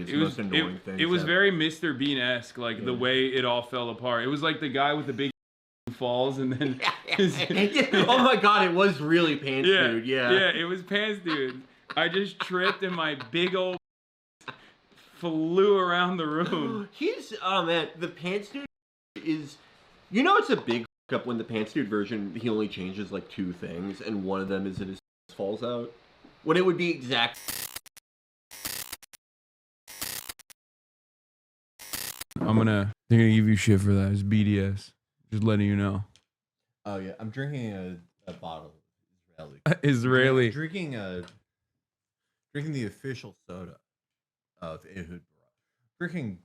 It was most annoying things. It was ever. very Mr. Bean-esque, like the way it all fell apart. It was like the guy with the big falls and then Oh my god, it was really Pants Dude. Yeah, it was Pants Dude. I just tripped and my big old flew around the room. Oh man, the Pants Dude is, it's a big up when the Pants Dude version he only changes like 2 things, and one of them is that his falls out. When it would be exact. They're gonna give you shit for that. It's BDS. Just letting you know. Oh yeah, I'm drinking a bottle of Israeli. I'm drinking the official soda of Ehud Barak. Drinking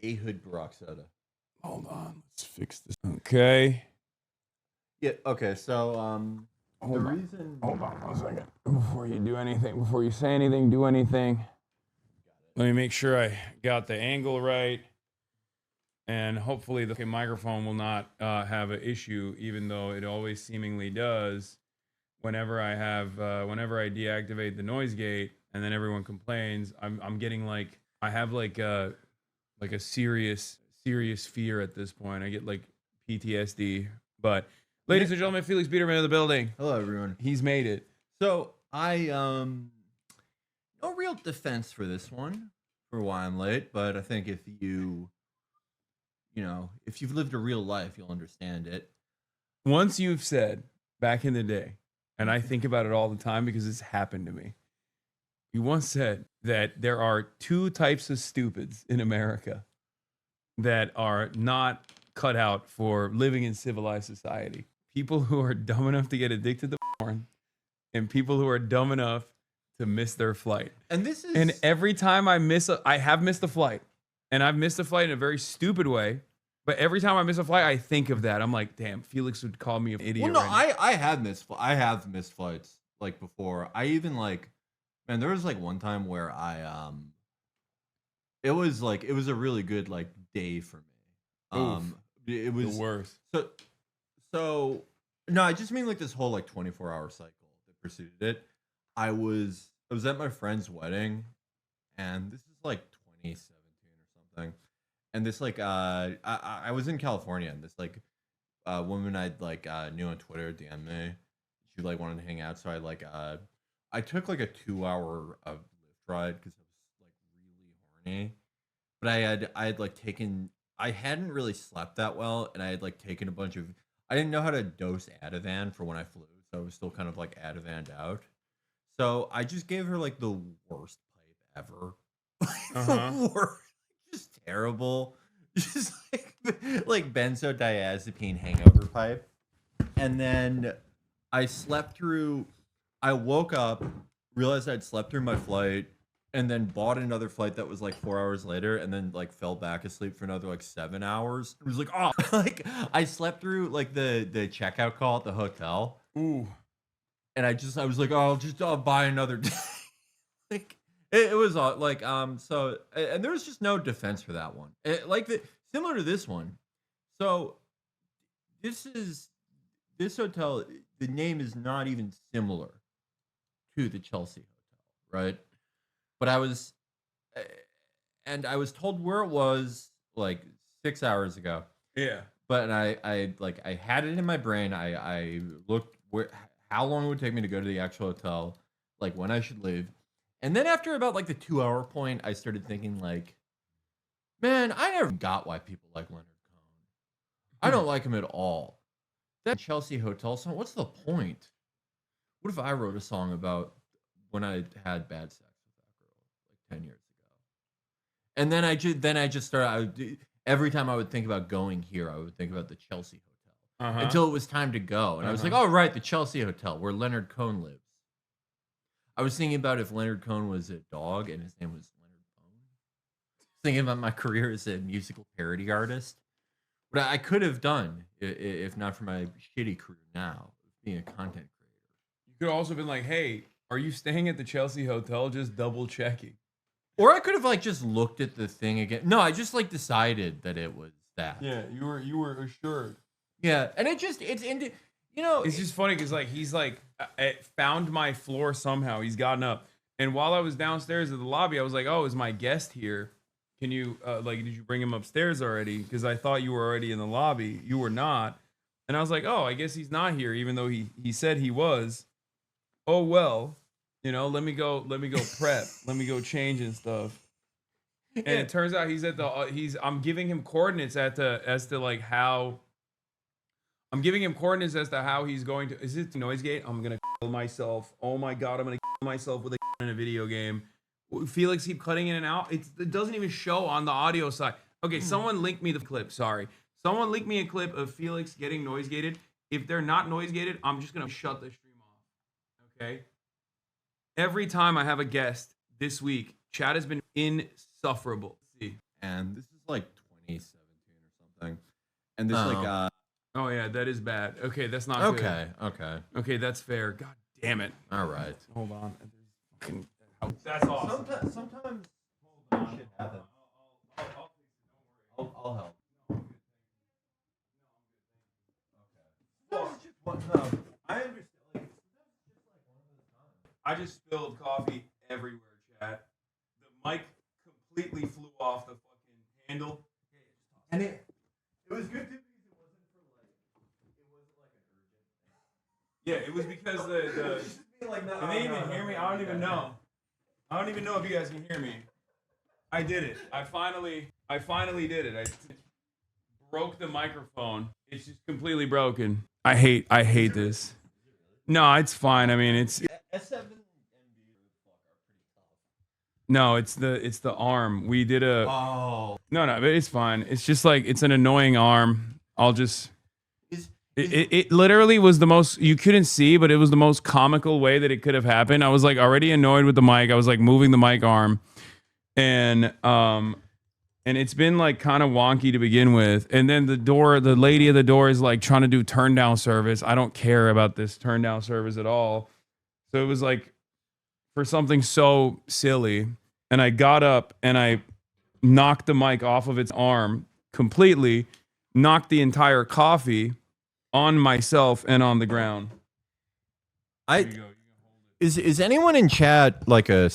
Ehud Barak soda. Hold on, let's fix this. Okay. Yeah. Okay. So Hold on 1 second. Before you do anything, before you say anything, do anything. Let me make sure I got the angle right. And hopefully the microphone will not have an issue, even though it always seemingly does. Whenever I deactivate the noise gate, and then everyone complains, I'm getting like I have like a serious fear at this point. I get like PTSD. But ladies and gentlemen, Felix Biederman in the building. Hello, everyone. He's made it. So I no real defense for this one for why I'm late, but I think if if you've lived a real life, you'll understand it. Once you've said back in the day, and I think about it all the time because it's happened to me. You once said that there are 2 types of stupids in America that are not cut out for living in civilized society. People who are dumb enough to get addicted to porn, and people who are dumb enough to miss their flight. And every time I have missed a flight, and I've missed a flight in a very stupid way. But every time I miss a flight, I think of that. I'm like, damn, Felix would call me an idiot. Well, no, right I have missed flights like before. I even there was like one time where it was a really good like day for me. It was the worst. So no, I just mean like this whole like 24-hour cycle that preceded it. I was at my friend's wedding, and this is like 2017 or something. And this like I was in California, and this like woman I knew on Twitter DM'd me. She like wanted to hang out, so I took like a 2-hour Lyft ride because I was like really horny. But I hadn't really slept that well, and I had like taken I didn't know how to dose Ativan for when I flew, so I was still kind of like Ativan'd out. So I just gave her like the worst pipe ever. The worst. Just terrible, just like benzodiazepine hangover pipe. And then I woke up, realized I'd slept through my flight, and then bought another flight that was like 4 hours later, and then like fell back asleep for another like 7 hours. It was like, oh, like I slept through like the checkout call at the hotel. Ooh. And I was like, oh, I'll buy another day. Like it was like so, and there was just no defense for that one. Similar to this one. So this hotel. The name is not even similar to the Chelsea Hotel, right? But I was told where it was like 6 hours ago. Yeah. But I had it in my brain. I looked how long it would take me to go to the actual hotel, like when I should leave. And then after about like the 2-hour point, I started thinking like, man, I never got why people like Leonard Cohen. I don't like him at all. That Chelsea Hotel song, what's the point? What if I wrote a song about when I had bad sex with that girl like 10 years ago? And then I just started, every time I would think about going here, I would think about the Chelsea Hotel until it was time to go. And I was like, oh, right, the Chelsea Hotel where Leonard Cohen lives. I was thinking about if Leonard Cohen was a dog and his name was Leonard Cohen. Thinking about my career as a musical parody artist. What I could have done if not for my shitty career now, being a content creator. You could also have been like, hey, are you staying at the Chelsea Hotel? Just double checking. Or I could have like just looked at the thing again. No, I just like decided that it was that. Yeah, you were assured. Yeah, and it's just funny because like he's like found my floor somehow. He's gotten up, And while I was downstairs in the lobby, I was like, "Oh, is my guest here? Can you like, did you bring him upstairs already? Because I thought you were already in the lobby. You were not." And I was like, "Oh, I guess he's not here, even though he said he was. Oh well, let me go prep, let me go change and stuff." And it turns out he's at the I'm giving him coordinates as to like how I'm giving him coordinates as to how he's going to. Is it noise gate? I'm gonna kill myself. Oh my god, I'm gonna kill myself with a in a video game. Felix keep cutting in and out. It doesn't even show on the audio side. Okay, someone link me the clip. Sorry, someone link me a clip of Felix getting noise gated. If they're not noise gated, I'm just gonna shut the stream off. Okay. Every time I have a guest this week, chat has been insufferable. See. And this is like 2017 or something. And this like Oh yeah, that is bad. Okay, that's not okay, good. okay. Okay, that's fair. God damn it. All right. Hold on. That's awesome. Sometimes shit happens. I'll help. Okay. No, I understand. Like, I just spilled coffee everywhere, chat. The mic completely flew off the fucking handle. And it was good too because it wasn't an urgent thing. Yeah, it was because the can they even hear me? I don't even know. I don't even know if you guys can hear me. I did it. I finally did it. I broke the microphone. It's just completely broken. I hate this. No, it's fine. I mean, it's S7 and B are pretty tough. no, it's the arm. We did a Oh. No, but it's fine. It's just like it's an annoying arm. I'll just it literally was the most, you couldn't see, but it was the most comical way that it could have happened. I was like already annoyed with the mic. I was like moving the mic arm, and it's been like kind of wonky to begin with. And then the lady at the door is like trying to do turn down service. I don't care about this turn down service at all. So it was like for something so silly. And I got up and I knocked the mic off of its arm completely, knocked the entire coffee on myself and on the ground. Is anyone in chat like a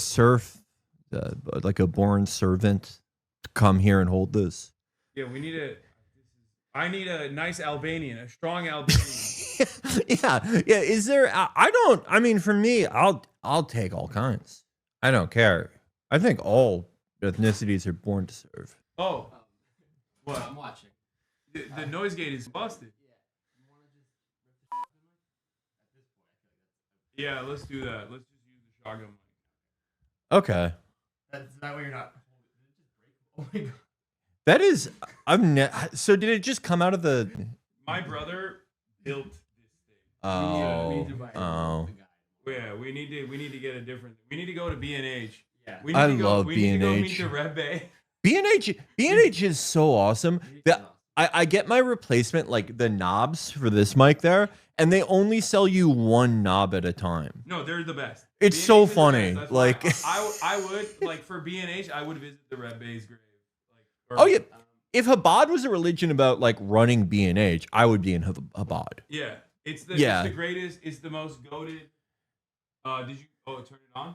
like a born servant to come here and hold this? Yeah, I need a nice Albanian, a strong Albanian. yeah. Is there? I mean, for me, I'll take all kinds. I don't care. I think all ethnicities are born to serve. Oh, what? I'm watching. The noise gate is busted. Yeah, let's do that. Let's just use the shotgun mic. Okay. That's that way you're not. Oh my god. That is, so did it just come out of the? My brother built this thing. Oh. Yeah, we need to get a different. We need to go to B&H. Yeah. I love We need to go meet B&H. the Red Bay. B&H is so awesome. I get my replacement, like the knobs for this mic there, and they only sell you one knob at a time. No, they're the best. It's B&H so is the funny. best. That's Like why I would like for B&H, I would visit the Red Bay's grave. Like, oh yeah, if Chabad was a religion about like running B&H, I would be in Chabad. Yeah, it's the greatest. It's the most goated. Did you turn it on?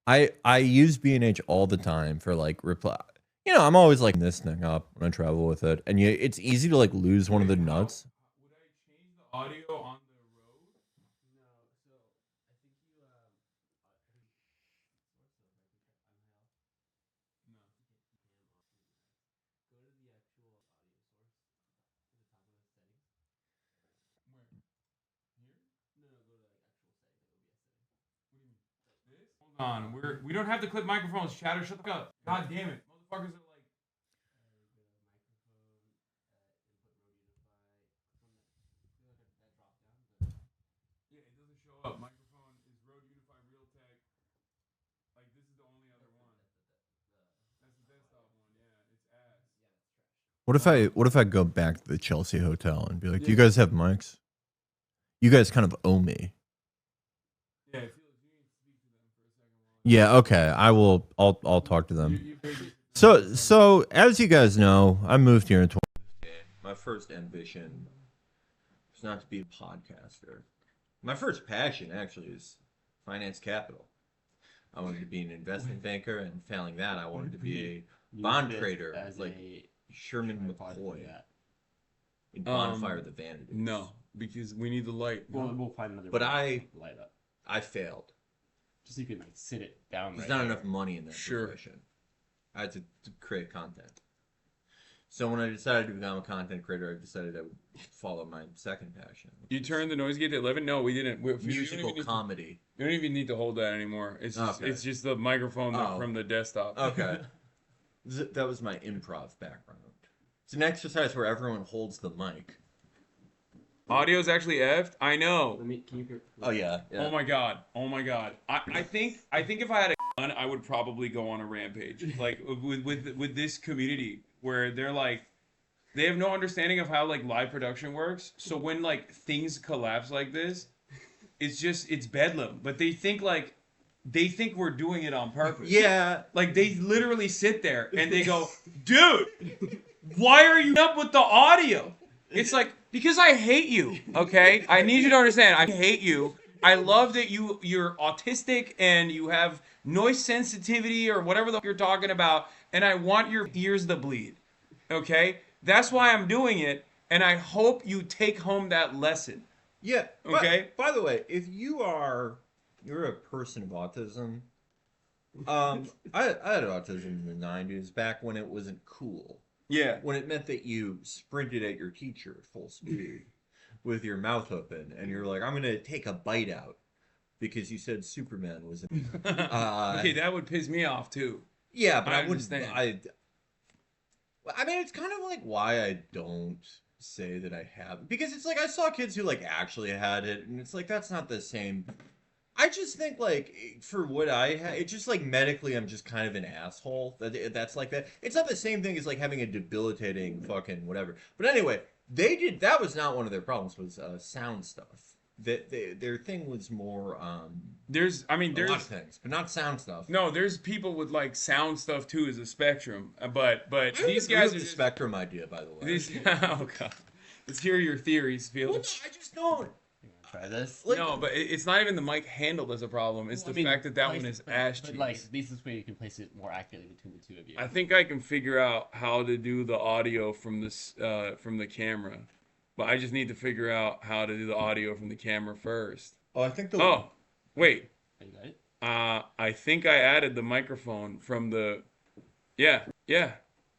I use B&H all the time for like reply. You know, I'm always like this thing up when I travel with it, and it's easy to like lose one of the nuts. Would I change the audio on the road? No, so I think you go to the actual audio source to the top of the settings. Where? Here? No, go to like actual settings. It will be a setting. What do you mean? This? Hold on. We don't have to clip microphones. Chatter, shut the fuck up. God damn it, motherfuckers are like. Yeah, it doesn't show up. Microphone is Rode Unify Realtek. Like this is the only other one. That's the desktop one. Yeah, it's ass. What if I go back to the Chelsea hotel and be like, do you guys have mics? You guys kind of owe me. Yeah, I feel like you need to speak to them for a second. Yeah, okay. I'll talk to them. So as you guys know, I moved here in 2015. My first ambition was not to be a podcaster. My first passion actually is finance capital. I wanted to be an investment banker, and failing that, I wanted to be a bond trader, like Sherman McCoy in Bonfire of the Vanities. No, because we need the light. We'll find another. But way to light up. I failed. Just so you can like sit it down. There's right not there. enough money in that Sure. profession. I had to create content. So when I decided to become a content creator, I decided I would follow my second passion. You turned the noise gate to 11? No, we didn't. Musical comedy. You don't even need to hold that anymore. It's just, Okay. it's just the microphone from the desktop. Okay. That was my improv background. It's an exercise where everyone holds the mic. Audio's actually effed? I know. Let me. Can you? Oh yeah. Oh my god. Oh my god. I think if I had a gun, I would probably go on a rampage. Like with this community where they're like they have no understanding of how like live production works. So when like things collapse like this, it's bedlam. But they think we're doing it on purpose. Yeah. Like they literally sit there and they go, "Dude, why are you up with the audio?" It's like, because I hate you, okay? I need you to understand, I hate you. I love that you're autistic and you have noise sensitivity or whatever the fuck you're talking about, and I want your ears to bleed, okay? That's why I'm doing it, and I hope you take home that lesson. Yeah. Okay. By the way, if you're a person of autism, I had autism in the 90s, back when it wasn't cool. Yeah. When it meant that you sprinted at your teacher at full speed with your mouth open, and you're like, I'm gonna take a bite out because you said Superman was. Okay, that would piss me off too. Yeah, but I I wouldn't. understand. I mean, it's kind of like why I don't say that I have it, because it's like I saw kids who like actually had it, and it's like that's not the same. I just think like for what I had, it's just like medically I'm just kind of an asshole. That's like that. It's not the same thing as like having a debilitating fucking whatever. But anyway, that was not one of their problems. Was sound stuff. Their thing was more There's a lot of things, but not sound stuff. no, there's people with like sound stuff too as a spectrum, but I these agree guys with are the just, spectrum idea, by the way. these, oh god, let's hear your theories, Well, no, Felix. I just don't. You wanna try this? Like, No, but it's not even the mic handle that's a problem. It's the fact that place one it- is but- ass But cheeks. like, at least this way you can place it more accurately between the two of you. I think I can figure out how to do the audio from the camera, but I just need to figure out how to do the audio from the camera first. Oh, I think the. Oh, wait. You got it? I think I added the microphone from the. Yeah.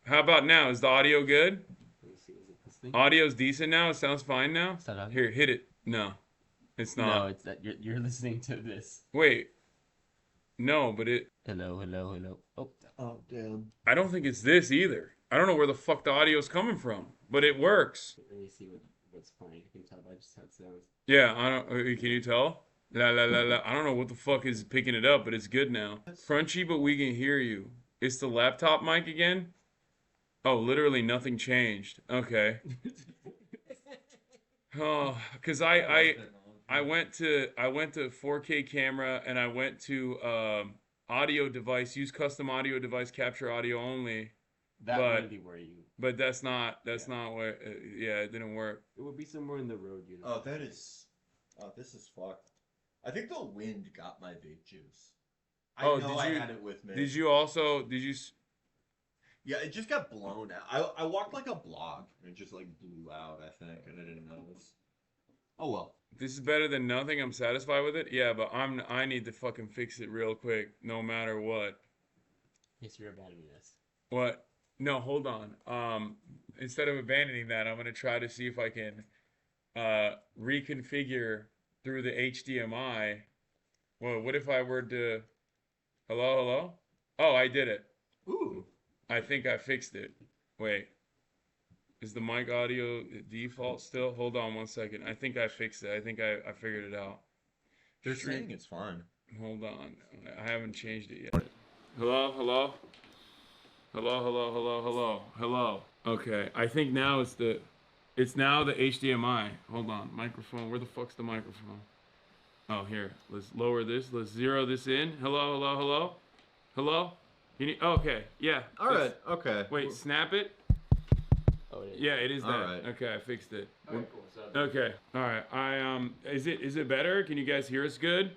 How about now? Is the audio good? Let me see. Is it this thing? Audio's decent now. It sounds fine now. Is that audio? Here, hit it. No, it's not. No, it's that you're listening to this. Wait. No, but it. Hello. Oh, Oh damn. I don't think it's this either. I don't know where the fuck the audio's coming from, but it works. let me see what's playing. Can you tell by just how it sounds? Yeah, I don't. Can you tell? La la la la. I don't know what the fuck is picking it up, but it's good now. Crunchy, but we can hear you. It's the laptop mic again. Oh, literally nothing changed. Okay. Oh, because I went to 4K camera and I went to audio device, use custom audio device, capture audio only. That But- might be where you. But that's not where. Yeah, it didn't work. It would be somewhere in the road, you know. Oh, that is. Oh, this is fucked. I think the wind got my vape juice. I Oh, know did I you- had it with me. Did you also? Did you? Yeah, it just got blown out. I walked like a block and it just like blew out, I think, and I didn't notice. Oh well. This is better than nothing. I'm satisfied with it. Yeah, but I need to fucking fix it real quick, no matter what. Yes, you're abandoning this. What? No, hold on. Instead of abandoning that, I'm gonna try to see if I can reconfigure through the HDMI. Well, what if I were to? Hello? Oh, I did it. Ooh. I think I fixed it. Wait. Is the mic audio default still? Hold on 1 second. I think I fixed it. I think I figured it out. They're Shrink- saying it's fine. Hold on. I haven't changed it yet. Hello? Hello. Okay. I think now it's now the HDMI. Hold on. Microphone. Where the fuck's the microphone? Oh, here. Let's lower this. Let's zero this in. Hello? You need, okay. Yeah. All right. Okay. Wait, snap it. Oh, it is. Yeah, it is that. All right. Okay, I fixed it. All right, cool. Okay. All right. Is it better? Can you guys hear us good?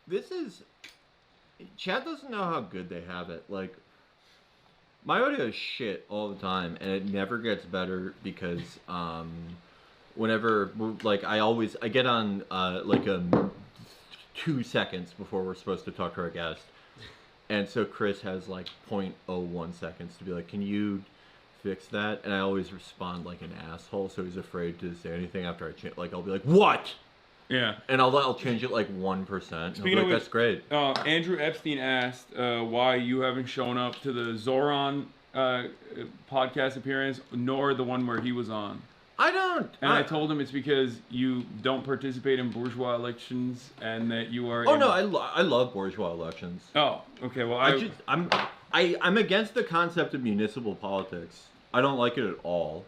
This is. Chad doesn't know how good they have it. Like, my audio is shit all the time, and it never gets better because whenever like I get on 2 seconds before we're supposed to talk to our guest, and so Chris has like 0.01 seconds to be like, "Can you fix that?" And I always respond like an asshole, so he's afraid to say anything after I change. Like I'll be like, "What?" Yeah. And I'll change it like 1%. Speaking of like, which, that's great. Andrew Epstein asked why you haven't shown up to the Zoran podcast appearance, nor the one where he was on. I don't. And I told him it's because you don't participate in bourgeois elections and that you are. Oh no, I love bourgeois elections. Oh, okay. Well, I'm against the concept of municipal politics. I don't like it at all.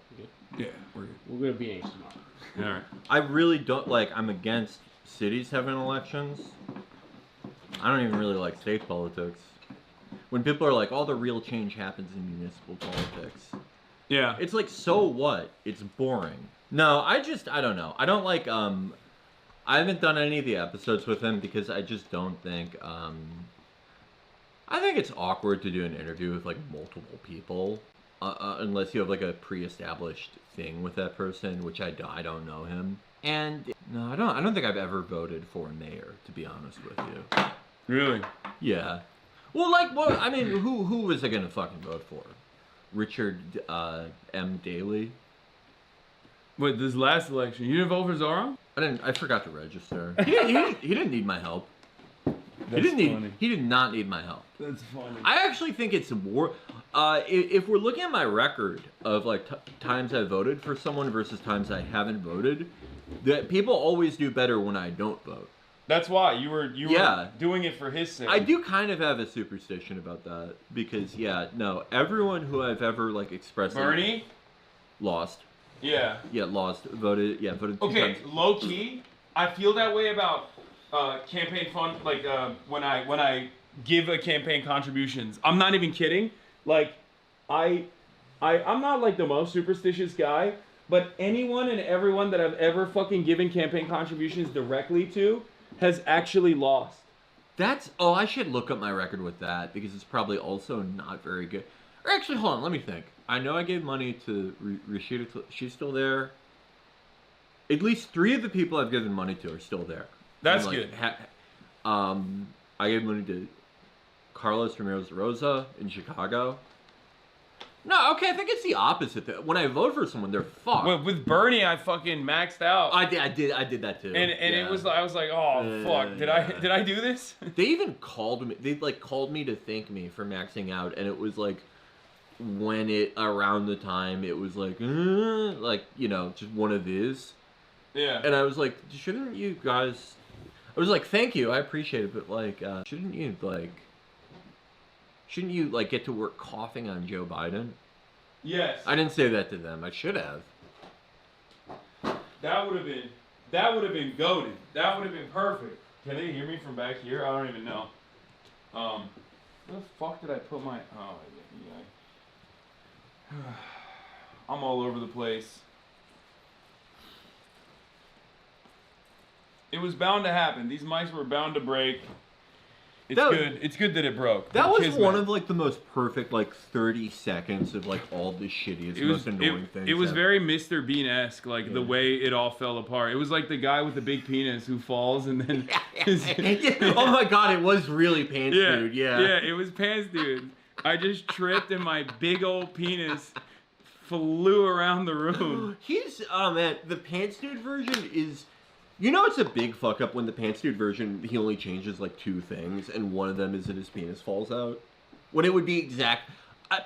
Yeah, we're good. We're gonna be anxious tomorrow. All right. I really don't like. I'm against cities having elections. I don't even really like state politics. When people are like, "All the real change happens in municipal politics," Yeah. it's like, so what? It's boring. No, I don't know. I don't like. I haven't done any of the episodes with him because I just don't think. I think it's awkward to do an interview with like multiple people, unless you have like a pre-established thing with that person, which I don't know him. And no, I don't think I've ever voted for a mayor, to be honest with you. Really? Yeah. Well, like, well, I mean, who was I gonna fucking vote for? Richard M. Daley? Wait, this last election, you didn't vote for Zoran? I forgot to register. He didn't need my help. He did not need my help. That's funny. I actually think it's more. If we're looking at my record of like times I voted for someone versus times I haven't voted, that people always do better when I don't vote. That's why you were Yeah. doing it for his sake. I do kind of have a superstition about that because everyone who I've ever like expressed Bernie? lost. Yeah. Yeah, lost. Voted 2 Okay, times. low key, I feel that way about campaign fund. Like when I give a campaign contributions, I'm not even kidding. Like I'm not like the most superstitious guy, but anyone and everyone that I've ever fucking given campaign contributions directly to has actually lost. I should look up my record with that because it's probably also not very good. Or actually, hold on, let me think. I know I gave money to Rashida. She's still there. At least 3 of the people I've given money to are still there. That's And, good. I gave money to Carlos Ramirez Rosa in Chicago. No, okay, I think it's the opposite. When I vote for someone, they're fucked. With Bernie, I fucking maxed out. I did that too. And yeah. it was I was like, oh fuck, did I do this? They even called me. They like called me to thank me for maxing out, and it was like when around the time it was like just one of his. Yeah. And I was like, shouldn't you guys? I was like, thank you, I appreciate it, but like, shouldn't you get to work coughing on Joe Biden? Yes. I didn't say that to them. I should have. That would have been goated. That would have been perfect. Can they hear me from back here? I don't even know. Where the fuck did I put my? Oh yeah. I'm all over the place. It was bound to happen. These mics were bound to break. It's good that it broke. That was one of like the most perfect like 30 seconds of like all the shittiest, most annoying things. It was very Mr. Bean-esque, like the way it all fell apart. It was like the guy with the big penis who falls and then. Oh my god, it was really Pants Dude. Yeah. Yeah, it was Pants Dude. I just tripped and my big old penis flew around the room. Man, the Pants Dude version is. You know it's a big fuck up when the Pants Dude version, he only changes like 2 things, and one of them is that his penis falls out. When it would be exact...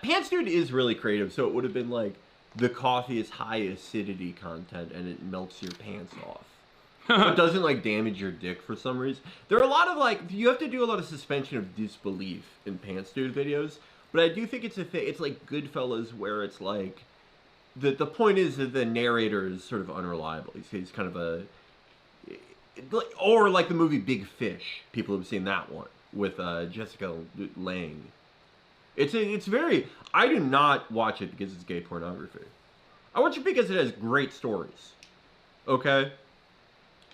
Pants Dude is really creative, so it would have been like, the coffee is high acidity content, and it melts your pants off. So it doesn't like damage your dick for some reason. There are a lot of like, you have to do a lot of suspension of disbelief in Pants Dude videos, but I do think it's a thing, it's like Goodfellas where it's like, the point is that the narrator is sort of unreliable. He's kind of a... Or like the movie Big Fish. People have seen that one with Jessica Lange. It's very. I do not watch it because it's gay pornography. I watch it because it has great stories. Okay.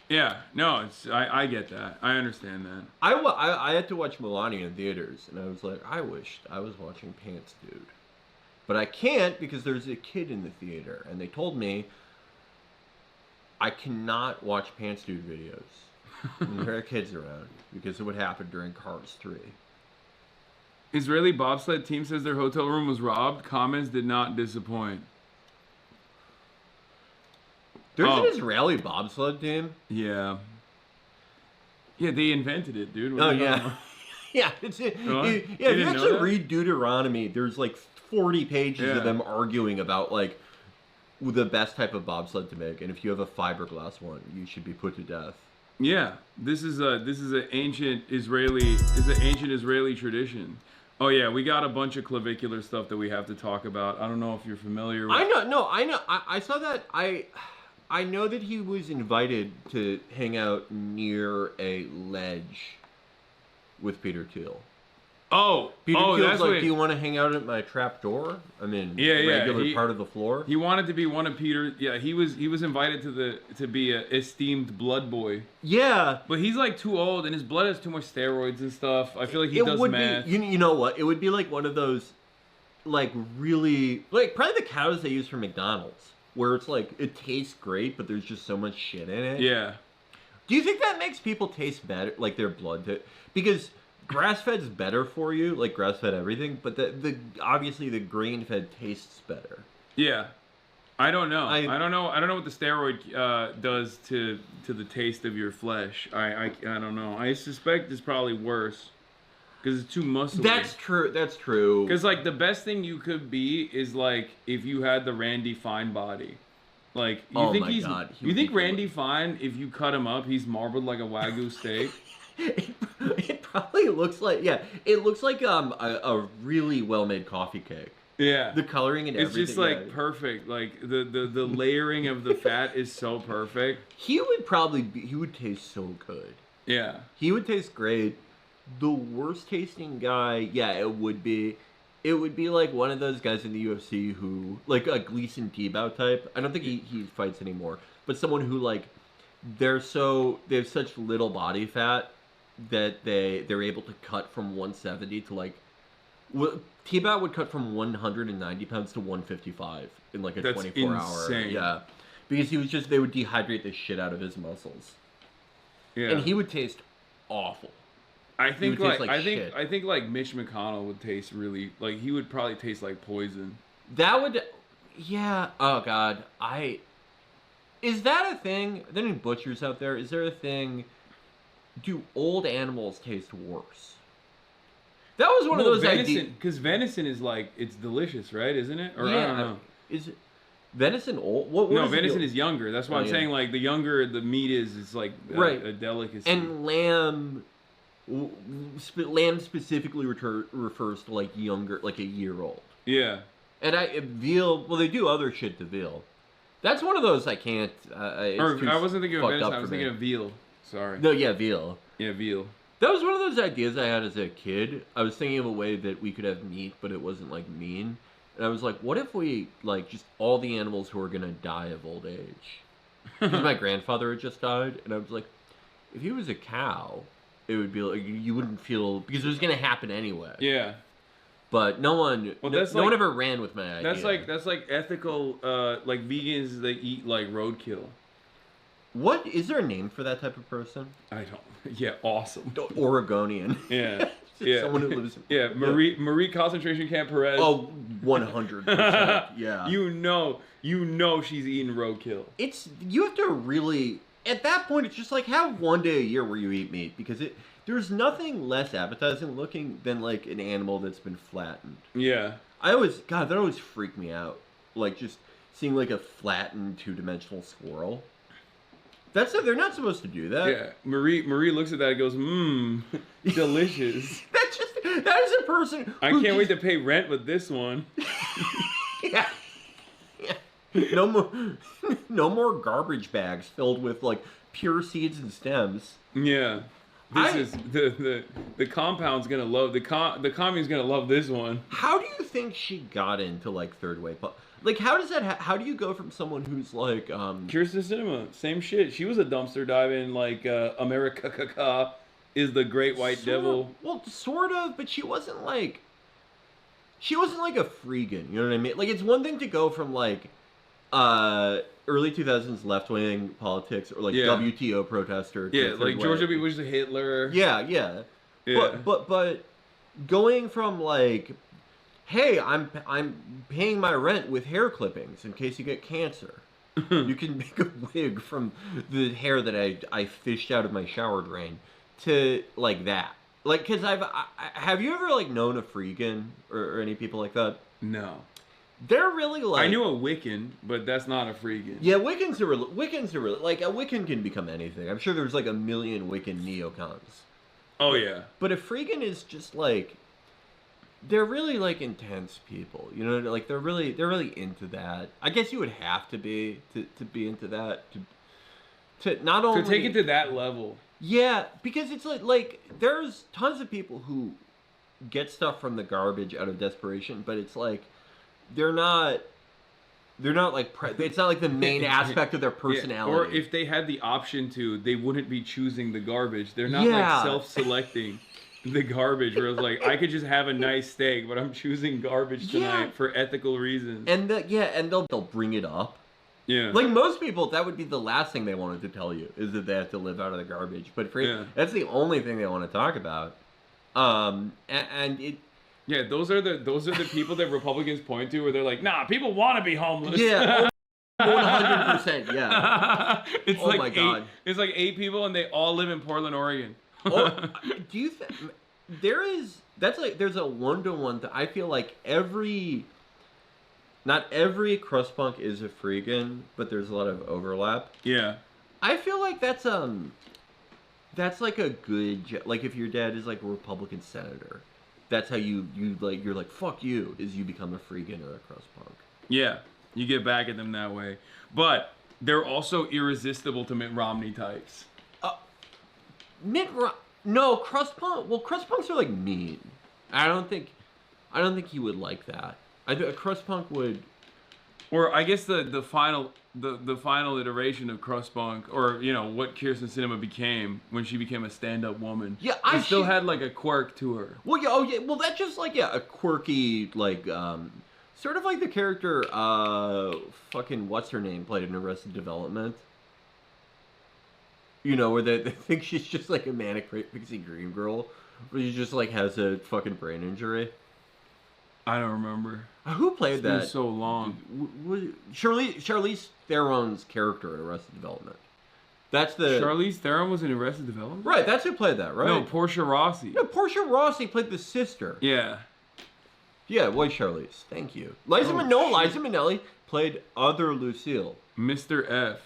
Yeah, no, it's I get that. I understand that. I had to watch Melania in theaters, and I was like, I wished I was watching Pants Dude. But I can't because there's a kid in the theater, and they told me I cannot watch Pants Dude videos when there are kids around because it would happen during Cars 3. Israeli bobsled team says their hotel room was robbed. Comments did not disappoint. There's an Israeli bobsled team? Yeah. Yeah, they invented it, dude. What Oh, do you yeah. know? Yeah, if you didn't know actually that? read Deuteronomy, there's like 40 pages Yeah. of them arguing about like the best type of bobsled to make, and if you have a fiberglass one, you should be put to death. Yeah, this is an ancient Israeli tradition. Oh yeah, we got a bunch of clavicular stuff that we have to talk about. I don't know if you're familiar with. I know. I saw that. I know that he was invited to hang out near a ledge with Peter Thiel. Oh, Peter oh, Thiel's that's like, what. do you want to hang out at my trap door? I mean, Yeah, yeah, regular part of the floor. He wanted to be one of Peter. Yeah, he was invited to be an esteemed blood boy. Yeah. But he's like too old, and his blood has too much steroids and stuff. I feel like he It does would math. be, you know what? It would be like one of those, like really, like probably the cows they use for McDonald's, where it's like it tastes great, but there's just so much shit in it. Yeah. Do you think that makes people taste better, like their blood? Because grass-fed's better for you, like grass-fed everything, but the obviously the grain-fed tastes better. Yeah. I don't know. I I don't know. I don't know what the steroid does to the taste of your flesh. I don't know. I suspect it's probably worse because it's too muscly. That's true. That's true. Because like the best thing you could be is like if you had the Randy Fine body. Like you Oh think my he's God, he you would think be Randy Fine, if you cut him up, he's marbled like a Wagyu steak? It probably looks like, yeah, it looks like a really well-made coffee cake. Yeah. The coloring and It's everything. just like yeah. perfect. Like the layering of the fat is so perfect. He would probably be, he would taste so good. Yeah. He would taste great. The worst tasting guy, yeah, it would be like one of those guys in the UFC who, like a Gleason Tebow type. I don't think he fights anymore, but someone who like they have such little body fat that they're able to cut from 170 to like Tebow would cut from 190 pounds to 155 in like a That's 24 hour. insane. Yeah, because they would dehydrate the shit out of his muscles, Yeah. and he would taste awful. I think would taste like, like I think shit. I think like Mitch McConnell would taste really like he would probably taste like poison. That would, yeah. Oh God, is that a thing? Are there any butchers out there? Is there a thing? Do old animals taste worse? That was one of those ideas. Because venison is like it's delicious, right? Isn't it? Or I Yeah, don't know. is it venison old? What No, is it venison do? is younger. That's why Oh, I'm yeah. saying like the younger the meat is, it's like Right. a delicacy. And lamb. Lamb specifically refers to like younger, like a year old. yeah. And veal. Well, they do other shit to veal. That's one of those I can't. Or I wasn't thinking of fucked venison. up I was for me. thinking of veal. Sorry. No, yeah, veal. Yeah, veal. That was one of those ideas I had as a kid. I was thinking of a way that we could have meat, but it wasn't like mean. And I was like, what if we like just all the animals who are gonna die of old age? Because my grandfather had just died, and I was like, if he was a cow, it would be like you wouldn't feel because it was gonna happen anyway. Yeah. But no one, Well, no that's one like- ever ran with my idea. That's like ethical. Like vegans, they eat like roadkill. What is there a name for that type of person? I don't. Yeah, awesome. Oregonian. Yeah. Yeah. Someone who lives. Yeah, Marie concentration camp Perez. Oh, 100%. Yeah. You know she's eating roadkill. You have to really at that point it's just like have one day a year where you eat meat because there's nothing less appetizing looking than like an animal that's been flattened. Yeah. That always freaked me out. Like just seeing like a flattened 2-dimensional squirrel. They're not supposed to do that. Yeah. Marie looks at that and goes, delicious. That is a person I who can't wait to pay rent with this one. Yeah. No more garbage bags filled with like pure seeds and stems. Yeah. This is the compound's gonna love the commune's gonna love this one. How do you think she got into like third wave? Like, how does that? How do you go from someone who's like, Kirsten Cinema, same shit. She was a dumpster dive in like America is the Great White sort Devil. of, well, sort of, but she wasn't like a freegan. You know what I mean? Like, it's one thing to go from like early 2000s left wing politics or like Yeah. WTO protester. To Yeah, third like George way. W. Bush, Hitler. Yeah. Yeah. But going from like, hey, I'm paying my rent with hair clippings in case you get cancer. You can make a wig from the hair that I fished out of my shower drain to like that. Like, cause have you ever like known a freegan or any people like that? No. They're really like, I knew a Wiccan, but that's not a freegan. yeah, Wiccans are really like a Wiccan can become anything. I'm sure there's like a million Wiccan neocons. Oh yeah. But a freegan is just like, they're really like intense people, you know. Like they're really into that. I guess you would have to be to be into that to not only To take it to that level. yeah, because it's like there's tons of people who get stuff from the garbage out of desperation, but it's like they're not like it's not like the main aspect of their personality. Or if they had the option to, they wouldn't be choosing the garbage. They're not Yeah. like self-selecting the garbage. Where it's like, I could just have a nice steak, but I'm choosing garbage tonight Yeah. for ethical reasons. and they'll bring it up. Yeah. Like most people, that would be the last thing they wanted to tell you is that they have to live out of the garbage. But that's the only thing they want to talk about. And it, Yeah, those are the people that Republicans point to where they're like, nah, people want to be homeless. yeah, 100%, yeah. It's Oh like my God. It's like 8 people and they all live in Portland, Oregon. Oh, do you think there's a 1-to-1? I feel like not every crust punk is a freegan, but there's a lot of overlap. Yeah. I feel like that's like a good, like if your dad is like a Republican senator, that's how you're like fuck you, is you become a freegan or a crust punk. Yeah. You get back at them that way. But they're also irresistible to Mitt Romney types. No, crust punk. Well, crust punks are like mean. I don't think he would like that. A crust punk would. Or I guess the final iteration of crust punk, or you know what Kirsten Cinema became when she became a stand-up woman. Yeah, it still had like a quirk to her. Well, yeah, oh yeah. Well, that's just like a quirky like sort of like the character fucking what's her name played in Arrested Development. You know, where they think she's just like a manic pixie dream girl, but she just like has a fucking brain injury. I don't remember. Who played It's that? been so long. Charlize Theron's character in Arrested Development. That's the Charlize Theron was in Arrested Development? right. That's who played that, right? No, Portia Rossi. No, Portia Rossi played the sister. Yeah. Yeah, it was Charlize. Thank you. Liza Minnelli played other Lucille. Mr. F.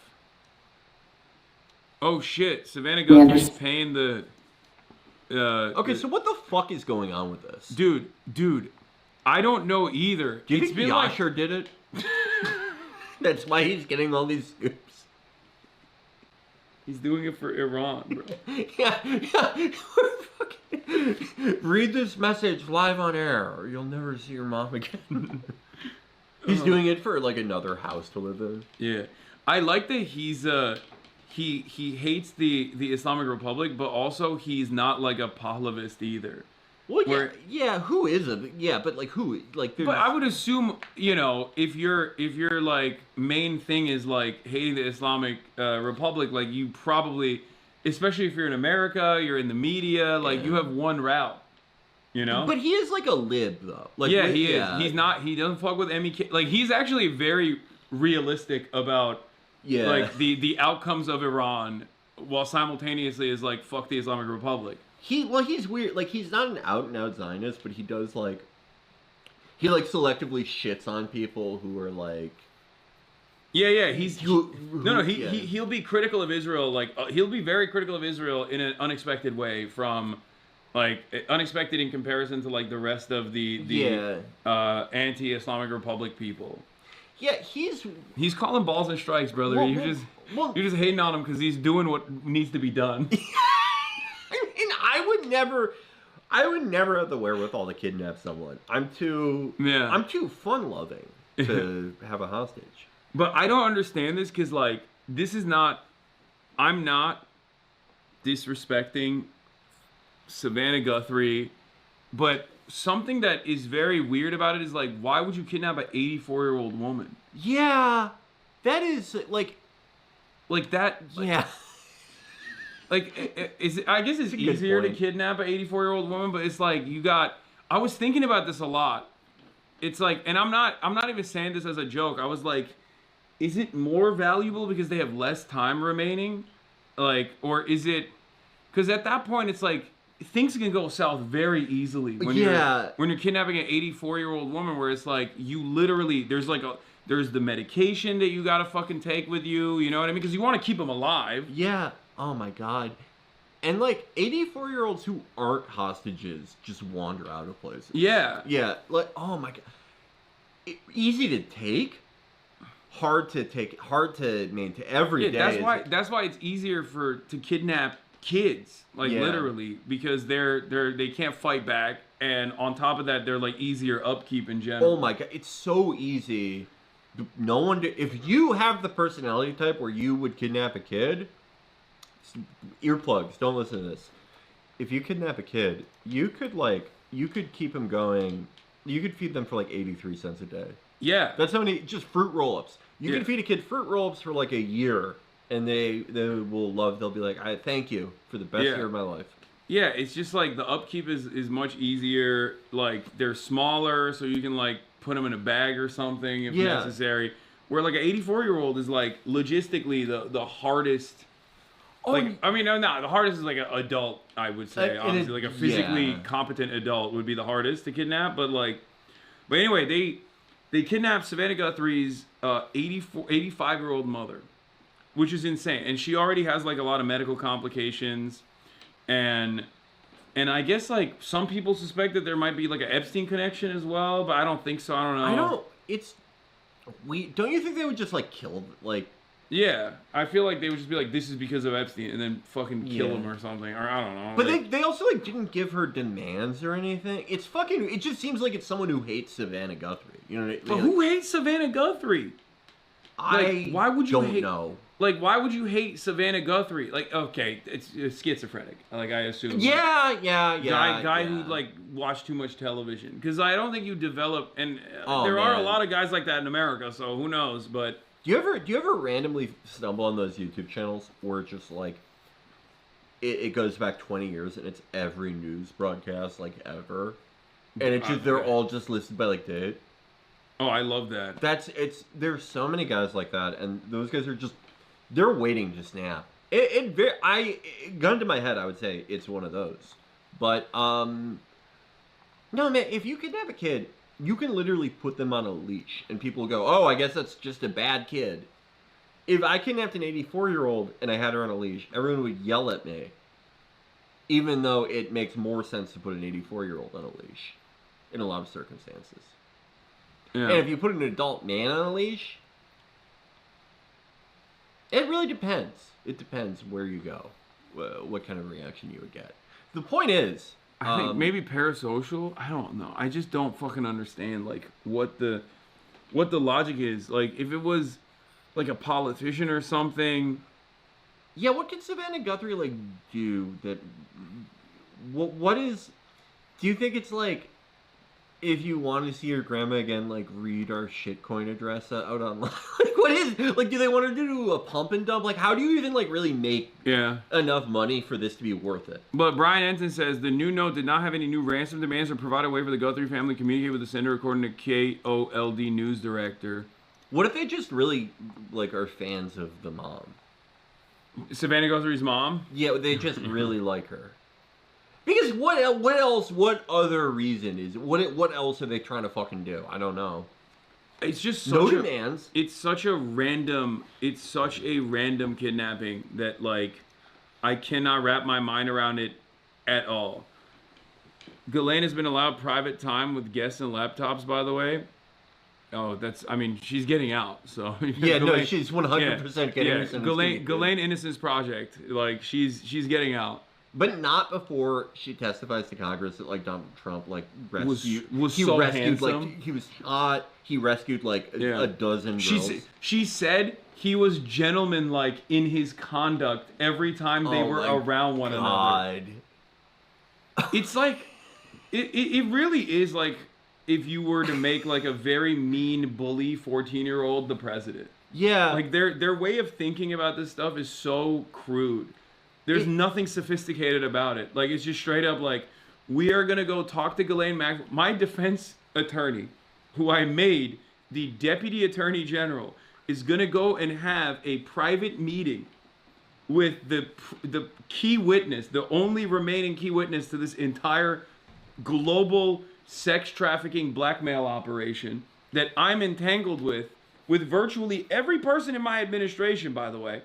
Oh shit, Savannah Guthrie's paying the Okay, so what the fuck is going on with this? dude, I don't know either. Do you It's think been Yasher did it? That's why he's getting all these scoops. He's doing it for Iran, bro. Yeah. Read this message live on air, or you'll never see your mom again. He's doing it for like another house to live in. Yeah. I like that he's he hates the Islamic Republic, but also he's not like a Pahlavist either. Well, Where- yeah. Who is it? Yeah, but like who? Like, But I would assume, you know, if your like main thing is like hating the Islamic Republic, like you probably, especially if you're in America, you're in the media, like you have one route, you know. But he is like a lib though. Like, yeah, he is. He's not. He doesn't fuck with MEK. Like he's actually very realistic about like the outcomes of Iran, while simultaneously is like fuck the Islamic Republic. He's weird. Like, he's not an out-and-out Zionist, but he does, like... He, like, selectively shits on people who are, like... Yeah, he's... He'll be critical of Israel, like... he'll be very critical of Israel in an unexpected way from... Like, unexpected in comparison to, like, the rest of the anti-Islamic Republic people. Yeah, He's calling balls and strikes, brother. You're just hating on him because he's doing what needs to be done. And I would never have the wherewithal to kidnap someone. I'm too fun-loving. to have a hostage. But I don't understand this because, like, this is not. I'm not disrespecting Savannah Guthrie, but something that is very weird about it is, like, why would you kidnap an 84-year-old woman? Yeah, that is like that. yeah. Like, I guess it's a good easier to point. kidnap an 84-year-old woman, but it's like I was thinking about this a lot. It's like, and I'm not even saying this as a joke. I was like, is it more valuable because they have less time remaining? Like, or is it, because at that point it's like, things can go south very easily when Yeah. you're kidnapping an 84-year-old woman, where it's like, you literally, there's the medication that you gotta fucking take with you, you know what I mean? Because you want to keep them alive. Yeah. Oh my god. And like 84-year-olds who aren't hostages just wander out of places. Yeah. Yeah. Like, oh my god. Easy to take, hard to maintain every day. That's why it's easier to kidnap kids, like, Yeah. literally, because they can't fight back, and on top of that, they're like easier upkeep in general. Oh my god, it's so easy. No one if you have the personality type where you would kidnap a kid, earplugs, don't listen to this. If you kidnap a kid, you could keep them going. You could feed them for like 83 cents a day. Yeah. That's how many, just fruit roll-ups. You Yeah. can feed a kid fruit roll-ups for like a year, and they will love. They'll be like, "I thank you for the best Yeah. year of my life." Yeah, it's just like the upkeep is much easier. Like, they're smaller, so you can like put them in a bag or something if Yeah. necessary. Where like an 84-year-old is like logistically the hardest. Oh, Like, I mean, no, the hardest is like an adult, I would say. And Obviously, like a physically yeah. competent adult would be the hardest to kidnap. But anyway, they kidnapped Savannah Guthrie's 85-year-old mother, which is insane. And she already has like a lot of medical complications. And I guess like some people suspect that there might be like an Epstein connection as well, but I don't think so. I don't know. Don't you think they would just like kill like? Yeah, I feel like they would just be like, this is because of Epstein, and then fucking kill Yeah. him or something, or I don't know. But like, they also like didn't give her demands or anything. It just seems like it's someone who hates Savannah Guthrie. You know what I mean? but who hates Savannah Guthrie? I why would you don't hate- know. Like, why would you hate Savannah Guthrie? Like, okay, it's schizophrenic. Like, I assume. Yeah. Guy who yeah. like watched too much television. Because I don't think you develop, and Oh, there are a man. lot of guys like that in America. So who knows? But Do you ever randomly stumble on those YouTube channels where it's just like it goes back 20 years and it's every news broadcast like ever, and it's just they're all just listed by like date. oh, I love that. There's so many guys like that, and those guys are just they're waiting to snap. Gun to my head, I would say it's one of those. But no man, if you kidnap a kid, you can literally put them on a leash, and people will go, "Oh, I guess that's just a bad kid." If I kidnapped an 84-year-old and I had her on a leash, everyone would yell at me. Even though it makes more sense to put an 84-year-old on a leash in a lot of circumstances. Yeah. And if you put an adult man on a leash, it really depends. It depends where you go, what kind of reaction you would get. The point is, I think maybe parasocial. I don't know. I just don't fucking understand like what the logic is. Like, if it was like a politician or something. yeah, what could Savannah Guthrie like do that? What is? Do you think it's like if you want to see your grandma again, like read our shitcoin address out online? Like, what is like? Do they want her to do a pump and dump? Like, how do you even like really make Yeah. enough money for this to be worth it? But Brian Ensign says the new note did not have any new ransom demands or provide a way for the Guthrie family to communicate with the sender, according to KOLD news director. What if they just really like are fans of the mom? Savannah Guthrie's mom. Yeah, they just really like her. Because what else? What other reason is what else are they trying to fucking do? I don't know. It's just No such demands. It's such a random kidnapping that like I cannot wrap my mind around it at all. Ghislaine has been allowed private time with guests and laptops, by the way. Oh, she's getting out, so Yeah, no, she's 100% getting yeah. innocent. Ghislaine Innocence Project, like she's getting out. But not before she testifies to Congress that like Donald Trump like rescued. Was he so rescued handsome. like he was hot. He rescued like a dozen girls. She said he was gentlemanlike in his conduct every time they were around one another. It's like it really is like if you were to make like a very mean bully 14-year-old the president. Yeah. Like their way of thinking about this stuff is so crude. There's nothing sophisticated about it. Like it's just straight up like we are gonna go talk to Ghislaine Maxwell, my defense attorney, who I made the deputy attorney general, is gonna go and have a private meeting with the key witness, the only remaining key witness to this entire global sex trafficking blackmail operation that I'm entangled with virtually every person in my administration, by the way.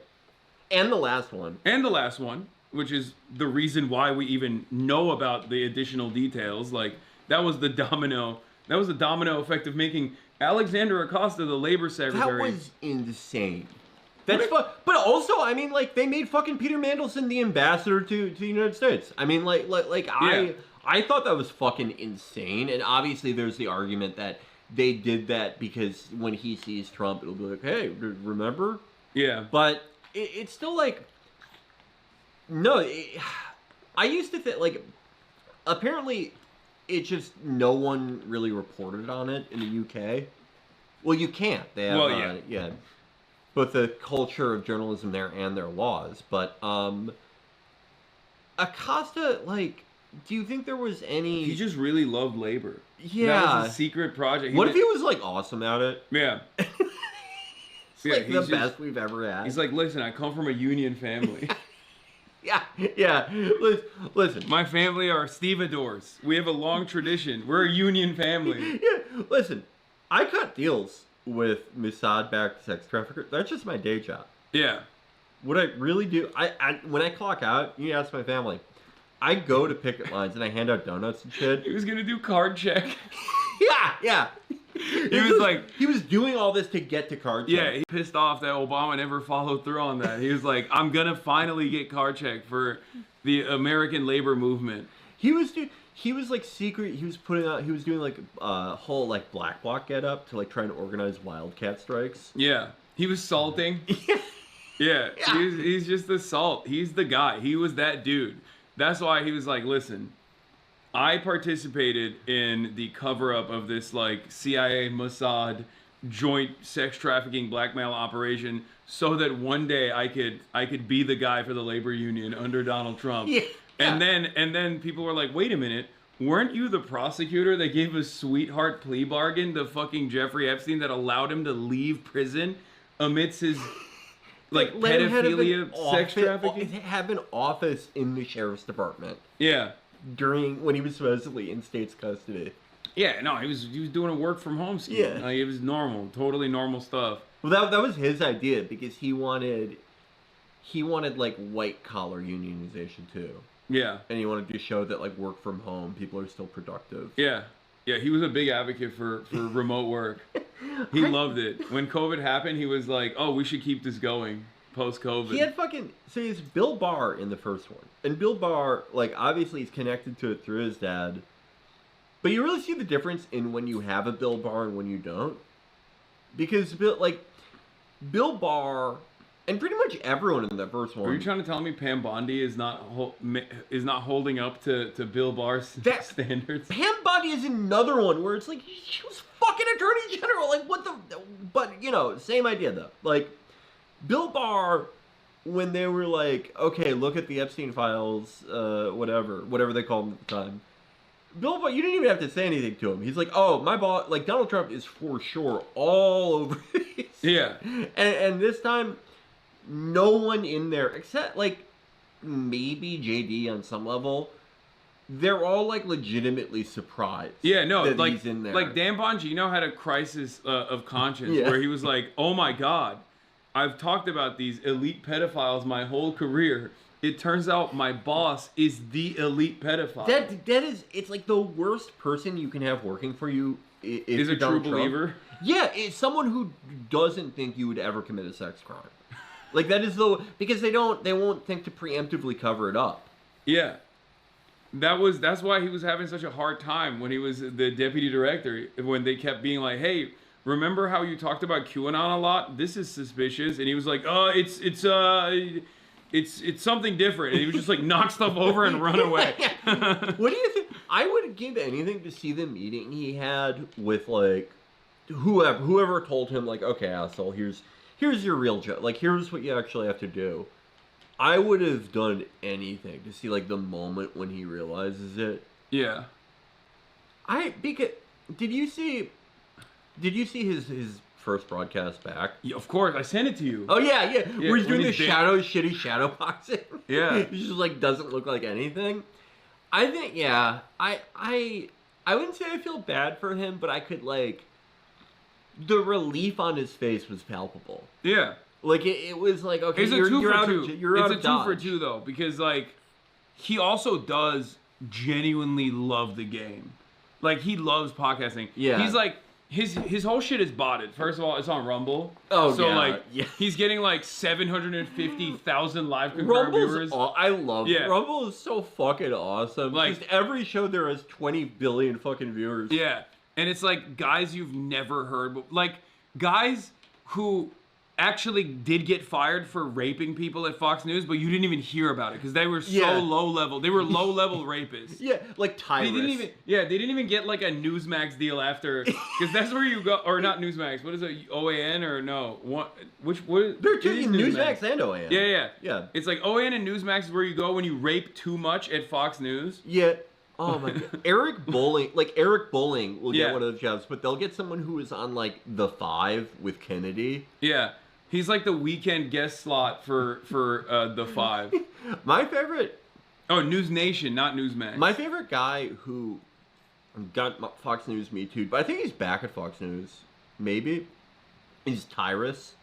And the last one. And the last one, which is the reason why we even know about the additional details. Like, that was the domino effect of making Alexander Acosta the labor secretary. That was insane. That's but also, I mean, like, they made fucking Peter Mandelson the ambassador to the United States. I mean, I thought that was fucking insane. And obviously there's the argument that they did that because when he sees Trump, it'll be like, hey, remember? Yeah. But it's still like, no, I used to think, like, apparently it just, no one really reported on it in the UK. Well, you can't. They have, both the culture of journalism there and their laws. But Acosta, like, do you think there was any... He just really loved labor. Yeah. That was a secret project. What if he was, like, awesome at it? Yeah. It's like the best we've ever had. He's like, listen, I come from a union family. Yeah. Listen. My family are stevedores. We have a long tradition. We're a union family. Yeah, listen. I cut deals with Mossad-backed sex traffickers. That's just my day job. Yeah. What I really do, I when I clock out, you ask my family, I go to picket lines and I hand out donuts and shit. He was gonna do card check. Yeah. He was doing all this to get to card check. Yeah, he pissed off that Obama never followed through on that. He was like, I'm gonna finally get card check for the American labor movement. He was like secret. He was doing like a whole like black bloc get up to like try and organize wildcat strikes. Yeah, he was salting. Yeah. He's just the salt. He's the guy. He was that dude. That's why he was like, listen, I participated in the cover-up of this like CIA Mossad joint sex trafficking blackmail operation so that one day I could be the guy for the labor union under Donald Trump. Yeah. And then people were like, wait a minute, weren't you the prosecutor that gave a sweetheart plea bargain to fucking Jeffrey Epstein that allowed him to leave prison amidst his like pedophilia, sex trafficking? Have an office in the sheriff's department. Yeah. When he was supposedly in state's custody. Yeah, no, he was doing a work from home scheme. Yeah. Like, it was normal, totally normal stuff. Well, that was his idea because he wanted like white collar unionization too. Yeah. And he wanted to show that like work from home, people are still productive. Yeah. Yeah, he was a big advocate for remote work. He loved it. When COVID happened, he was like, oh, we should keep this going post-COVID. He had so he's Bill Barr in the first one. And Bill Barr, like, obviously he's connected to it through his dad. But you really see the difference in when you have a Bill Barr and when you don't. Because Bill Barr and pretty much everyone in that first one. Are you trying to tell me Pam Bondi is not holding up to Bill Barr's standards? Pam Bondi is another one where it's like she was fucking attorney general. Like what the? But you know, same idea though. Like Bill Barr, when they were like, okay, look at the Epstein files, whatever they called them at the time. Bill Barr, you didn't even have to say anything to him. He's like, oh, my boss, like Donald Trump is for sure all over this. Yeah. And this time, no one in there, except like maybe JD on some level, they're all like legitimately surprised. Yeah, no, that like he's in there. like Dan Bongino had a crisis of conscience where he was like, oh my God, I've talked about these elite pedophiles my whole career. It turns out my boss is the elite pedophile. That is, it's like the worst person you can have working for you is a true believer. Yeah, it's someone who doesn't think you would ever commit a sex crime. Like that is because they won't think to preemptively cover it up. Yeah. That's why he was having such a hard time when he was the deputy director, when they kept being like, "Hey, remember how you talked about QAnon a lot? This is suspicious." And he was like, it's something different." And he would just like knock stuff over and run away. What do you think? I would give anything to see the meeting he had with like whoever told him like, "Okay, asshole, here's your real job. Like, here's what you actually have to do." I would have done anything to see like the moment when he realizes it. Yeah. Because did you see his first broadcast back? Yeah, of course, I sent it to you. Oh yeah. Where he's doing when the he's shitty shadow boxing. Yeah. He just like doesn't look like anything. I think I wouldn't say I feel bad for him, but I could like the relief on his face was palpable. Yeah. Like it was like, okay, It's a you're 2 for out 2. of you're out of It's a 2 for Dodge. 2 though, because like he also does genuinely love the game. Like he loves podcasting. Yeah. He's like his whole shit is botted. First of all, it's on Rumble. Oh, so yeah, like yeah. he's getting like 750,000 live concurrent viewers. I love Yeah. Rumble is so fucking awesome. Like- Just every show there has 20 billion fucking viewers. Yeah. And it's like guys you've never heard, like guys who actually did get fired for raping people at Fox News, but you didn't even hear about it because they were so Yeah. low level. They were low level rapists. Yeah, like Tyrus. They didn't even get like a Newsmax deal after, because that's where you go, or not Newsmax. What is it, OAN or no? What? They're it is Newsmax and OAN. Yeah. It's like OAN and Newsmax is where you go when you rape too much at Fox News. Yeah. Oh my god. Eric Bowling will get Yeah. one of those jobs, but they'll get someone who is on like The Five with Kennedy. Yeah. He's like the weekend guest slot for the Five. My favorite Oh, News Nation, not Newsmax. My favorite guy who got Fox News Me Too, but I think he's back at Fox News, maybe, is Tyrus.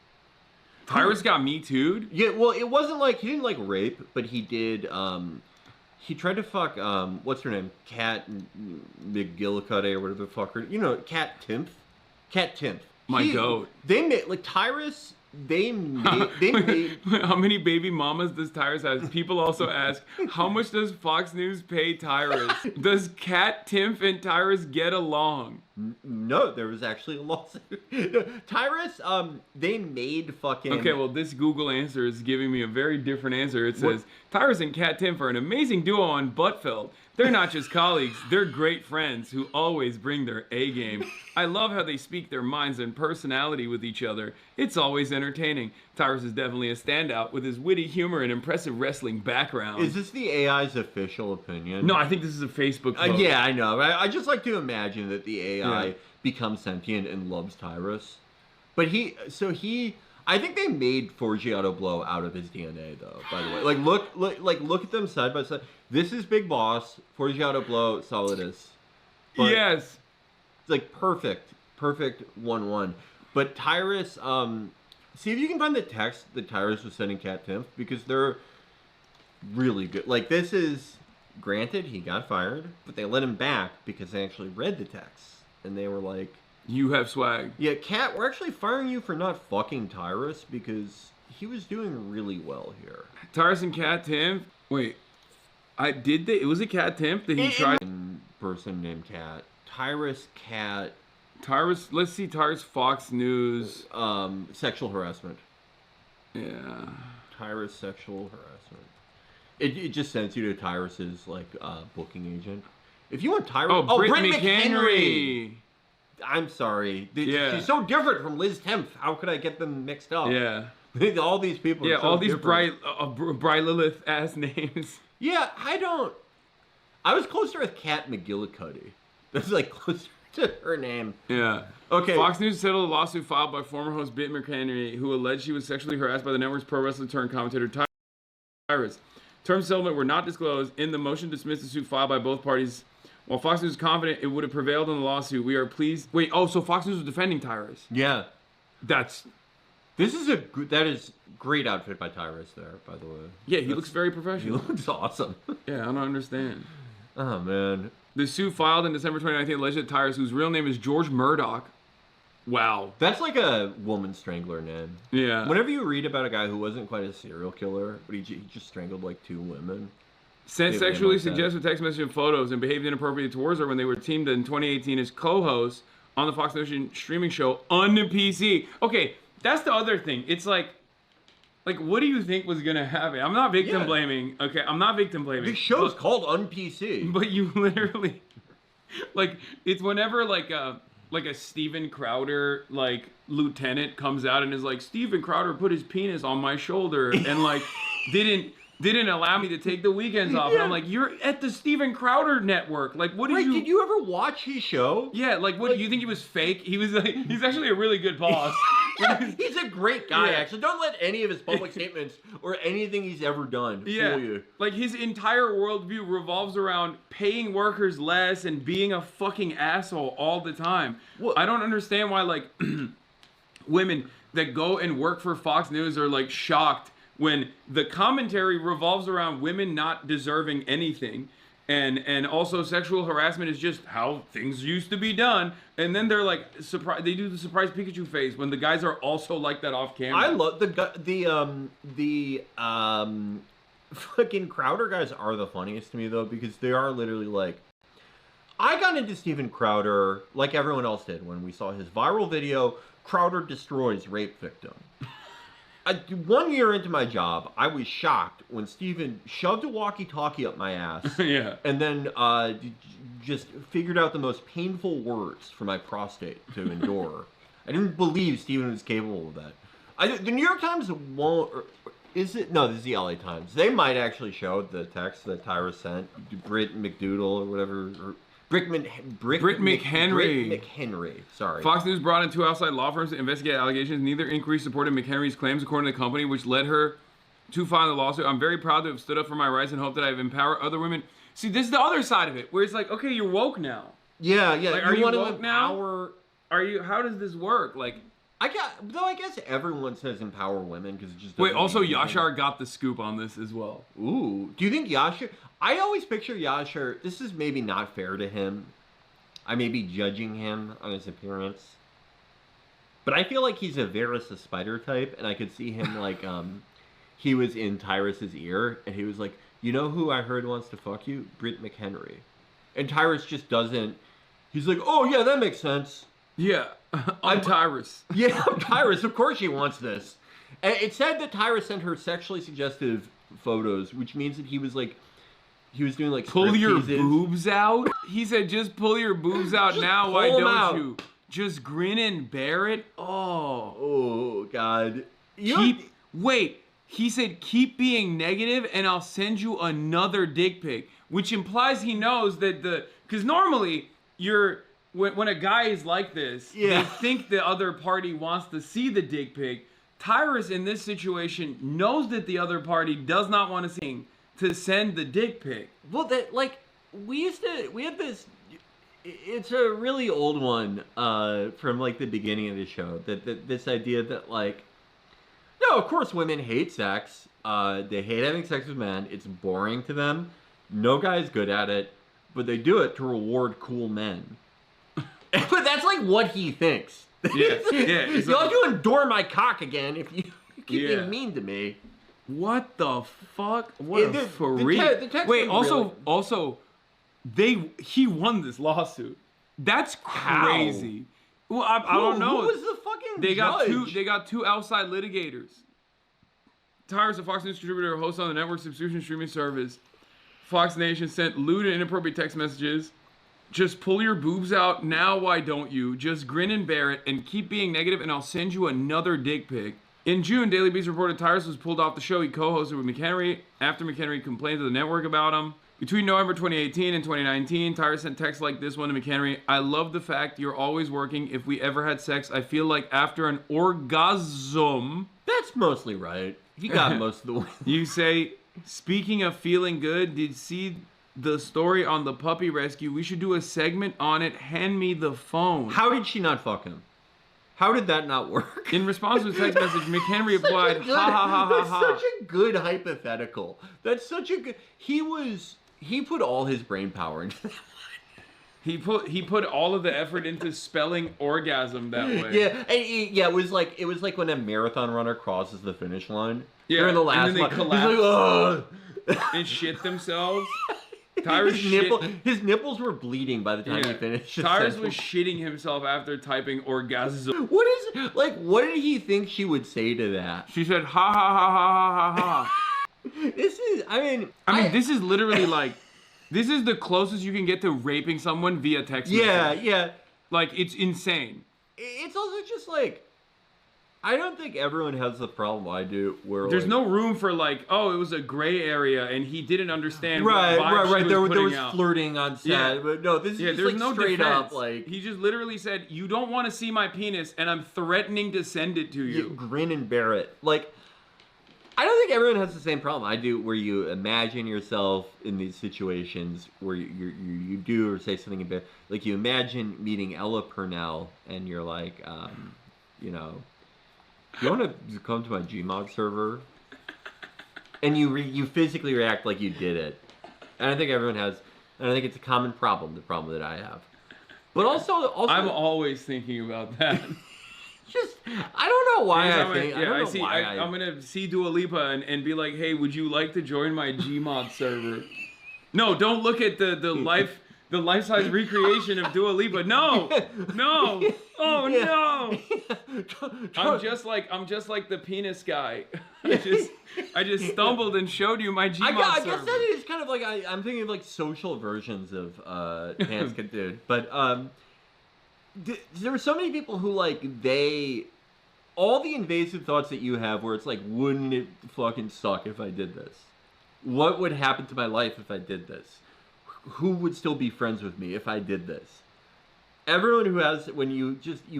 Tyrus got Me Too'd? Yeah, well, it wasn't like, he didn't like rape, but he did, he tried to fuck, what's her name? Kat McGillicuddy or whatever the fuck her, you know, Kat Timpf? Kat Timpf. My goat. They made, like, Tyrus, they made How many baby mamas does Tyrus have? People also ask, how much does Fox News pay Tyrus? Does Kat, Timpf, and Tyrus get along? No, there was actually a lawsuit. Tyrus, they made fucking... Okay, well, this Google answer is giving me a very different answer. It says, Tyrus and Kat Timpf are an amazing duo on Buttfeld. They're not just colleagues, they're great friends who always bring their A game. I love how they speak their minds and personality with each other. It's always entertaining. Tyrus is definitely a standout with his witty humor and impressive wrestling background. Is this the AI's official opinion? No, I think this is a Facebook post. Yeah, I know. I just like to imagine that the AI becomes sentient and loves Tyrus. But I think they made Forgiato Blow out of his DNA, though. By the way, look at them side by side. This is Big Boss, Forgiato Blow, Solidus. But Yes. it's like perfect 1-1. But Tyrus, see if you can find the text that Tyrus was sending Kat Timpf, because they're really good. Like, this is, granted, he got fired, but they let him back because they actually read the text. And they were like, You have swag. yeah, Kat, we're actually firing you for not fucking Tyrus because he was doing really well here. Tyrus and Kat Timpf. Wait, it was a Kat Timpf that he tried. Person named Kat. Tyrus, Kat, Tyrus, let's see, Tyrus Fox News. sexual harassment. Yeah. Tyrus sexual harassment. It just sends you to Tyrus's like booking agent. If you want Tyrus, Britt Britt McHenry. I'm sorry. Yeah. She's so different from Liz Timpf. How could I get them mixed up? Yeah. All these people. Yeah, are so all these different. Bry Lilith ass names. Yeah, I was closer with Kat McGillicuddy. That's like closer to her name. Yeah. Okay. Fox News settled a lawsuit filed by former host Britt McHenry, who alleged she was sexually harassed by the network's pro wrestler turned commentator Tyrus. Terms of settlement were not disclosed. In the motion to dismiss the suit filed by both parties, while Fox News is confident it would have prevailed in the lawsuit, we are pleased. Wait, so Fox News was defending Tyrus. Yeah. That is great outfit by Tyrus there, by the way. Yeah, he looks very He professional. looks awesome. Yeah, I don't understand. Oh man. The suit filed in December 2019 alleged that Tyrus, whose real name is George Murdoch. Wow. That's like a woman strangler name. Yeah. Whenever you read about a guy who wasn't quite a serial killer, but he just strangled like 2 women, Sent Maybe sexually amongst that. suggestive text message and photos and behaved inappropriately towards her when they were teamed in 2018 as co-hosts on the Fox News streaming show on the PC. Okay, that's the other thing. It's like, what do you think was gonna happen? I'm not victim blaming. Okay, I'm not victim blaming. The show's called Un-PC. But you literally, it's whenever like a Steven Crowder lieutenant comes out and is like, Steven Crowder put his penis on my shoulder and didn't allow me to take the weekends off. And I'm like, you're at the Steven Crowder network. Like, what did you... Did you ever watch his show? Yeah, what, do you think he was fake? He was he's actually a really good boss. He's a great guy, Yeah. actually. Don't let any of his public statements or anything he's ever done fool you. Like, his entire worldview revolves around paying workers less and being a fucking asshole all the time. What? I don't understand why, women that go and work for Fox News are, shocked when the commentary revolves around women not deserving anything. And also sexual harassment is just how things used to be done. And then they're surprised. They do the surprise Pikachu face when the guys are also like that off camera. I love the fucking Crowder guys are the funniest to me though, because they are literally I got into Steven Crowder like everyone else did when we saw his viral video, Crowder destroys rape victim. 1 year into my job, I was shocked when Steven shoved a walkie-talkie up my ass. Yeah. And then just figured out the most painful words for my prostate to endure. I didn't believe Steven was capable of that. The New York Times won't... Is it? No, this is the LA Times. They might actually show the text that Tyra sent. Britt McDoodle or whatever... Britt McHenry. Sorry. Fox News brought in 2 outside law firms to investigate allegations. Neither increased supported McHenry's claims, according to the company, which led her to file the lawsuit. I'm very proud to have stood up for my rights and hope that I've empowered other women. See, this is the other side of it, where it's okay, you're woke now. Yeah. Are you want to woke now? empower... Are you? How does this work? I guess everyone says empower women because it just Wait. doesn't Also, mean anything. Yashar got the scoop on this as well. Ooh. Do you think Yashar... I always picture Yashar... This is maybe not fair to him. I may be judging him on his appearance. But I feel like he's a Varys the Spider type, and I could see him he was in Tyrus's ear, and he was like, you know who I heard wants to fuck you? Britt McHenry. And Tyrus just doesn't... He's like, oh yeah, that makes sense. Yeah. I'm Tyrus. Yeah, I'm Tyrus. Of course she wants this. And it said that Tyrus sent her sexually suggestive photos, which means that he was doing Pull your stripteases. boobs out? He said, just pull your boobs out Just now. Why pull 'em don't out. you? Just grin and bear it? Oh. Oh, God. Wait. He said, keep being negative and I'll send you another dick pic. Which implies he knows that because normally when a guy is like this, Yeah. they think the other party wants to see the dick pic. Tyrus in this situation knows that the other party does not want to send the dick pic. Well, we had this, it's a really old one from the beginning of the show, that this idea that no, of course women hate sex, they hate having sex with men, it's boring to them, no guy's good at it, but they do it to reward cool men. But that's what he thinks. Yeah, it's You'll have to endure my cock again if you keep Yeah. being mean to me. What the fuck? What a the freak. text Wait, was also, he won this lawsuit. That's crazy. Well, I don't know. Who was the fucking They judge? got two outside litigators. Tyrus, a Fox News contributor, host on the network subscription streaming service. Fox Nation sent lewd and inappropriate text messages. Just pull your boobs out now. Why don't you? Just grin and bear it and keep being negative, and I'll send you another dick pic. In June, Daily Beast reported Tyrus was pulled off the show he co-hosted with McHenry after McHenry complained to the network about him. Between November 2018 and 2019, Tyrus sent texts like this one to McHenry. I love the fact you're always working. If we ever had sex, I feel like after an orgasm... That's mostly right. He got most of the way. You say, speaking of feeling good, did you see the story on the puppy rescue? We should do a segment on it. Hand me the phone. How did she not fuck him? How did that not work? In response to his text message, McHenry replied, ha ha ha ha That's ha. such a good hypothetical. That's such a good... He put all his brain power into that. He put all of the effort into spelling orgasm that way. Yeah, it was like when a marathon runner crosses the finish line. Yeah, They're in the last and then they line. collapse. He's like, ugh. and shit themselves. Tyrus his nipples were bleeding by the time he finished. Tyrus was shitting himself after typing orgasm. What did he think she would say to that? She said, ha ha ha ha ha ha ha. This is literally like, this is the closest you can get to raping someone via text message. Yeah. Like, it's insane. It's also just like, I don't think everyone has the problem I do where there's like, no room for like, oh, it was a gray area and he didn't understand right. There was out. flirting on set, but no, this is just there's like no straight defense. up like he just literally said, you don't want to see my penis and I'm threatening to send it to you. Grin and bear it. Like, I don't think everyone has the same problem I do where you imagine yourself in these situations where you do or say something about, like you imagine meeting Ella Purnell and you're like, you know, you want to come to my Gmod server? And you physically react like you did it. And I think everyone has, and I think it's a common problem, the problem that I have. But also I'm always thinking about that. Just, I don't know why I'm gonna see Dua Lipa and be like, hey, would you like to join my Gmod server? No, don't look at the life-size recreation of Dua Lipa. No, oh no. I'm just like the penis guy. I just stumbled and showed you my Gmod server. I guess that is kind of like I'm thinking of like social versions of Pants Kid Dude, but there are so many people who like all the invasive thoughts that you have where it's like, wouldn't it fucking suck if I did this? What would happen to my life if I did this? Who would still be friends with me if I did this? Everyone who has, when you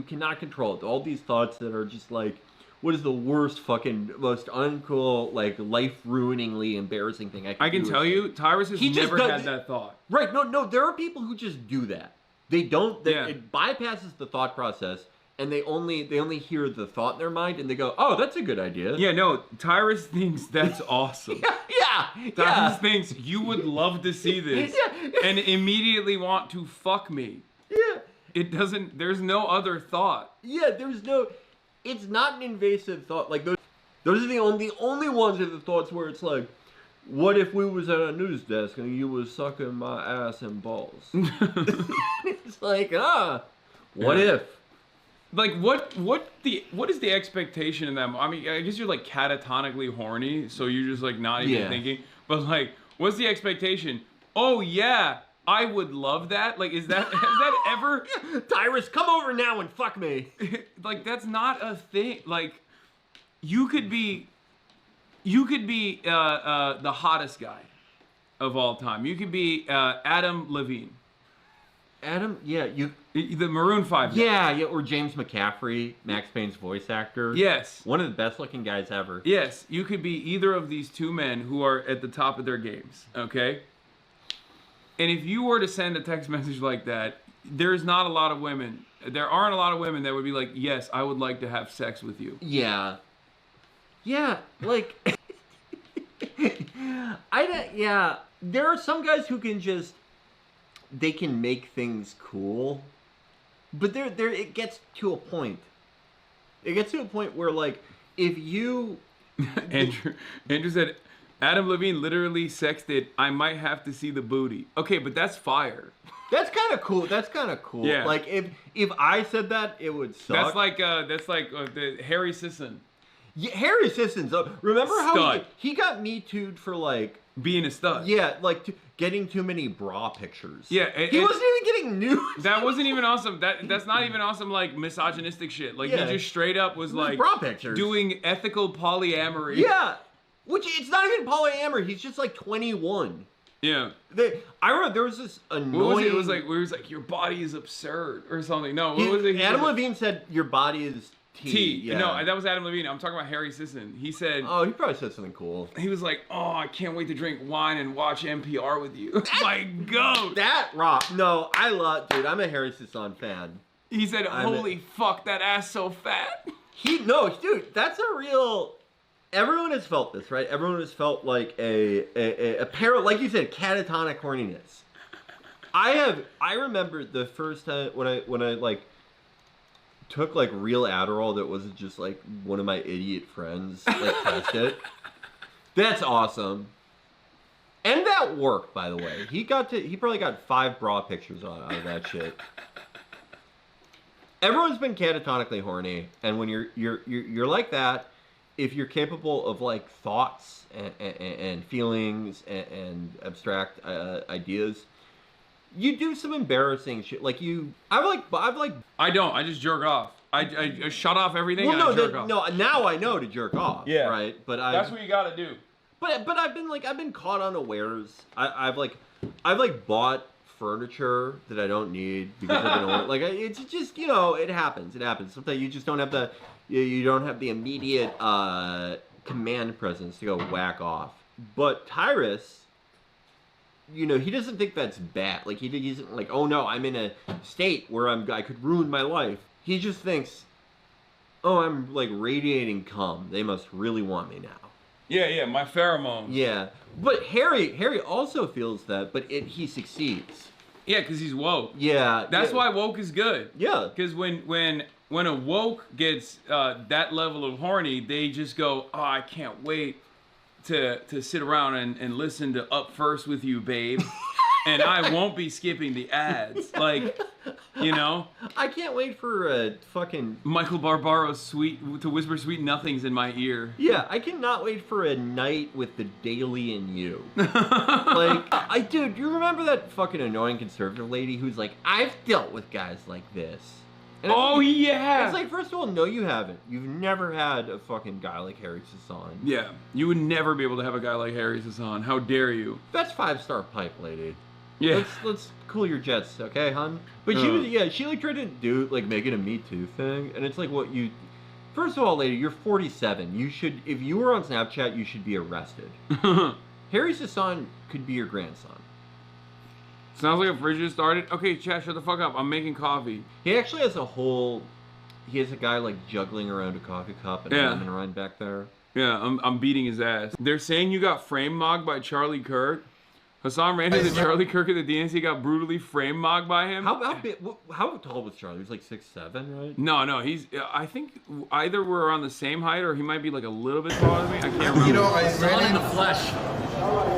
cannot control it, all these thoughts that are just like, what is the worst fucking, most uncool, like life-ruiningly embarrassing thing I can tell you, Tyrus has never had that thought. Right, no, there are people who just do that. They don't, it bypasses the thought process, and they only hear the thought in their mind, and they go, oh, that's a good idea. Yeah, no, Tyrus thinks that's awesome. Tyrus thinks you would love to see this, and immediately want to fuck me. Yeah. There's no other thought. Yeah, it's not an invasive thought. Like, those are the only ones are the thoughts where it's like, what if we was at a news desk and you was sucking my ass and balls? It's like, what if? Like, what is the expectation in them? I mean, I guess you're like catatonically horny, so you're just like not even thinking. But like, what's the expectation? Oh yeah, I would love that. Like, has that ever? Tyrus, come over now and fuck me. Like, that's not a thing. Like, you could be the hottest guy of all time. You could be Adam Levine. Adam, the Maroon 5 guy. Yeah, or James McCaffrey, Max Payne's voice actor. Yes. One of the best looking guys ever. Yes, you could be either of these two men who are at the top of their games, okay? And if you were to send a text message like that, there aren't a lot of women that would be like, yes, I would like to have sex with you. Yeah, like, there are some guys who can just, they can make things cool, but it gets to a point. It gets to a point where, like, if you... Andrew said, Adam Levine literally sexted, I might have to see the booty. Okay, but that's fire. That's kind of cool. Yeah. Like, if I said that, it would suck. That's like the Harry Sisson. Yeah, Harry Sisson's. Remember Stud. how he got Me Too'd for, like... Being a stud. Yeah, like getting too many bra pictures. Yeah. He wasn't even getting nudes. That wasn't even awesome. That's not even awesome, like, misogynistic shit. Like, he just straight up was like... bra pictures. Doing ethical polyamory. Yeah. Which, it's not even polyamory. He's just, like, 21. Yeah. I remember there was this annoying... What was it? It was like, your body is absurd or something. No, what was it? Adam Levine said, your body is T. Yeah. No, that was Adam Levine. I'm talking about Harry Sisson. He said... Oh, he probably said something cool. He was like, oh, I can't wait to drink wine and watch NPR with you. My goat. That rock. No, dude, I'm a Harry Sisson fan. He said, holy fuck, that ass so fat. Dude, that's a real... Everyone has felt this, right? Everyone has felt like a pair, like you said, catatonic horniness. I remember the first time when I like took like real Adderall that wasn't just like one of my idiot friends like pressed it. That's awesome. And that worked, by the way. He probably got 5 bra pictures out of that shit. Everyone's been catatonically horny, and when you're like that, if you're capable of like thoughts and feelings and abstract ideas, you do some embarrassing shit. Like I've like. I don't. I just jerk off. I shut off everything. Well, and I jerk off. no. Now I know to jerk off. Yeah. Right. But That's what you gotta do. But I've been caught unawares. I've bought furniture that I don't need because I've been like it's just it happens. Sometimes you just don't have the immediate command presence to go whack off. But Tyrus, he doesn't think that's bad. Like he isn't like, oh no, I'm in a state where I could ruin my life. He just thinks, oh, I'm like radiating cum. They must really want me now. Yeah, my pheromones. Yeah, but Harry also feels that, but he succeeds. Yeah, because he's woke. Yeah, That's why woke is good. Yeah, Because when a woke gets that level of horny, they just go, oh, I can't wait to sit around and listen to Up First with you, babe. And I won't be skipping the ads. Like, I can't wait for a fucking Michael Barbaro's to whisper sweet nothings in my ear. Yeah, I cannot wait for a night with the Daily and you. Like, dude, you remember that fucking annoying conservative lady who's like, I've dealt with guys like this. And Yeah. It's like, first of all, no, you haven't. You've never had a fucking guy like Harry Hasan. Yeah, you would never be able to have a guy like Harry Hasan. How dare you? That's 5-star pipe, lady. Yeah. Let's cool your jets, okay, hun? But she like tried to do like make it a Me Too thing, and it's like first of all, lady, you're 47. You should, if you were on Snapchat, you should be arrested. Harry Hasan could be your grandson. Sounds like a fridge just started. Okay, chat, shut the fuck up. I'm making coffee. He actually has he has a guy like juggling around a coffee cup and a lemon rind back there. Yeah, I'm beating his ass. They're saying you got frame mogged by Charlie Kirk. Hasan ran into Charlie Kirk at the DNC, got brutally frame mogged by him. How tall was Charlie? He was like 6'7", right? No, I think either we're on the same height or he might be like a little bit taller than me. I can't remember. I ran in the flesh.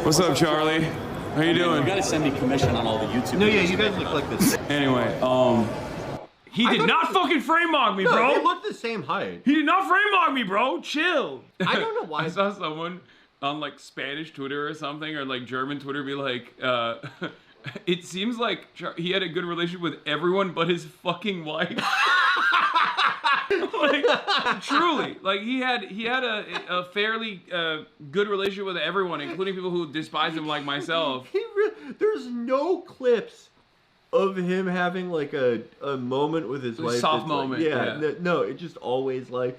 What's up, Charlie? How you doing? You gotta send me commission on all the YouTube. No, yeah, you guys look like this. Anyway, he did not fucking frame mog me, No, bro. they look the same height. He did not frame mog me, bro. Chill. I don't know why. I saw someone on like Spanish Twitter or something, or like German Twitter, be like, it seems like he had a good relationship with everyone but his fucking wife. Like, truly, like he had a fairly good relationship with everyone, including people who despise him, like myself. There's no clips of him having like a moment with his wife. Soft that's moment. Like, Yeah. No, it just always like.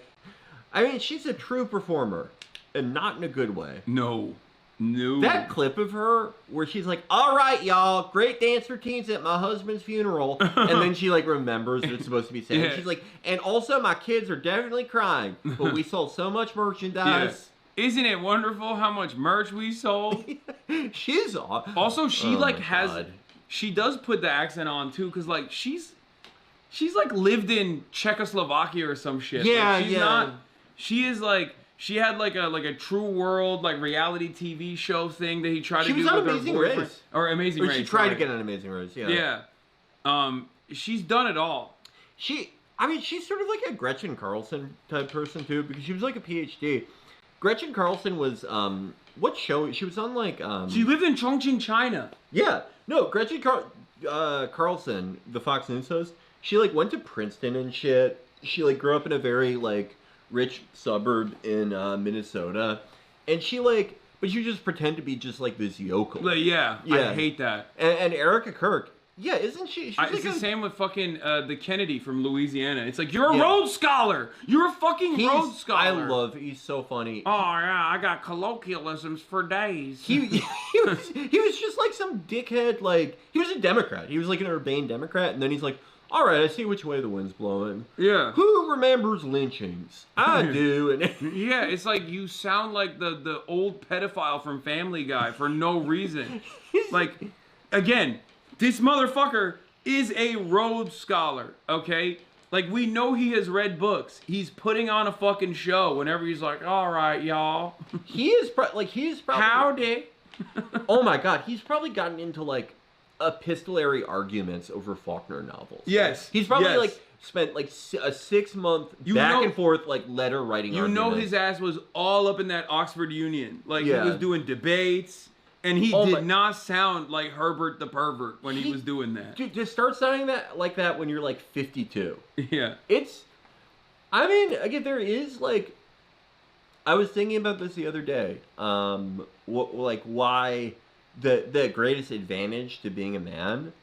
I mean, she's a true performer, and not in a good way. No. That clip of her where she's like, all right, y'all, great dance routines at my husband's funeral. And then she like remembers that it's supposed to be sad. Yeah. She's like, and also my kids are definitely crying, but we sold so much merchandise. Yeah. Isn't it wonderful how much merch we sold? She's awesome. Also, she Oh like my has, God. she does put the accent on too, cause like she's like lived in Czechoslovakia or some shit. Yeah, like, she's yeah. not. She is like. She had like a True World like reality TV show thing that he tried to do She was on with her Amazing boyfriend. Race. Or Amazing Or Race. she tried to sorry. get on Amazing Race, yeah. Yeah. She's done it all. She's sort of like a Gretchen Carlson type person too, because she was like a PhD. Gretchen Carlson was, what show? She was on like, She lived in Chongqing, China. Yeah. No, Gretchen Carlson, the Fox News host, she like went to Princeton and shit. She like grew up in a very like rich suburb in Minnesota, and she like, but you just pretend to be just like this yokel. Like, yeah, I hate that. And Erica Kirk, yeah, isn't she? She's It's like the same with fucking the Kennedy from Louisiana. It's like, you're a Rhodes Scholar. You're a fucking Rhodes Scholar. He's so funny. Oh yeah, I got colloquialisms for days. He was just like some dickhead. Like he was a Democrat. He was like an urbane Democrat, and then he's like, all right, I see which way the wind's blowing. Yeah. Who remembers lynchings? I do. And Yeah, it's like you sound like the old pedophile from Family Guy for no reason. Like, again, this motherfucker is a Rhodes Scholar, okay? Like, we know he has read books. He's putting on a fucking show whenever he's like, all right, y'all. he is probably. Howdy. Oh my god, he's probably gotten into like epistolary arguments over Faulkner novels. Yes. He's probably yes. like spent like a 6-month You back know- and forth like letter writing. You know argument. his ass was all up in that Oxford Union. Like Yeah. he was doing debates, and he Oh did my- not sound like Herbert the pervert when he was doing that. Dude, to start sounding that like that when you're like 52. Yeah. It's, I mean, again, there is like, I was thinking about this the other day. Why the greatest advantage to being a man,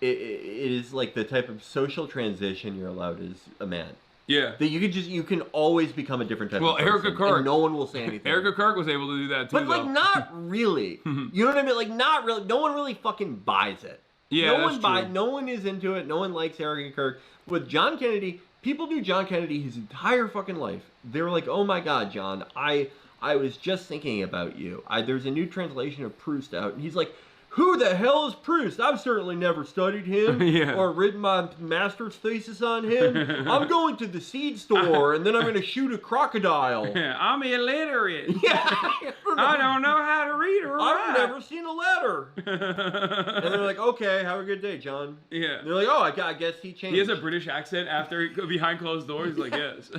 it is like the type of social transition you're allowed as a man. Yeah. That you can always become a different type Well, of person. Erica Kirk- and no one will say anything. Erica Kirk was able to do that too. But like though. not really. You know what I mean? Like not really. No one really fucking buys it. Yeah, no that's one buys. true. No one is into it. No one likes Erica Kirk. With John Kennedy, people knew John Kennedy his entire fucking life. They were like, "Oh my God, John, I was just thinking about you. There's a new translation of Proust out," and he's like, "Who the hell is Proust? I've certainly never studied him Yeah. or written my master's thesis on him. I'm going to the seed store and then I'm going to shoot a crocodile." I'm illiterate. Yeah. I don't know how to read or I've write. never seen a letter. And they're like, "Okay, have a good day, John." Yeah. And they're like, "Oh, I guess he changed." He has a British accent after behind closed doors. He's like, yes.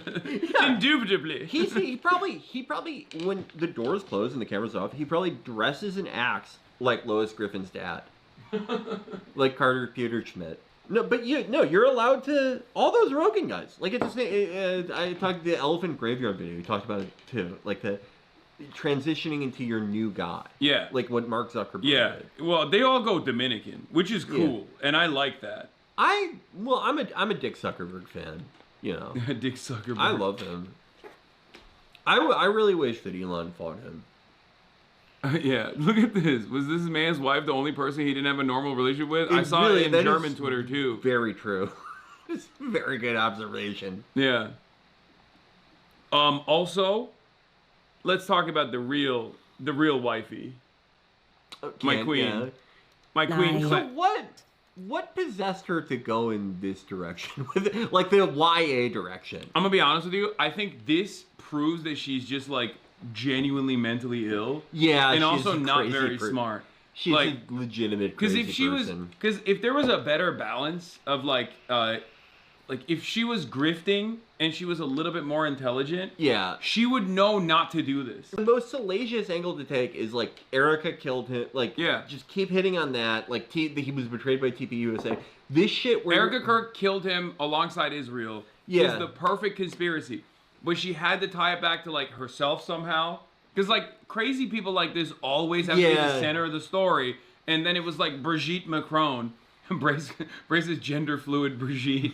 Indubitably. He probably when the doors close and the camera's off, he probably dresses and acts like Lois Griffin's dad, like Carter Peter Schmidt. No, but you're allowed to. All those Rogan guys, like it's I talked the Elephant Graveyard video. We talked about it too, like the transitioning into your new guy. Yeah. Like what Mark Zuckerberg Yeah. did. Well, they all go Dominican, which is cool, and I like that. I'm a Dick Zuckerberg fan. You know, Dick Zuckerberg. I love him. I really wish that Elon fought him. Yeah, look at this. Was this man's wife the only person he didn't have a normal relationship with? I saw it in that German is Twitter too. Very true. It's a very good observation. Yeah. Also, let's talk about the real wifey. My queen. Yeah. My queen. So what possessed her to go in this direction with it? Like the YA direction? I'm gonna be honest with you. I think this proves that she's just like genuinely mentally ill. Yeah, and she's also a not crazy very per- smart. She's like, a legitimate Because crazy if she person. because if there was a better balance of like if she was grifting and she was a little bit more intelligent, Yeah. she would know not to do this. The most salacious angle to take is like Erica killed him. Like, Yeah. just keep hitting on that. Like, he was betrayed by TPUSA. This shit where Erica Kirk killed him alongside Israel. Yeah. Is the perfect conspiracy, but she had to tie it back to like herself somehow. Because like crazy people like this always have to be the Yeah. center of the story, and then it was like Brigitte Macron. Brace's gender fluid Brigitte.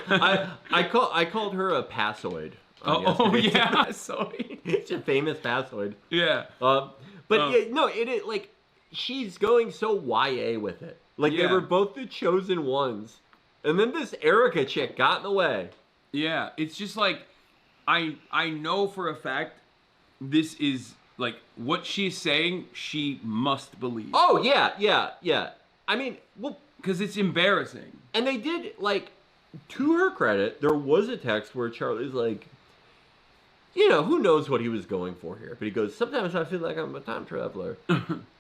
I called her a passoid. Oh yesterday. yeah, sorry. It's a famous passoid. Yeah. But it like she's going so YA with it. Like they Yeah. were both the chosen ones, and then this Erica chick got in the way. Yeah, it's just like I know for a fact this is like what she's saying she must believe. Oh yeah. I mean, well, Because it's embarrassing. and they did like, to her credit, there was a text where Charlie's like, you know, who knows what he was going for here, but he goes, "Sometimes I feel like I'm a time traveler,"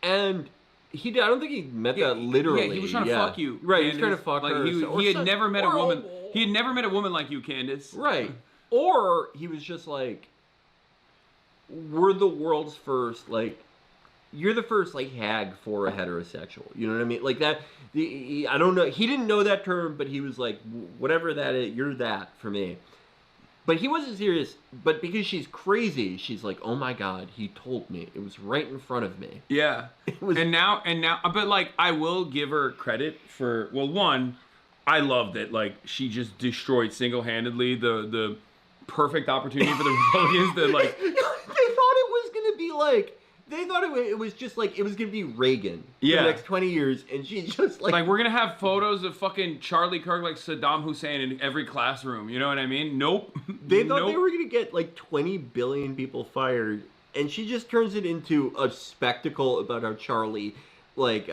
and he did. I don't think he meant that literally. Yeah, he was trying to fuck you. Right, he was Candace. trying to fuck like, her. He had never met a woman. He had never met a woman like you, Candace. Right. Or he was just like, we're the world's first, like, you're the first, like, hag for a heterosexual. You know what I mean? Like that, I don't know. He didn't know that term, but he was like, whatever that is, you're that for me. But he wasn't serious. But because she's crazy, she's like, oh my God, he told me. It was right in front of me. Yeah. It was, And now, but like, I will give her credit for, well, one, I love that, like, she just destroyed single-handedly the perfect opportunity for the Republicans to, like... they thought it was going to be like, they thought it was just like, it was going to be Reagan for Yeah. the next 20 years. And she just like... Like, we're gonna have photos of fucking Charlie Kirk, like Saddam Hussein in every classroom. You know what I mean? Nope. They thought Nope. they were going to get like 20 billion people fired, and she just turns it into a spectacle about how Charlie, like,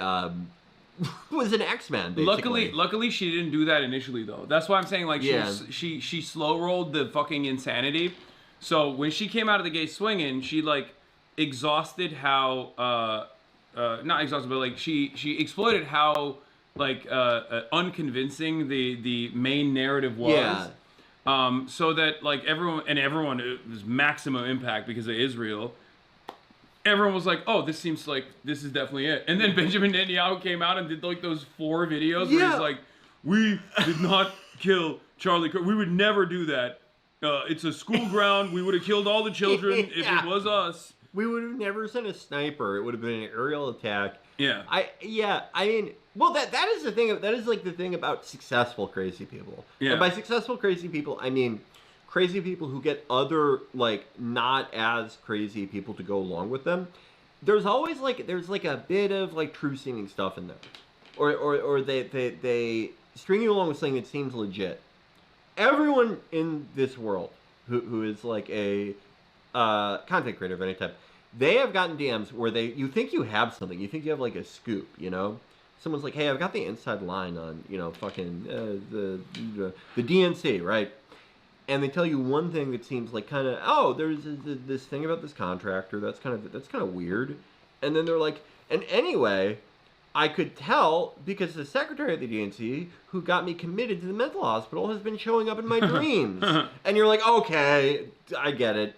was an X-Man, basically. Luckily, she didn't do that initially, though. That's why I'm saying, like, Yeah. she slow rolled the fucking insanity. So when she came out of the gate swinging, she like exhausted how not exhausted, but like she exploited how like unconvincing the main narrative was. Yeah. So that like everyone it was maximum impact because of Israel. Everyone was like, "Oh, this seems like this is definitely it." And then Benjamin Netanyahu came out and did like those 4 videos where he's like, "We did not kill Charlie Kirk. We would never do that. It's a school ground. We would have killed all the children if it was us. We would have never sent a sniper. It would have been an aerial attack." Yeah. I mean, well, that is the thing. That is like the thing about successful crazy people. Yeah. And by successful crazy people, I mean crazy people who get other like not as crazy people to go along with them. There's always like a bit of like truth seeming stuff in there, or they string you along with something that seems legit. Everyone in this world who is like a content creator of any type, they have gotten DMs where you think you have something, you think you have like a scoop, you know? Someone's like, "Hey, I've got the inside line on, you know, fucking the DNC, right?" And they tell you one thing that seems like kind of, "Oh, there's this thing about this contractor that's kind of weird," and then they're like, "And anyway, I could tell because the secretary of the DNC who got me committed to the mental hospital has been showing up in my dreams." And you're like, "Okay, I get it.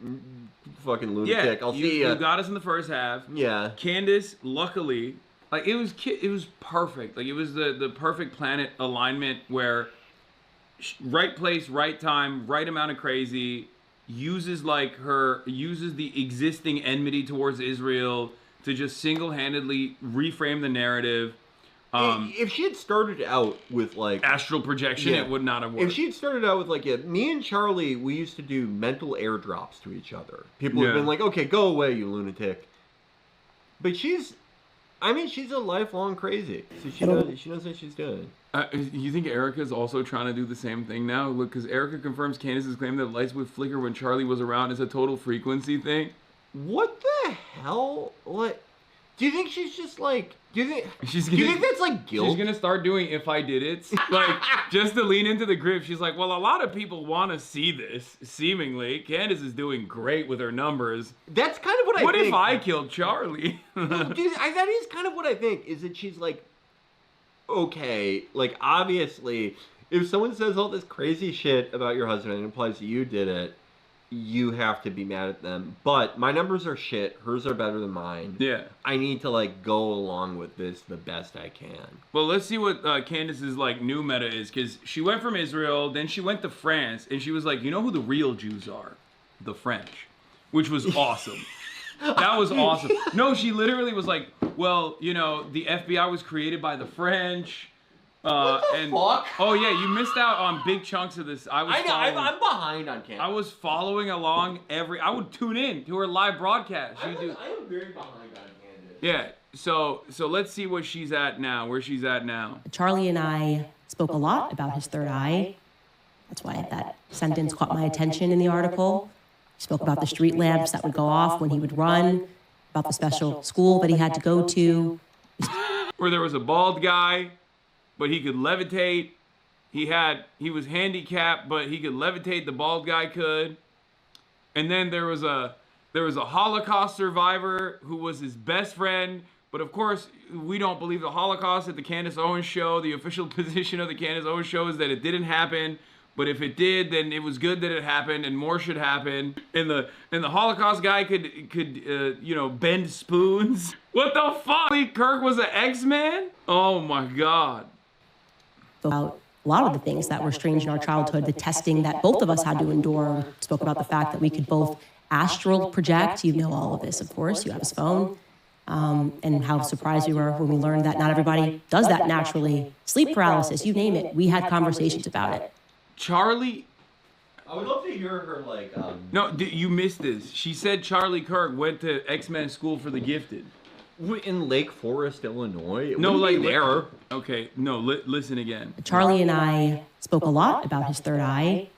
Fucking lunatic. I'll see ya." You got us in the first half. Yeah. Candace, luckily, like it was perfect. Like it was the perfect planet alignment where right place, right time, right amount of crazy, uses the existing enmity towards Israel to just single-handedly reframe the narrative. If she had started out with like Astral projection, it would not have worked. If she had started out with like, me and Charlie, we used to do mental airdrops to each other. People have been like, "Okay, go away, you lunatic." But she's a lifelong crazy. So she knows what she's doing. You think Erica's also trying to do the same thing now? Look, because Erica confirms Candace's claim that lights would flicker when Charlie was around is a total frequency thing. What the hell? What? Do you think she's just like? Do you think that's like guilt? She's gonna start doing "if I did it," like just to lean into the grip. She's like, "Well, a lot of people want to see this. Seemingly, Candace is doing great with her numbers. That's kind of what I think. What if I killed Charlie?" Dude, that is kind of what I think. Is that she's like, okay, like obviously, if someone says all this crazy shit about your husband and it implies that you did it, you have to be mad at them. But my numbers are shit. Hers are better than mine. Yeah. I need to like go along with this the best I can. Well, let's see what Candace's like new meta is, because she went from Israel, then she went to France, and she was like, "You know who the real Jews are? The French," which was awesome. That was awesome. No, she literally was like, "Well, you know, the FBI was created by the French." What the fuck? Oh yeah, you missed out on big chunks of this. I'm behind on Candace. I was following along I would tune in to her live broadcast. I am very behind on Candace. Yeah. So let's see what she's at now. Where she's at now. Charlie and I spoke a lot about his third eye. That's why that sentence caught my attention in the article. He spoke about the street lamps that would go off when he would run, about the special school that he had to go to. Where there was a bald guy, but he could levitate. He was handicapped, but he could levitate. The bald guy could. And then there was a Holocaust survivor who was his best friend. But of course, we don't believe the Holocaust at the Candace Owens Show. The official position of the Candace Owens Show is that it didn't happen. But if it did, then it was good that it happened, and more should happen. And the Holocaust guy could bend spoons. What the fuck? Kirk was an X-Man? Oh my God. About a lot of the things that were strange in our childhood, the testing that both of us had to endure. We spoke about the fact that we could both astral project. You know all of this, of course. You have his phone. And how surprised we were when we learned that not everybody does that naturally. Sleep paralysis, you name it. We had conversations about it. Charlie... I would love to hear her like... No, you missed this. She said Charlie Kirk went to X-Men School for the Gifted. In Lake Forest, Illinois? No, like there. Okay, no, listen again. Charlie and I spoke a lot about his third eye.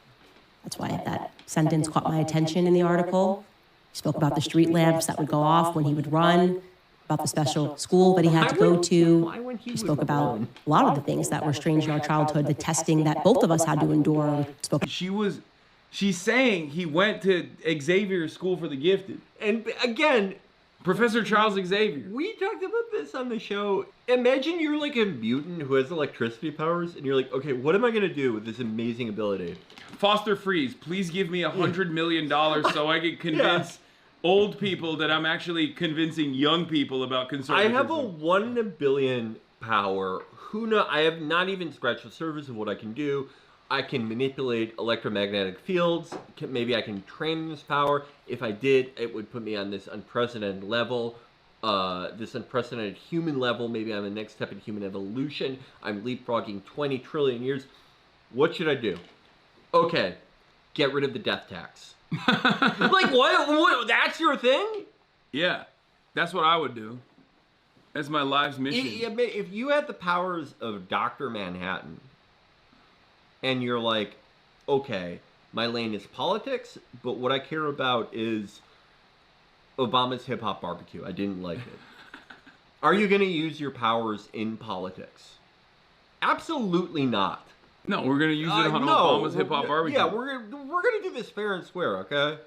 That's why that sentence caught my attention in the article. He spoke about the street lamps that would go off when he would run, about the special school that he had to go to. He spoke about a lot of the things that were strange in our childhood, the testing that both of us had to endure. She's saying he went to Xavier's School for the Gifted. And again, Professor Charles Xavier. We talked about this on the show. Imagine you're like a mutant who has electricity powers, and you're like, okay, what am I gonna do with this amazing ability? Foster Freeze, please give me $100 million so I can convince old people that I'm actually convincing young people about I conservatism. have a 1 in a billion power. Who know? I have not even scratched the surface of what I can do. I can manipulate electromagnetic fields. Maybe I can train this power. If I did, it would put me on this unprecedented level, this unprecedented human level. Maybe I'm the next step in human evolution. I'm leapfrogging 20 trillion years. What should I do? Okay, get rid of the death tax. Like, what? That's your thing? Yeah, that's what I would do. That's my life's mission. If you had the powers of Dr. Manhattan, and you're like, okay, my lane is politics, but what I care about is Obama's hip-hop barbecue. I didn't like it. Are you going to use your powers in politics? Absolutely not. No, we're going to use it on No, Obama's hip-hop barbecue. Yeah, we're gonna do this fair and square, okay?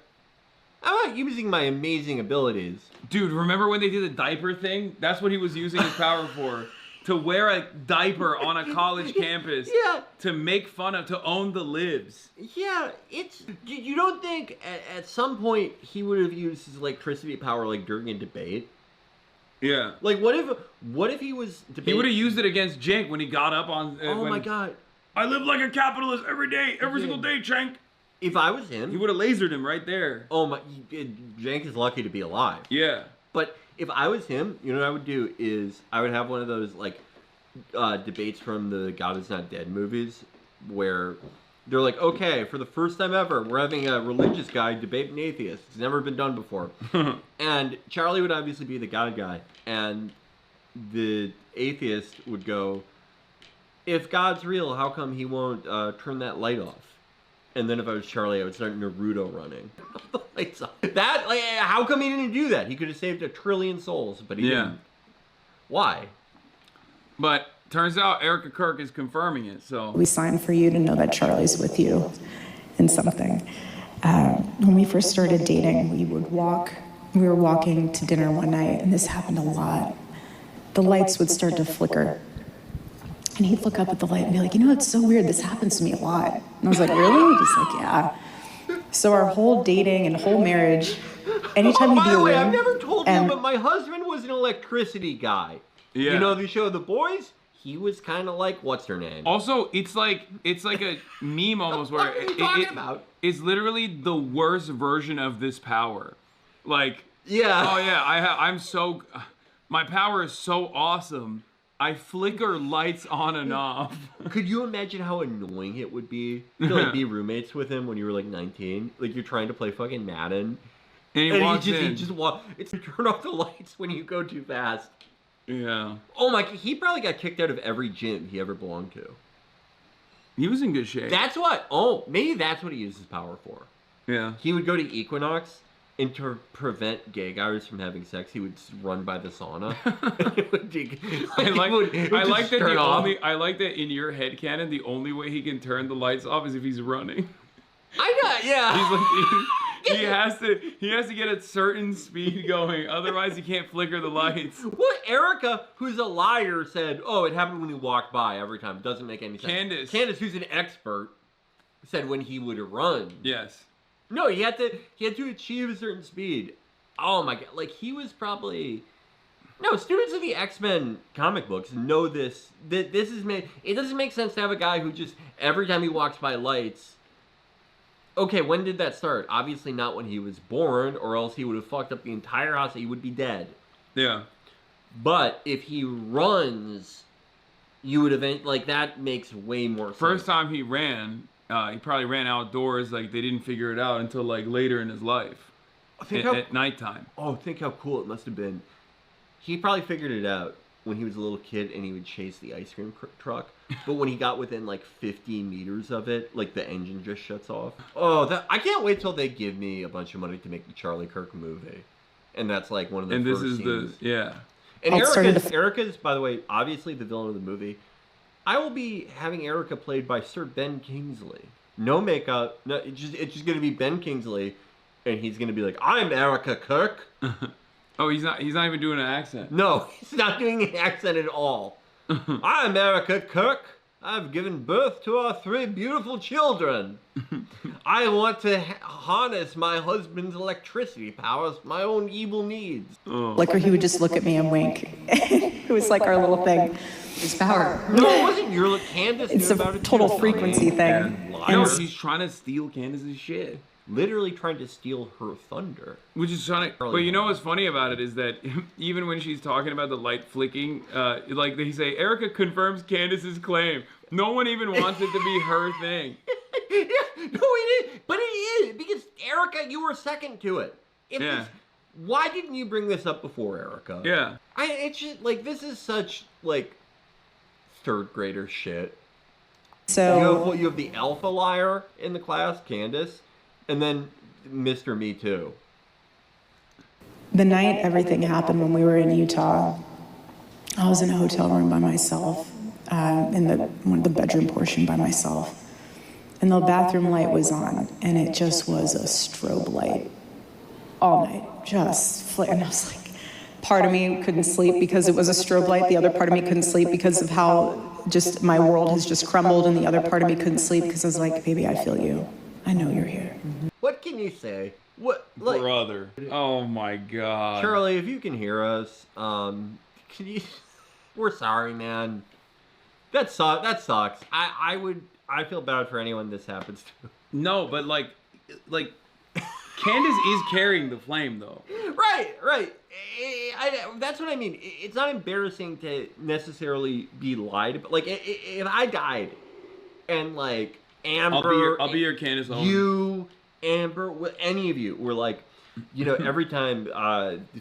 I'm not using my amazing abilities. Dude, remember when they did the diaper thing? That's what he was using his power for. To wear a diaper on a college campus. Yeah. To make fun of, to own the libs. Yeah, it's... You don't think at some point he would have used his electricity power, like, during a debate? Yeah. Like, what if he was debating... He would have used it against Cenk when he got up on... Oh my god. I live like a capitalist every day, every single day, Cenk. If I was him... He would have lasered him right there. Oh my... Cenk is lucky to be alive. Yeah. But if I was him, you know what I would do is I would have one of those, like, debates from the God Is Not Dead movies where they're like, okay, for the first time ever, we're having a religious guy debate an atheist. It's never been done before. And Charlie would obviously be the God guy. And the atheist would go, if God's real, how come he won't turn that light off? And then if I was Charlie, I would start Naruto running. The lights off. That, like, how come he didn't do that? He could have saved 1 trillion souls, but he didn't. Why? But turns out Erica Kirk is confirming it, so... We signed for you to know that Charlie's with you in something. When we first started dating, we were walking to dinner one night, and this happened a lot. The lights would start to flicker. And he'd look up at the light and be like, you know, it's so weird, this happens to me a lot. And I was like, really? He's like, yeah. So our whole dating and whole marriage, anytime he'd be By the way, around... I've never told you, but my husband was an electricity guy. Yeah. You know the show The Boys? He was kind of like, what's her name? Also, it's like a meme almost where What are you talking about? It's literally the worst version of this power. Like, Yeah. oh yeah, I'm so... My power is so awesome. I flicker lights on and off. Could you imagine how annoying it would be to like be roommates with him when you were like 19? Like you're trying to play fucking Madden. And he walks in. It's turn off the lights when you go too fast. Yeah. Oh my, he probably got kicked out of every gym he ever belonged to. He was in good shape. Maybe that's what he used his power for. Yeah. He would go to Equinox, and to prevent gay guys from having sex, he would run by the sauna. I like that in your headcanon, the only way he can turn the lights off is if he's running. He has to get a certain speed going, otherwise he can't flicker the lights. What Erica, who's a liar, said, oh, it happened when he walked by every time. It doesn't make any sense. Candace, who's an expert, said when he would run. Yes. No, he had to achieve a certain speed. Oh my god, like he was probably... No, students of the X-Men comic books know this. That this is made. It doesn't make sense to have a guy who just every time he walks by lights. Okay, when did that start? Obviously not when he was born, or else he would have fucked up the entire house. He would be dead. Yeah. But if he runs, you would that makes way more sense. First time he ran, he probably ran outdoors. Like they didn't figure it out until like later in his life, at nighttime. Oh, think how cool it must have been. He probably figured it out when he was a little kid and he would chase the ice cream truck. But when he got within like 50 meters of it, like the engine just shuts off. Oh, I can't wait till they give me a bunch of money to make the Charlie Kirk movie. And that's like one of the first scenes. And Erica's, by the way, obviously the villain of the movie. I will be having Erica played by Sir Ben Kingsley. No makeup. No, it's just going to be Ben Kingsley. And he's going to be like, I'm Erica Kirk. Oh, he's not even doing an accent. No, he's not doing an accent at all. I'm Erica Kirk. I've given birth to our 3 beautiful children. I want to harness my husband's electricity powers for my own evil needs. Like, or he would just look at me and wink. It was like our little thing. His power. No, it wasn't your Candace. It's knew about a it total too. frequency thing. No, And he's trying to steal Candace's shit. Literally trying to steal her thunder. Which is trying to, but you know what's funny about it is that even when she's talking about the light flicking, like they say, Erica confirms Candace's claim. No one even wants it to be her thing. Yeah, no, it is. But it is. Because, Erica, you were second to it. Why didn't you bring this up before, Erica? Yeah. It's just, like, this is such, like, third grader shit. so You have the alpha liar in the class, Candace, and then Mr. Me Too. the night everything happened when we were in Utah, I was in a hotel room by myself, in one of the bedroom portion by myself. And the bathroom light was on, and it just was a strobe light all night, and I was like, part of me couldn't sleep because it was a strobe light. The other part of me couldn't sleep because of how just my world has just crumbled, and the other part of me couldn't sleep because I was like, baby, I feel you. I know you're here. What can you say? What, like, Brother. Oh my God. Charlie, if you can hear us, can you? We're sorry, man. That sucks. I feel bad for anyone this happens to. No, but like Candace is carrying the flame though. Right. That's what I mean. It's not embarrassing to necessarily be lied, but like if I died and like Amber, I'll be your Candace owner. you, Amber, any of you were like, every time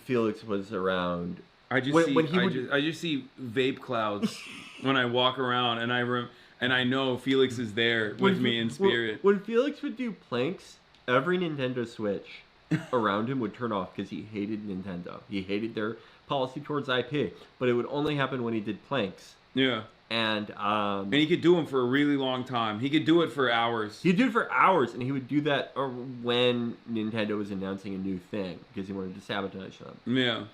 Felix was around, I just see vape clouds when I walk around, and I know Felix is there with me in spirit. When Felix would do planks, every Nintendo Switch around him would turn off because he hated Nintendo. He hated their policy towards IP, but it would only happen when he did planks. Yeah. And he could do them for a really long time. He could do it for hours. He'd do it for hours, and he would do that when Nintendo was announcing a new thing because he wanted to sabotage them. Yeah.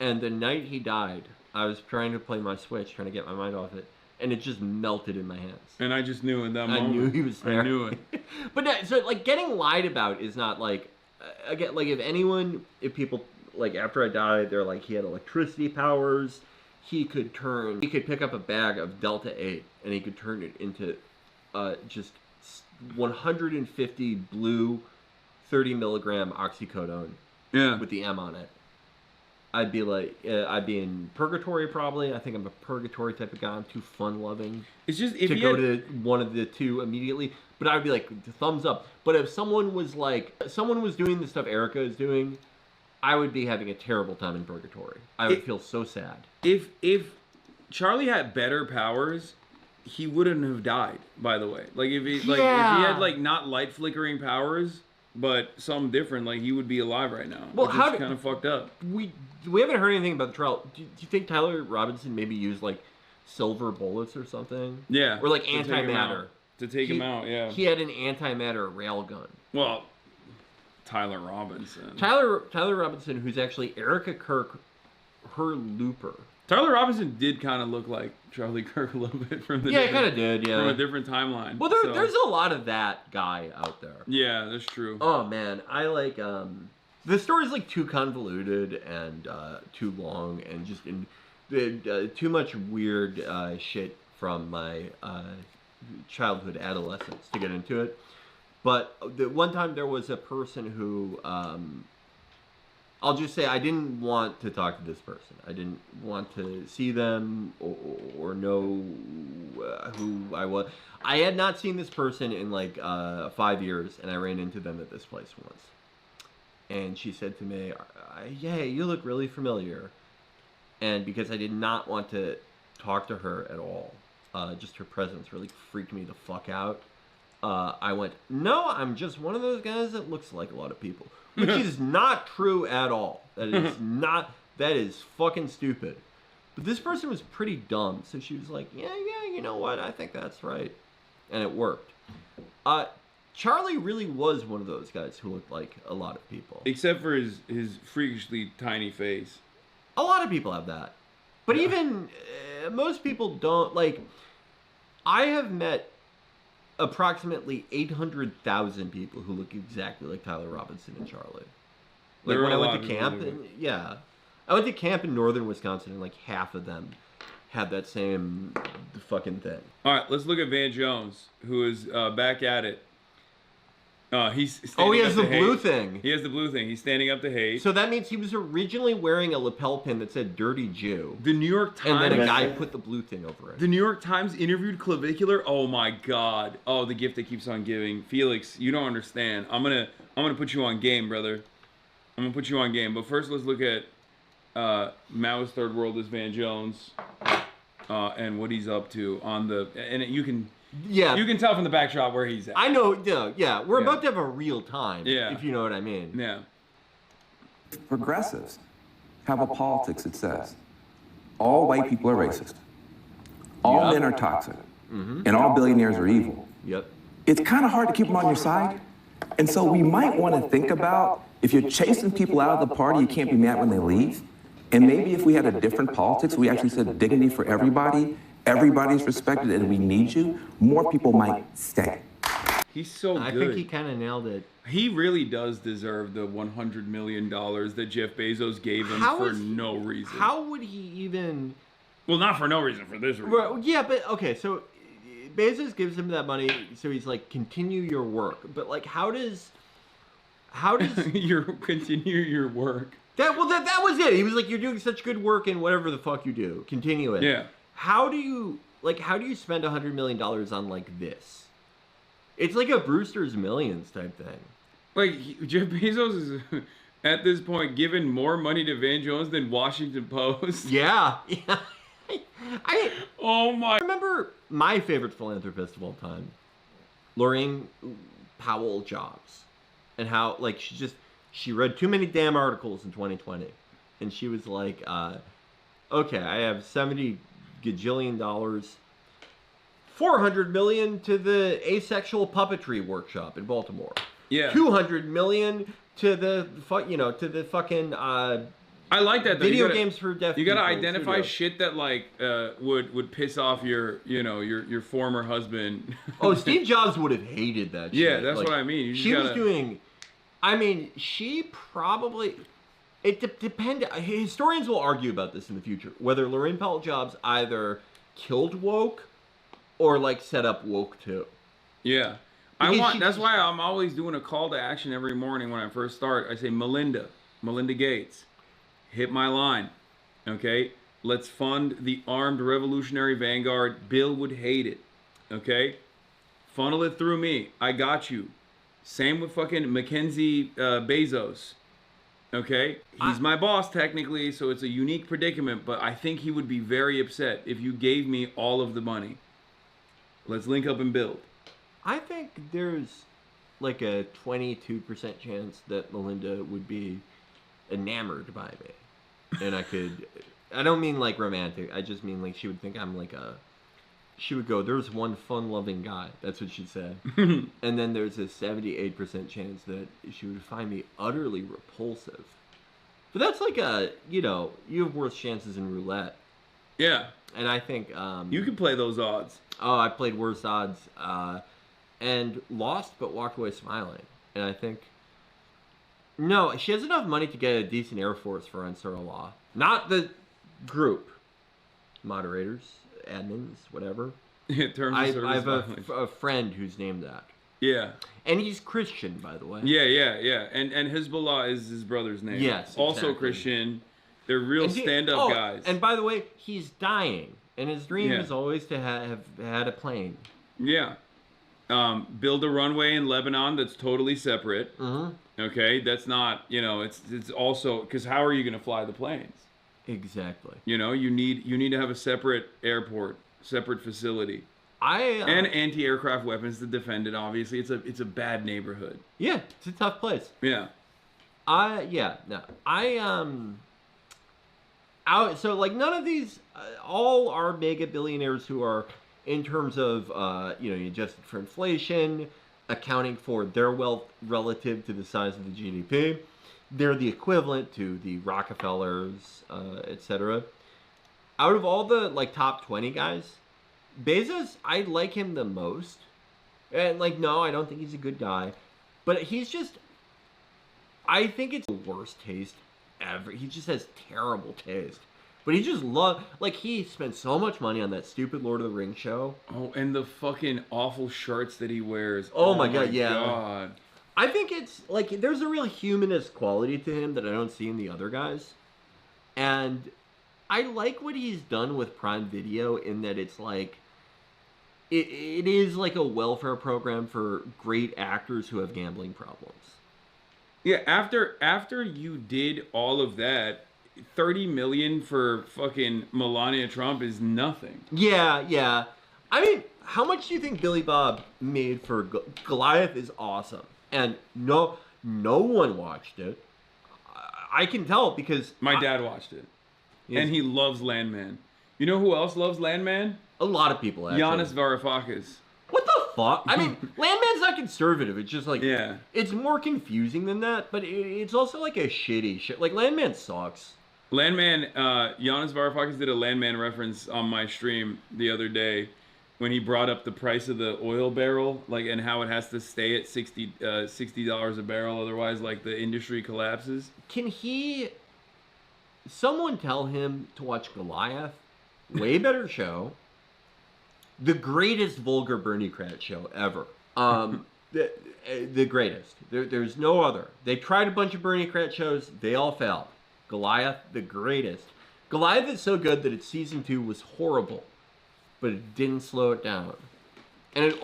And the night he died, I was trying to play my Switch, trying to get my mind off it, and it just melted in my hands. And I just knew in that moment. I knew he was there. I knew it. But no, so like getting lied about is not like, again, like if people like after I died, they're like he had electricity powers. He could pick up a bag of Delta 8 and he could turn it into just 150 blue 30 milligram oxycodone with the M on it. I'd be in purgatory probably. I think I'm a purgatory type of guy. I'm too fun loving. It's just to go to one of the two immediately. But I'd be like, thumbs up. But if someone was doing the stuff Erica is doing, I would be having a terrible time in purgatory. I would feel so sad. If Charlie had better powers, he wouldn't have died. By the way, like if he had like not light flickering powers, but something different, like he would be alive right now. Well, how kind of fucked up. We haven't heard anything about the trial. Do you think Tyler Robinson maybe used like silver bullets or something? Yeah, or like antimatter to take him out. Yeah, he had an antimatter railgun. Well, Tyler Robinson, who's actually Erica Kirk, her looper. Tyler Robinson did kind of look like Charlie Kirk a little bit from the it kind of did, yeah, from a different timeline. Well, there's a lot of that guy out there. Yeah, that's true. Oh man, I like the story's like too convoluted and too long and just too much weird shit from my childhood, adolescence to get into it. But the one time there was a person who I'll just say I didn't want to talk to this person. I didn't want to see them or know who I was. I had not seen this person in like 5 years, and I ran into them at this place once. And she said to me, "Yeah, you look really familiar." And because I did not want to talk to her at all, just her presence really freaked me the fuck out. I went, "No, I'm just one of those guys that looks like a lot of people." Which is not true at all. That is fucking stupid. But this person was pretty dumb, so she was like, yeah, you know what? I think that's right. And it worked. Charlie really was one of those guys who looked like a lot of people. Except for his freakishly tiny face. A lot of people have that. But even most people don't. Like, I have met approximately 800,000 people who look exactly like Tyler Robinson and Charlie. Like, when I went to camp, I went to camp in northern Wisconsin, and like half of them had that same fucking thing. All right, let's look at Van Jones, who is back at it. He's He has up the to blue hate. thing. He has the blue thing. He's standing up to hate. So that means he was originally wearing a lapel pin that said "Dirty Jew," The New York and Times. then a guy put the blue thing over it. The New York Times interviewed Clavicular. Oh my God. Oh, the gift that keeps on giving. Felix, you don't understand. I'm gonna put you on game, brother. I'm gonna put you on game. But first, let's look at Mao's Third World is Van Jones and what he's up to on the. And you can tell from the backdrop where he's at. I know. Yeah. We're Yeah. about to have a real time. Yeah. If you know what I mean. Yeah. Progressives have a politics that says all white people are racist, all men are toxic, and all billionaires are evil. Yep. It's kind of hard to keep them on your side. And so we might want to think about, if you're chasing people out of the party, you can't be mad when they leave. And maybe if we had a different politics, we actually said dignity for everybody, everybody's respected, and we need you, more people might stay. He's so I good. think he kind of nailed it. He really does deserve the $100 million that Jeff Bezos gave him for no reason. How would he even? Well, not for no reason, for this reason. Well, yeah, but okay, so Bezos gives him that money, so he's like, continue your work. But like, how does Continue your work. that was it. He was like, you're doing such good work in whatever the fuck you do. Continue it. Yeah. How do you spend $100 million on like this? It's like a Brewster's Millions type thing. Like, Jeff Bezos is, at this point, giving more money to Van Jones than Washington Post. Yeah. Oh my. I remember my favorite philanthropist of all time, Lorraine Powell Jobs, and how like she read too many damn articles in 2020, and she was like, okay, I have $70 gajillion, $400 million to the asexual puppetry workshop in Baltimore. Yeah. $200 million to the fucking I like that though. video games for deaf. You gotta people identify studio. shit that like would piss off your former husband. Oh, Steve Jobs would have hated that shit. Yeah, that's what I mean. You just She was gotta- doing. I mean, she probably. It depend. Historians will argue about this in the future, whether Lorraine Powell Jobs either killed woke or like set up woke too. Yeah. That's why I'm always doing a call to action every morning when I first start. I say, Melinda Gates, hit my line. Okay? Let's fund the armed revolutionary vanguard. Bill would hate it. Okay? Funnel it through me. I got you. Same with fucking Mackenzie Bezos. Okay? He's my boss technically, so it's a unique predicament, but I think he would be very upset if you gave me all of the money. Let's link up and build. I think there's like a 22% chance that Melinda would be enamored by me. And I don't mean like romantic, I just mean like she would think I'm like she would go, there's one fun-loving guy. That's what she'd say. And then there's a 78% chance that she would find me utterly repulsive. But that's like you have worse chances in roulette. Yeah. And I think... you can play those odds. Oh, I played worse odds. And lost, but walked away smiling. And I think... No, she has enough money to get a decent Air Force for Ansara Law. Not the group. Moderators, admins, whatever. Terms I of service have violation. a friend who's named that. Yeah. And he's Christian, by the way. Yeah. And Hezbollah is his brother's name. Yes, Also exactly. Christian. They're real stand-up guys. And by the way, he's dying. And his dream Yeah. is always to have had a plane. Yeah. Build a runway in Lebanon that's totally separate. Mm-hmm. Okay? That's not, it's also, because how are you going to fly the planes? Exactly. You need to have a separate airport, separate facility. And anti-aircraft weapons to defend it, obviously. It's a bad neighborhood. Yeah, it's a tough place. Yeah. So like none of these, all are mega billionaires who are, in terms of, you adjusted for inflation, accounting for their wealth relative to the size of the GDP. They're the equivalent to the Rockefellers, etc. Out of all the like top 20 guys, Bezos, I like him the most. And like, no, I don't think he's a good guy, but he's just, I think it's the worst taste ever. He just has terrible taste. But he just like, he spent so much money on that stupid Lord of the Rings show. Oh, and the fucking awful shirts that he wears. Oh my God, yeah. God. I think it's, like, there's a real humanist quality to him that I don't see in the other guys. And I like what he's done with Prime Video in that it's, like, it is, like, a welfare program for great actors who have gambling problems. Yeah, after you did all of that, 30 million for fucking Melania Trump is nothing. Yeah. I mean, how much do you think Billy Bob made for Goliath is awesome. And no one watched it. I can tell because My dad watched it. Yes. And he loves Landman. You know who else loves Landman? A lot of people actually. Giannis Varoufakis. What the fuck? I mean, Landman's not conservative. It's just like, Yeah. It's more confusing than that, but it's also like a shitty shit. Like, Landman sucks. Landman, Giannis Varoufakis did a Landman reference on my stream the other day when he brought up the price of the oil barrel, like, and how it has to stay at $60 a barrel, otherwise, like, the industry collapses. Can someone tell him to watch Goliath? Way better show. The greatest vulgar Bernie Kratz show ever. The greatest. There's no other. They tried a bunch of Bernie Kratz shows. They all failed. Goliath, the greatest. Goliath is so good that its season 2 was horrible, but it didn't slow it down. And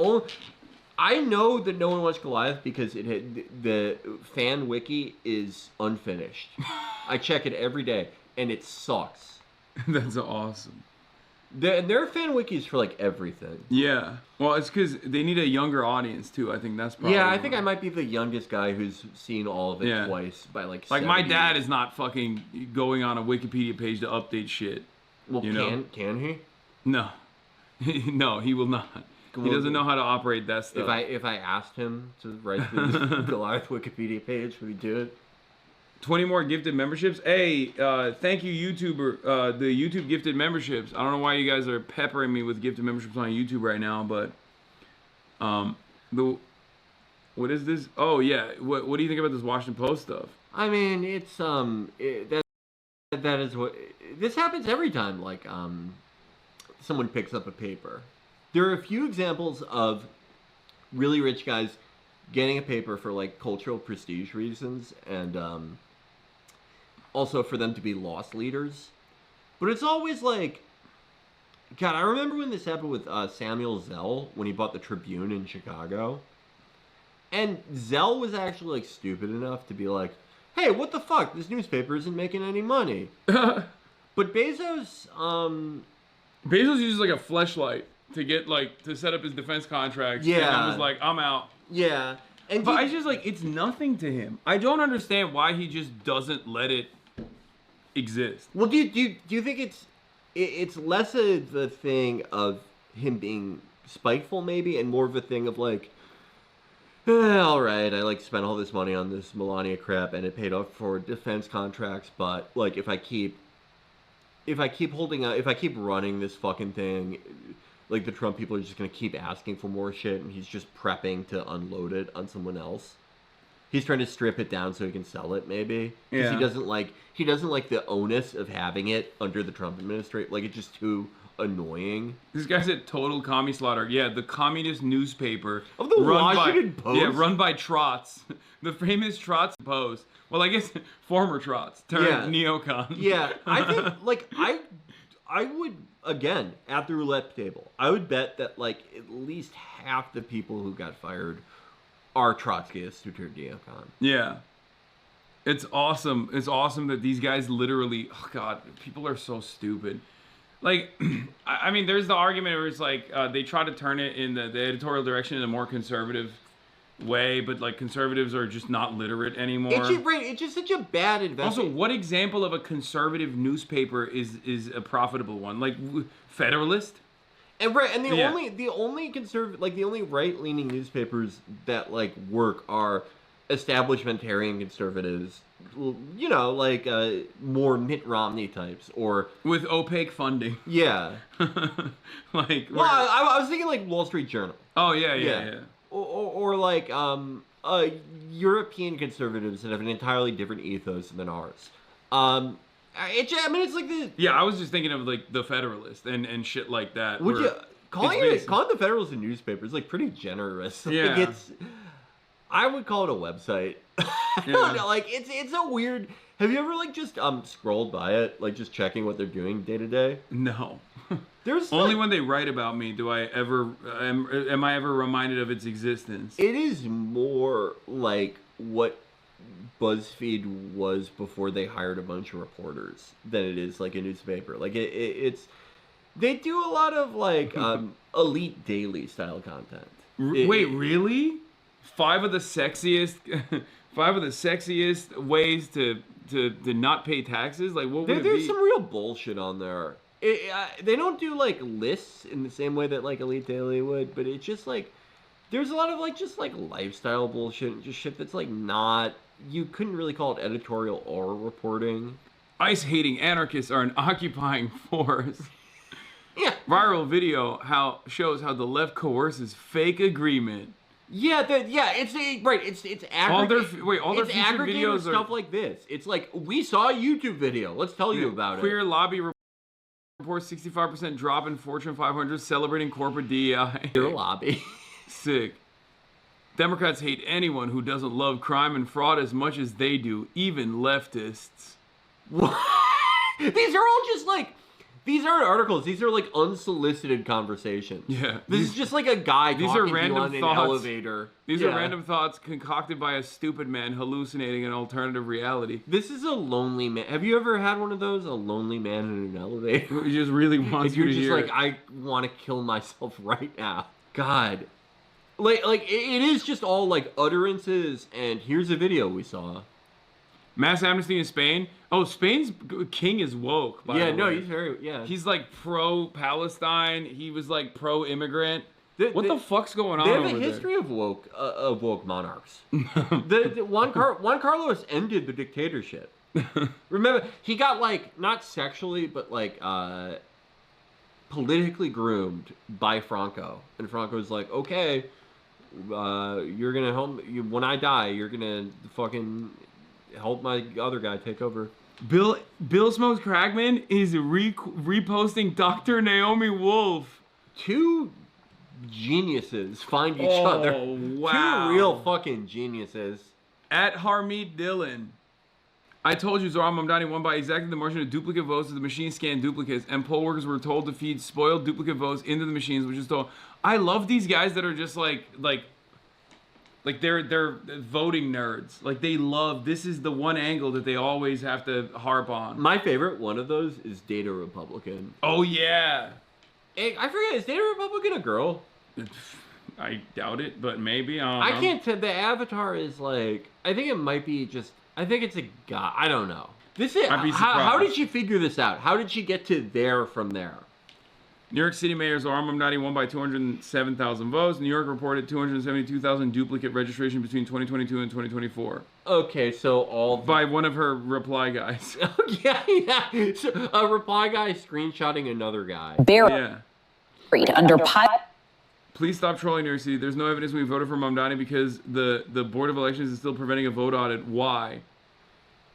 I know that no one watched Goliath because the fan wiki is unfinished. I check it every day, and it sucks. That's awesome. Their fan wikis for like everything. Yeah. Well, it's because they need a younger audience too. I think that's probably. Yeah, I think I might be the youngest guy who's seen all of it twice by like. Like my 70. dad is not fucking going on a Wikipedia page to update shit. Well, can he? No, no, he will not. He doesn't know how to operate that stuff. If I asked him to write this Goliath Wikipedia page, would he do it? 20 more gifted memberships. Hey, thank you, YouTuber. The YouTube gifted memberships. I don't know why you guys are peppering me with gifted memberships on YouTube right now, but what is this? Oh yeah, what do you think about this Washington Post stuff? I mean, it's that is what this happens every time. Like someone picks up a paper. There are a few examples of really rich guys getting a paper for like cultural prestige reasons and also for them to be loss leaders. But it's always like, God, I remember when this happened with Samuel Zell when he bought the Tribune in Chicago. And Zell was actually like stupid enough to be like, hey, what the fuck? This newspaper isn't making any money. But Bezos uses like a fleshlight to get like to set up his defense contracts. Yeah. And was like, I'm out. Yeah. But I just like, it's nothing to him. I don't understand why he just doesn't let it exist. Well, do you think it's less of the thing of him being spiteful maybe and more of a thing of like, all right, I like spent all this money on this Melania crap and it paid off for defense contracts, but like if I keep running this fucking thing, like the Trump people are just gonna keep asking for more shit, and he's just prepping to unload it on someone else. He's trying to strip it down so he can sell it, maybe. Because Yeah. he doesn't like the onus of having it under the Trump administration. Like it's just too annoying. This guy said total commie slaughter. Yeah, the communist newspaper Of the Washington Post? Yeah, run by Trots, the famous Trots Post. Well, I guess former Trots turned neocon. Yeah, I think like I would, again, at the roulette table, I would bet that like at least half the people who got fired are Trotskyists who turned neocon. Yeah. It's awesome. It's awesome that these guys literally, oh God, people are so stupid. Like, I mean, there's the argument where it's like they try to turn it in the editorial direction in a more conservative way, but like conservatives are just not literate anymore. It's just such a bad investment. Also, what example of a conservative newspaper is a profitable one? Like Federalist? And and the Yeah. only conservative, like the only right-leaning newspapers that like work are establishmentarian conservatives, you know, like more Mitt Romney types, or With opaque funding. yeah. Like, Well, I was thinking like Wall Street Journal. oh yeah. Or like European conservatives that have an entirely different ethos than ours. It's like the Yeah, I was just thinking of like the Federalist and shit like that. would where you calling it's the Federalist a newspaper is like pretty generous. Yeah. Like I would call it a website. I don't know, like it's a weird. Have you ever like just scrolled by it, like just checking what they're doing day to day? No. There's Only like, when they write about me do I ever am I ever reminded of its existence. it is more like what BuzzFeed was before they hired a bunch of reporters than it is like a newspaper. Like it's they do a lot of like elite daily style content. Wait, really? Five of the sexiest ways to not pay taxes? Like what would it There's be? some real bullshit on there. They don't do like lists in the same way that like Elite Daily would, but it's just like there's a lot of like just like lifestyle bullshit and just shit that's like not, you couldn't really call it editorial or reporting. ICE-hating anarchists are an occupying force. Yeah. Viral video shows how the left coerces fake agreement. Yeah, it's right. It's All their it's featured aggregated videos stuff are like this. It's like we saw a YouTube video. Let's tell you about it. Queer lobby reports 65% drop in Fortune 500 celebrating corporate DEI. Queer lobby. Sick. Democrats hate anyone who doesn't love crime and fraud as much as they do, even leftists. These are all just like, these aren't articles. These are like unsolicited conversations. Yeah. This is just like a guy These talking are to you random on an thoughts. elevator. These Yeah. are random thoughts concocted by a stupid man hallucinating an alternative reality. This is a lonely man. Have you ever had one of those? A lonely man in an elevator? He just really wants If you you're to just hear like, it. I want to kill myself right now. God. Like it is just all like utterances, and here's a video we saw. Mass amnesty in Spain. Oh, Spain's king is woke. By the way. He's very He's like pro-Palestine. He was like pro-immigrant. What They- the fuck's going on They have over a there? history of woke monarchs. Juan Carlos ended the dictatorship. Remember, he got like not sexually, but like politically groomed by Franco, and Franco's like, okay, you're gonna help me. When I die, you're gonna fucking help my other guy take over. Bill Smokes Cragman is reposting Dr. Naomi Wolf. Two geniuses find each other. Wow. Two real fucking geniuses. At Harmeet Dillon. I told you Zohran Mamdani won by exactly the margin of duplicate votes as the machine scanned duplicates, and poll workers were told to feed spoiled duplicate votes into the machines, which is told. I love these guys that are just like they're voting nerds. Like they love, this is the one angle that they always have to harp on. My favorite one of those is Data Republican. Oh yeah. Hey, I forget, is Data Republican a girl? I doubt it, but maybe. I can't tell. The avatar is like, I think it might be just, I think it's a guy. I don't know. This is, I'd be how surprised. did she figure this out? How did she get to there from there? New York City Mayor Zohran Mamdani won by 207,000 votes. New York reported 272,000 duplicate registration between 2022 and 2024 Okay, so all by one of her reply guys. yeah. So, a reply guy screenshotting another guy. Yeah. Buried under pilot. Please stop trolling New York City. There's no evidence we voted for Mamdani because the Board of Elections is still preventing a vote audit. Why?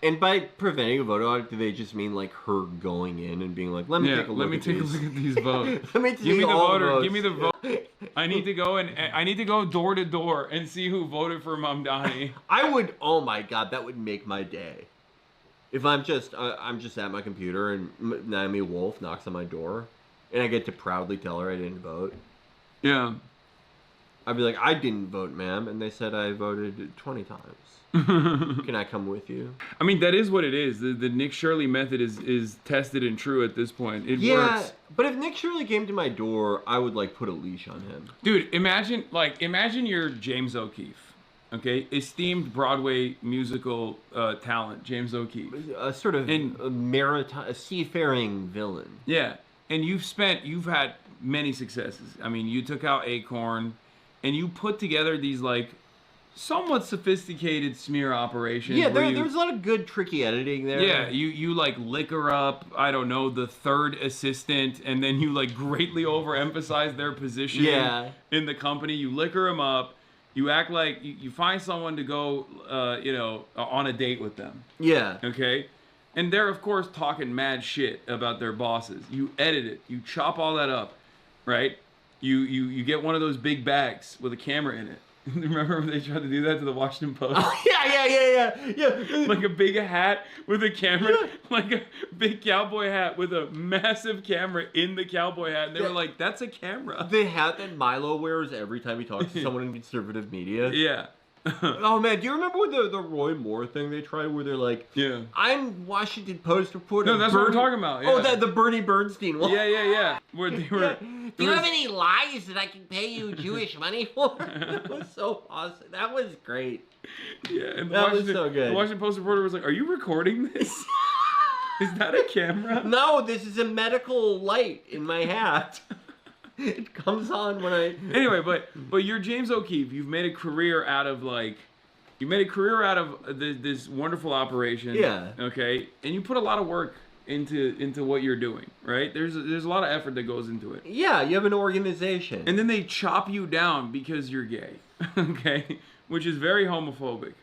And by preventing a vote audit, do they just mean like her going in and being like, let me take a look let me at take these. a look at these votes. Let me Give see me the all voter. votes. Give me the vote. I need to go door to door and see who voted for Mamdani. I would. Oh my god, that would make my day. If I'm just at my computer and Naomi Wolf knocks on my door, and I get to proudly tell her I didn't vote. Yeah. I'd be like, I didn't vote, ma'am, and they said I voted 20 times. Can I come with you? I mean, that is what it is. The Nick Shirley method is tested and true at this point. It works. But if Nick Shirley came to my door, I would like put a leash on him. Dude, imagine you're James O'Keefe, okay? Esteemed Broadway musical talent, James O'Keefe. A sort of a seafaring villain. Yeah, and you've had many successes. I mean, you took out Acorn, and you put together these like somewhat sophisticated smear operations. Yeah, where there's a lot of good, tricky editing there. Yeah, you like liquor up, I don't know, the third assistant, and then you like greatly overemphasize their position in the company. You liquor them up. You act like you find someone to go, on a date with them. Yeah. Okay? And they're, of course, talking mad shit about their bosses. You edit it. You chop all that up, right? You get one of those big bags with a camera in it. Remember when they tried to do that to the Washington Post? Oh, yeah. Like a big hat with a camera, like a big cowboy hat with a massive camera in the cowboy hat. And they were like, that's a camera. The hat that Milo wears every time he talks to someone in conservative media. Yeah. Oh man, do you remember with the Roy Moore thing they tried where they're like, I'm Washington Post reporter. No, that's what we're talking about. Yeah. Oh, the Bernie Bernstein one. Yeah. Where they were. Do you have any lies that I can pay you Jewish money for? That was so awesome. That was great. Yeah, and that was so good. The Washington Post reporter was like, "Are you recording this? Is that a camera?" No, this is a medical light in my hat. It comes on when I. Anyway, but you're James O'Keefe. You've made a career out of this wonderful operation. Yeah. Okay, and you put a lot of work into what you're doing, right? There's a lot of effort that goes into it. Yeah, you have an organization. And then they chop you down because you're gay, okay? Which is very homophobic.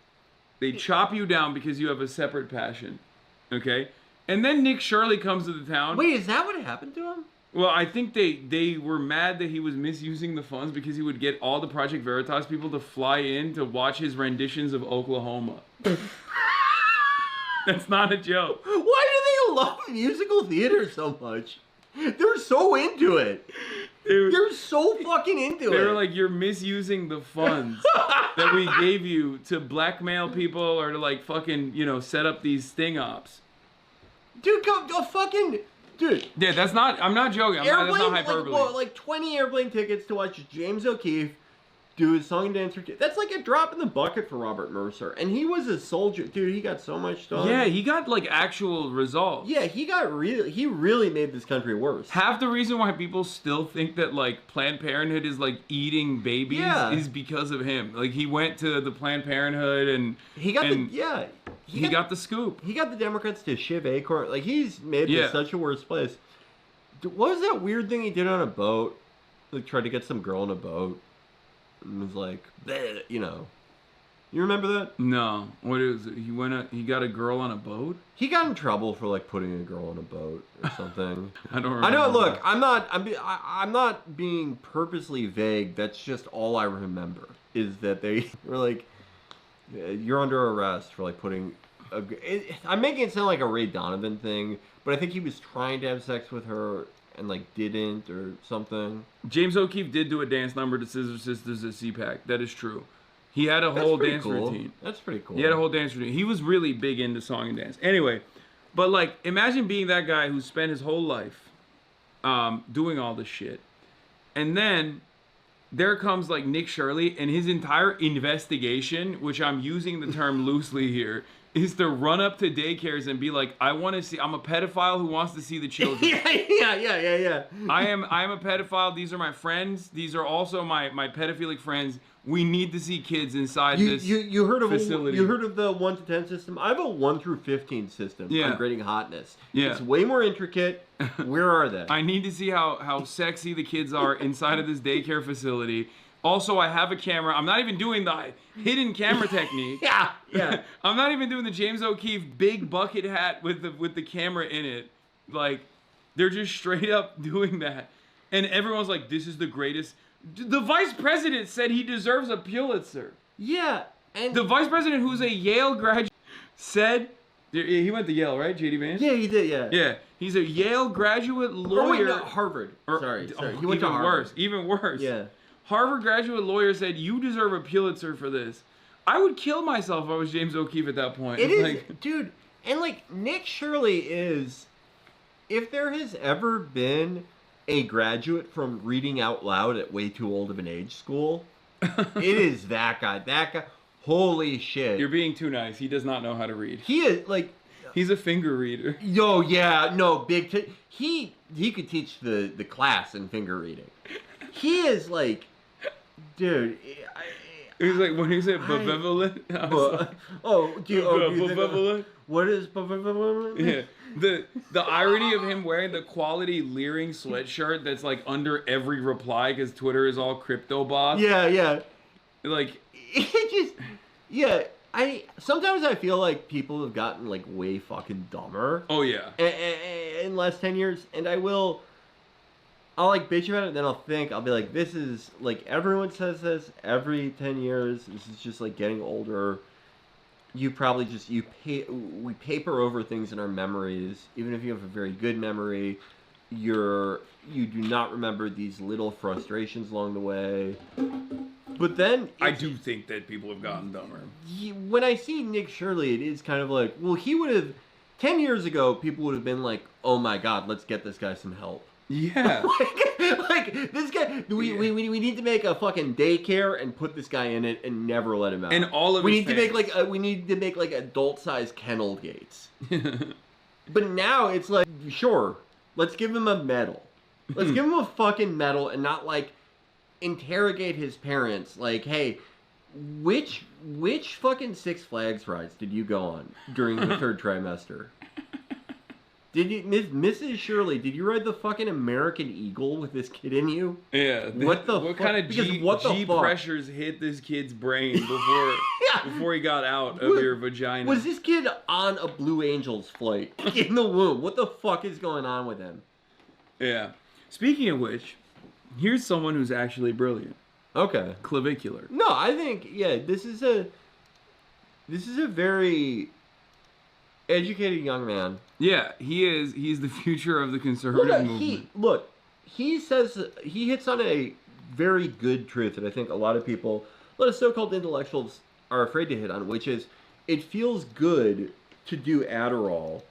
They chop you down because you have a separate passion, okay? And then Nick Shirley comes to the town. Wait, is that what happened to him? Well, I think they were mad that he was misusing the funds because he would get all the Project Veritas people to fly in to watch his renditions of Oklahoma. That's not a joke. Why do they love musical theater so much? They're so into it. They're so fucking into it. They were like, you're misusing the funds that we gave you to blackmail people or to like fucking, set up these sting ops. Dude, go fucking... Dude. Yeah, that's not... I'm not joking. That's not hyperbole. Like 20 airplane tickets to watch James O'Keefe do his song and dance routine. That's like a drop in the bucket for Robert Mercer. And he was a soldier. Dude, he got so much done. Yeah, he got like actual results. Yeah, he really made this country worse. Half the reason why people still think that like Planned Parenthood is like eating babies is because of him. Like he went to the Planned Parenthood and he got he got the scoop. He got the Democrats to shiv Acorn. Like he's made this such a worse place. What was that weird thing he did on a boat? Like tried to get some girl on a boat. And was like, bleh, You remember that? No. What is it? He got a girl on a boat? He got in trouble for like putting a girl on a boat or something. I don't remember. I know. Look, I'm not being purposely vague. That's just all I remember is that they were like, you're under arrest for like putting. I'm making it sound like a Ray Donovan thing, but I think he was trying to have sex with her. And like didn't or something. James O'Keefe did do a dance number to Scissor Sisters at CPAC. That is true. He had a whole dance routine. That's pretty cool. He had a whole dance routine. He was really big into song and dance. Anyway, but like imagine being that guy who spent his whole life doing all this shit. And then there comes like Nick Shirley and his entire investigation, which I'm using the term loosely here, is to run up to daycares and be like, I'm a pedophile who wants to see the children. Yeah. I am a pedophile. These are my friends. These are also my pedophilic friends. We need to see kids inside this you heard of facility. You heard of the 1 to 10 system? I have a 1 through 15 system on grading hotness. Yeah. It's way more intricate. Where are they? I need to see how sexy the kids are inside of this daycare facility. Also, I have a camera. I'm not even doing the hidden camera technique. Yeah. I'm not even doing the James O'Keefe big bucket hat with the camera in it. Like, they're just straight up doing that. And everyone's like, this is the greatest. The vice president said he deserves a Pulitzer. Yeah. And the vice president, who's a Yale graduate, said... He went to Yale, right, J.D. Vance? Yeah, he did, yeah. Yeah. He's a Yale graduate lawyer. Oh, wait, no, Harvard. Sorry. He went to Harvard. Even worse. Yeah. Harvard graduate lawyer said, you deserve a Pulitzer for this. I would kill myself if I was James O'Keefe at that point. It is, dude. And, like, Nick Shirley is, if there has ever been a graduate from reading out loud at way too old of an age school, it is that guy. That guy. Holy shit. You're being too nice. He does not know how to read. He is, like, He's a finger reader. Yo, yeah, no, he could teach the class in finger reading. He is like, dude. He's like, when he said benevolent, I was like, do you benevolent? What is benevolent? Yeah. The irony of him wearing the quality leering sweatshirt that's like under every reply because Twitter is all crypto bots. Yeah. Like, it just, yeah. Sometimes I feel like people have gotten like way fucking dumber. Oh yeah. In the last 10 years, and I'll like bitch about it, then I'll be like, this is like, everyone says this every 10 years. This is just like getting older. You probably just, we paper over things in our memories. Even if you have a very good memory, you do not remember these little frustrations along the way. But then I do think that people have gotten dumber. When I see Nick Shirley, it is kind of like, well, he would have 10 years ago. People would have been like, "Oh my God, let's get this guy some help." Yeah, like this guy. We need to make a fucking daycare and put this guy in it and never let him out. And all of we his need fans. to make like adult-sized kennel gates. But now it's like, sure, let's give him a medal. Let's give him a fucking medal and not like interrogate his parents like, hey, which fucking Six Flags rides did you go on during the third trimester? Did you, Mrs. Shirley, did you ride the fucking American Eagle with this kid in you? Yeah. What kind of G pressures hit this kid's brain before he got out of your vagina? Was this kid on a Blue Angels flight in the womb? What the fuck is going on with him? Yeah. Speaking of which, here's someone who's actually brilliant. Okay. Clavicular. No, I think, yeah, this is a very educated young man. Yeah, he is. He's the future of the conservative movement. He hits on a very good truth that I think a lot of people, a lot of so-called intellectuals are afraid to hit on, which is it feels good to do Adderall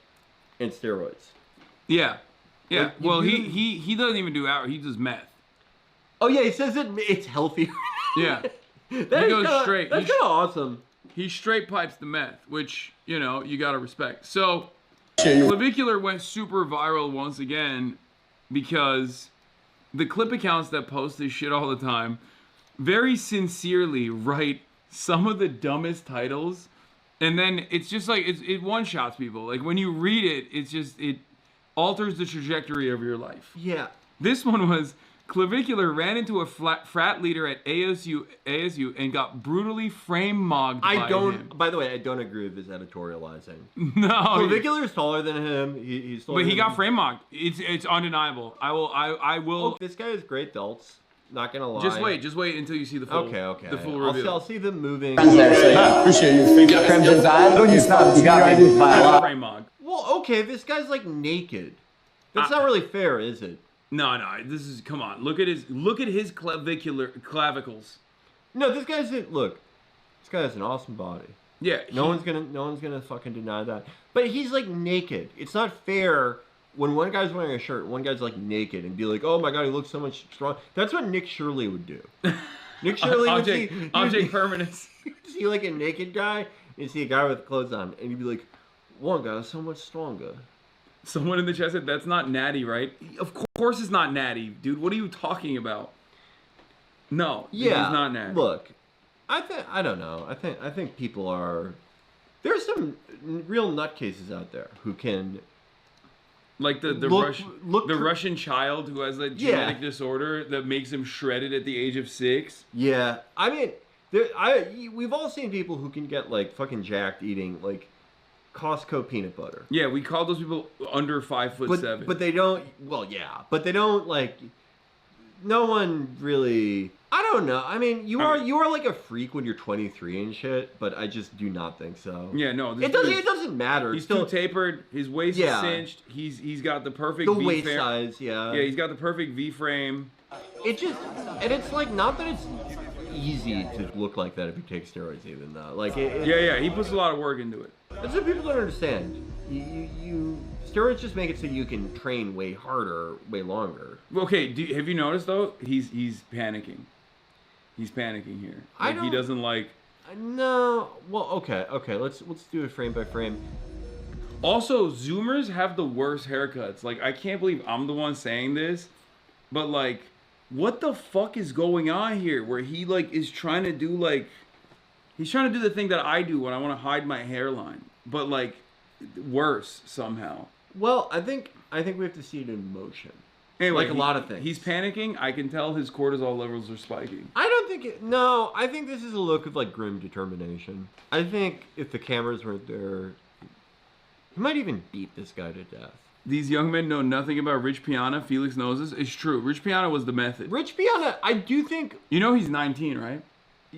and steroids. Yeah. Yeah. Like, well, he doesn't even do Adderall. He does meth. Oh yeah, he says it's healthier. Yeah. He goes straight. That's kind of awesome. He straight pipes the meth, which, you know, you gotta respect. So, Clavicular went super viral once again because the clip accounts that post this shit all the time very sincerely write some of the dumbest titles, and then it's just like, it one-shots people. Like, when you read it, it alters the trajectory of your life. Yeah. This one was, Clavicular ran into a frat leader at ASU and got brutally frame-mogged by him. By the way, I don't agree with his editorializing. No. Clavicular is taller than him. He's taller But he than got him. frame-mogged. It's undeniable. I will. Oh, this guy has great delts. Not gonna lie. Just wait until you see the full. Okay. The full reveal. I'll see them moving. Appreciate you. Crimson Tide. Don't you stop. You got me by a lot. Frame-mogged. Well, okay, this guy's like naked. That's not really fair, is it? No. This is, come on. Look at his clavicles. No, this guy has an awesome body. Yeah. No one's gonna fucking deny that. But he's like naked. It's not fair when one guy's wearing a shirt, one guy's like naked, and be like, "Oh my god, he looks so much strong." That's what Nick Shirley would do. Nick Shirley would see object permanence. See like a naked guy, and see a guy with clothes on, and he'd be like, "One guy's so much stronger." Someone in the chat said, "That's not natty, right?" Of course it's not natty, dude. What are you talking about? No, yeah, it's not natty. Look, I don't know. I think people are. There's some real nutcases out there who can. Like the Russian child who has a genetic disorder that makes him shredded at the age of 6. Yeah, I mean, we've all seen people who can get like fucking jacked eating like Costco peanut butter. Yeah, we call those people under 5'7". But they don't. Well, yeah, but they don't like. No one really. I don't know. I mean, you are like a freak when you're 23 and shit, but I just do not think so. Yeah, no. It doesn't matter. He's still tapered. His waist is cinched. He's got the perfect the waist size. Yeah. Yeah, he's got the perfect V frame. It's like not that it's easy to look like that if you take steroids, even though like yeah, he puts a lot of work into it. That's what people don't understand. You steroids just make it so you can train way harder, way longer. Okay, have you noticed though? He's panicking. He's panicking here. Like, he doesn't like. No. Well, okay. Let's do it frame by frame. Also, Zoomers have the worst haircuts. Like, I can't believe I'm the one saying this, but like, what the fuck is going on here? Where he like is trying to do like, he's trying to do the thing that I do when I want to hide my hairline, but like, worse somehow. Well, I think we have to see it in motion. Anyway, like a lot of things. He's panicking. I can tell his cortisol levels are spiking. I don't think it. No, I think this is a look of like grim determination. I think if the cameras weren't there, he might even beat this guy to death. These young men know nothing about Rich Piana. Felix knows this. It's true. Rich Piana was the method. Rich Piana, I do think. You know he's 19, right?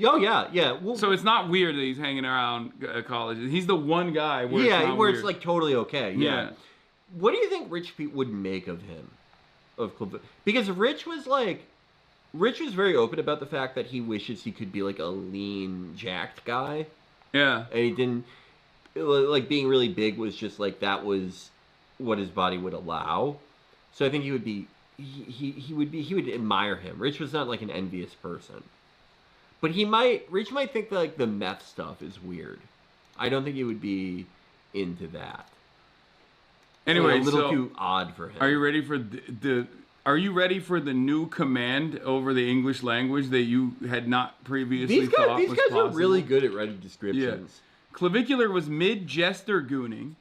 Oh yeah, yeah. Well, so it's not weird that he's hanging around college. He's the one guy where it's like totally okay. Yeah. What do you think Rich Pete would make of him? Because Rich was very open about the fact that he wishes he could be like a lean, jacked guy. Yeah. And he didn't, like, being really big was just like, that was what his body would allow. So I think he would admire him. Rich was not like an envious person. But Rich might think that like the meth stuff is weird. I don't think he would be into that. Anyway, a little too odd for him. Are you ready for Are you ready for the new command over the English language that you had not previously thought was possible? These guys are really good at writing descriptions. Yeah. Clavicular was mid-jester gooning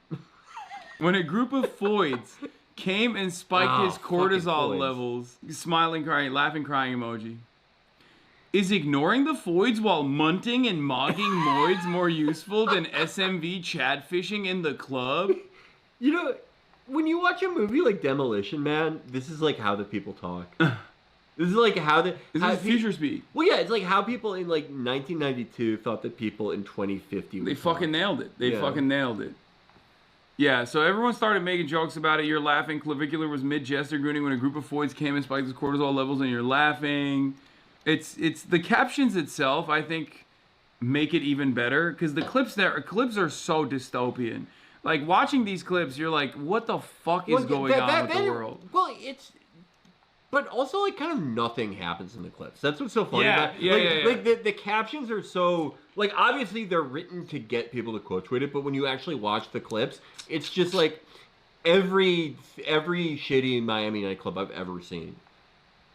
when a group of foids came and spiked his cortisol levels. Smiling, crying, laughing, crying emoji. Is ignoring the foids while munting and mogging moids more useful than SMV chat fishing in the club? You know, when you watch a movie like Demolition Man, this is like how the people talk. This is like how the... This is future speak. Well, yeah, it's like how people in like 1992 thought that people in 2050 would They talk. fucking nailed it. They fucking nailed it. Yeah, so everyone started making jokes about it. You're laughing. Clavicular was mid-jester gooning when a group of foids came and spiked his cortisol levels, and you're laughing. It's the captions itself, I think, make it even better, because the clips are so dystopian. Like, watching these clips, you're like, what the fuck is going on with the world? Well, but also, like, kind of nothing happens in the clips. That's what's so funny about it. Like, the captions are so... Like, obviously, they're written to get people to quote tweet it, but when you actually watch the clips, it's just, like, every shitty Miami nightclub I've ever seen.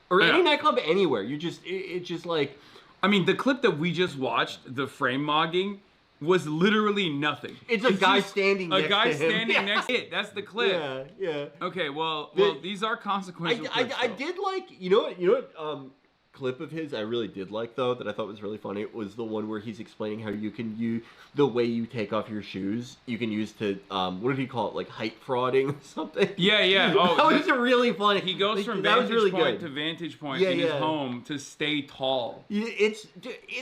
Or any nightclub anywhere. It's just, like... I mean, the clip that we just watched, the frame mogging, was literally nothing. It's a guy standing next to him. A guy standing next to it. That's the clip. Yeah, yeah. Okay, well, these are consequential clips, I did like, you know what, clip of his I really did like, though, that I thought was really funny, was the one where he's explaining how you can use the way you take off your shoes, you can use to, what did he call it, like height frauding or something? Yeah. Oh, that was really funny. He goes from vantage point to vantage point in his home to stay tall. He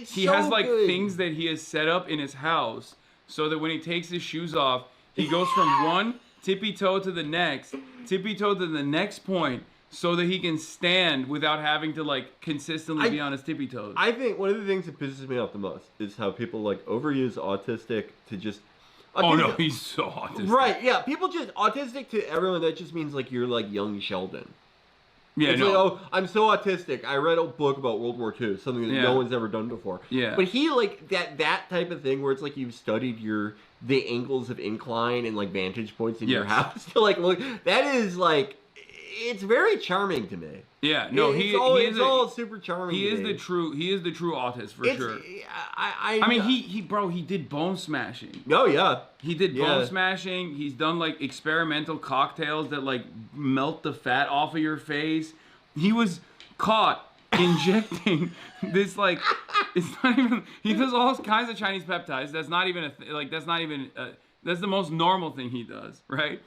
so has like things that he has set up in his house so that when he takes his shoes off, he goes from one tippy toe to the next point, so that he can stand without having to like consistently be on his tippy toes. I think one of the things that pisses me off the most is how people like overuse autistic to just... Oh no, he's so autistic. Right, yeah. People just... Autistic to everyone, that just means like you're like young Sheldon. Yeah, it's no. like, oh, I'm so autistic. I read a book about World War II, something that no one's ever done before. Yeah. But he like that type of thing where it's like you've studied the angles of incline and like vantage points in your house to like look. That is like... It's very charming to me. Yeah, no, it's all super charming. He is the true autist for sure. I mean, he did bone smashing. Oh yeah, he did bone smashing. He's done like experimental cocktails that like melt the fat off of your face. He was caught injecting this like it's not even. He does all kinds of Chinese peptides. That's not even that's the most normal thing he does, right?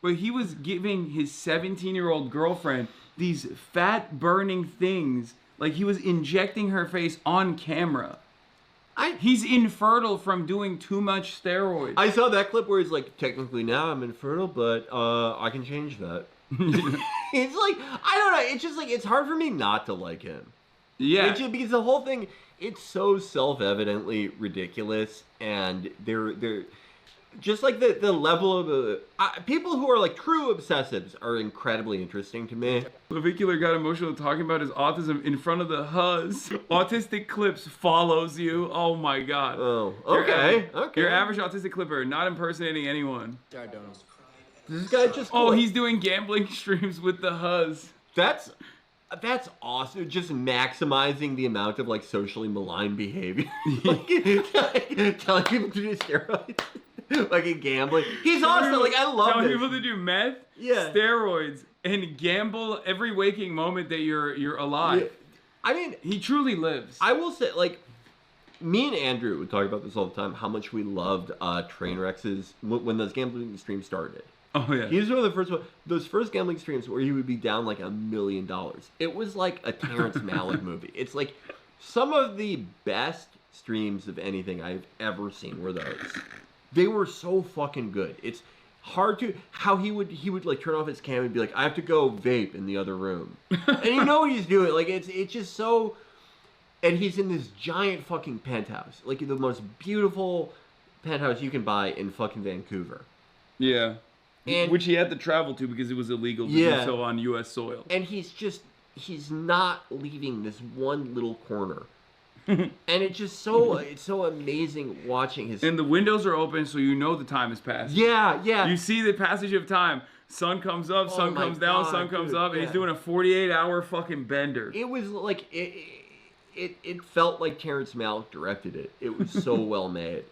But he was giving his 17-year-old girlfriend these fat-burning things. Like, he was injecting her face on camera. He's infertile from doing too much steroids. I saw that clip where he's like, technically now I'm infertile, but I can change that. It's like, I don't know. It's just like, it's hard for me not to like him. Yeah. Because the whole thing, it's so self-evidently ridiculous. And they're just like the level of people who are like true obsessives are incredibly interesting to me. Clavicular got emotional talking about his autism in front of the Huz. Autistic Clips follows you. Oh my god. Oh, Your okay, Your average autistic clipper, not impersonating anyone. This guy just. Oh, he's doing gambling streams with the Huz. That's awesome. Just maximizing the amount of like socially malign behavior. like, telling people to do steroids. Like in gambling. He's awesome. Like, I love telling this. people to do meth, Yeah. steroids, and gamble every waking moment that you're alive. Yeah. I mean, he truly lives. I will say, like, me and Andrew would talk about this all the time, how much we loved Trainwreck's when those gambling streams started. Oh, yeah. He was one of the first ones, those first gambling streams where he would be down like $1 million. It was like a Terrence Malick movie. It's like some of the best streams of anything I've ever seen were those. They were so fucking good. It's hard to, how he would like turn off his cam and be like, I have to go vape in the other room. And you know what he's doing. Like, it's just so, and he's in this giant fucking penthouse. Like the most beautiful penthouse you can buy in fucking Vancouver. Yeah. And, which he had to travel to because it was illegal to do so on U.S. soil. And he's not leaving this one little corner. And it's just it's so amazing watching his... And the windows are open so you know the time is passing. Yeah, yeah. You see the passage of time. Sun comes up, sun comes down, sun comes up, and he's doing a 48-hour fucking bender. It was like... It felt like Terrence Malick directed it. It was so well made.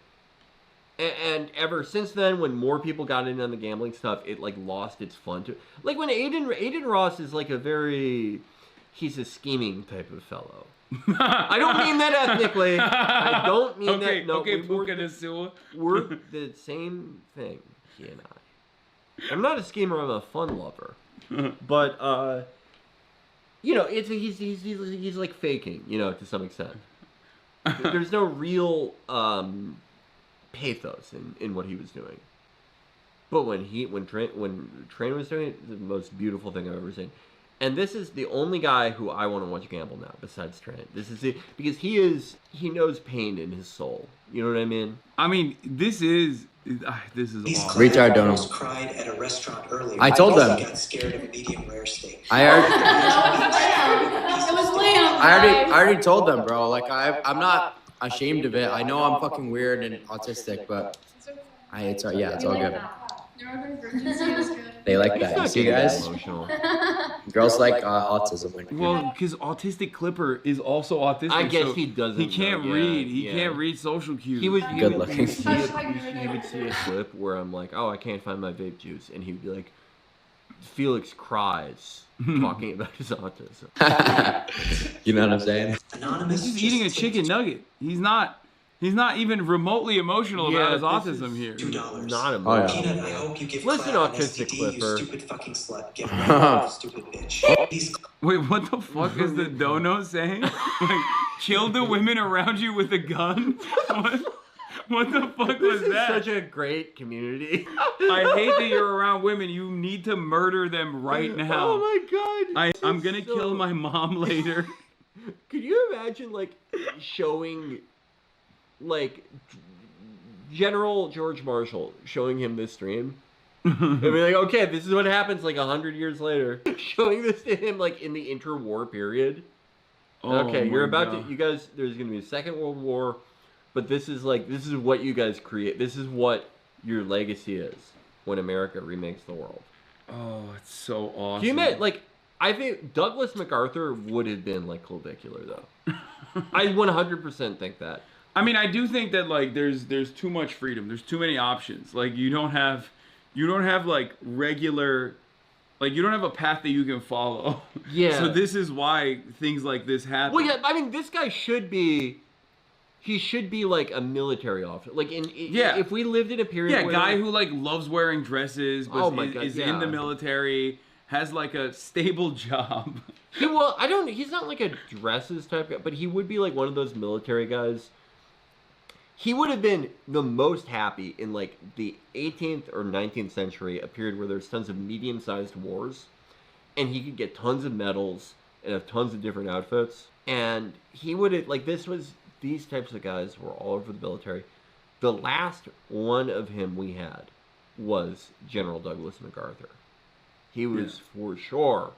And ever since then, when more people got in on the gambling stuff, it like lost its fun to like when Aiden Ross is like he's a scheming type of fellow. I don't mean that ethnically. I don't mean that. No, we're the same thing. He and I. I'm not a schemer. I'm a fun lover. But you know, he's like faking. You know, to some extent. There's no real pathos in what he was doing. But when Train was doing it, the most beautiful thing I've ever seen. And this is the only guy who I want to watch gamble now, besides Train. This is it, because he knows pain in his soul. You know what I mean? I mean, this is awesome. Retard donuts. Cried at a restaurant earlier. I told them. Got scared of a medium rare steak. I already told them, bro. Like I'm not ashamed of it. I know I'm fucking weird and autistic, but it's all good. They like that. You see, guys? Girls like autism. Well, because Autistic Clipper is also autistic. I guess so he doesn't. He can't know, read. yeah, He yeah. can't read social cues. He would looking. He would see a clip where I'm like, oh, I can't find my vape juice, and he'd be like, Felix cries talking about his autism. You know what I'm saying? He's just eating a chicken nugget. He's not even remotely emotional about his autism here. $2. Not emotional. Peanut, I hope you give Listen, Cloud an Autistic STD, Clipper. you stupid fucking slut. Give him a stupid bitch. These Wait, what the fuck is the dono saying? Like, kill the women around you with a gun? What the fuck was This is that? such a great community. I hate that you're around women. You need to murder them right now. Oh my god. I'm gonna kill my mom later. Could you imagine, like, showing, like, General George Marshall showing him this stream? And be like, okay, this is what happens, like, 100 years later. Showing this to him, like, in the interwar period. Okay, you're about to, you guys, there's going to be a Second World War, but this is what you guys create. This is what your legacy is when America remakes the world. Oh, it's so awesome. Can you imagine, like, I think Douglas MacArthur would have been, like, clavicular, though. I 100% think that. I mean, I do think that, like, there's too much freedom. There's too many options. Like, you don't have like regular, like, you don't have a path that you can follow. Yeah. So this is why things like this happen. Well, yeah, I mean, this guy should be like a military officer. Like, if we lived in a period where... guy who, like, loves wearing dresses, but is in the military, has, like, a stable job. He's not like a dresses type guy, but he would be like one of those military guys. He would have been the most happy in, like, the 18th or 19th century, a period where there's tons of medium-sized wars, and he could get tons of medals and have tons of different outfits. And he would have, like, these types of guys were all over the military. The last one of him we had was General Douglas MacArthur. He was for sure.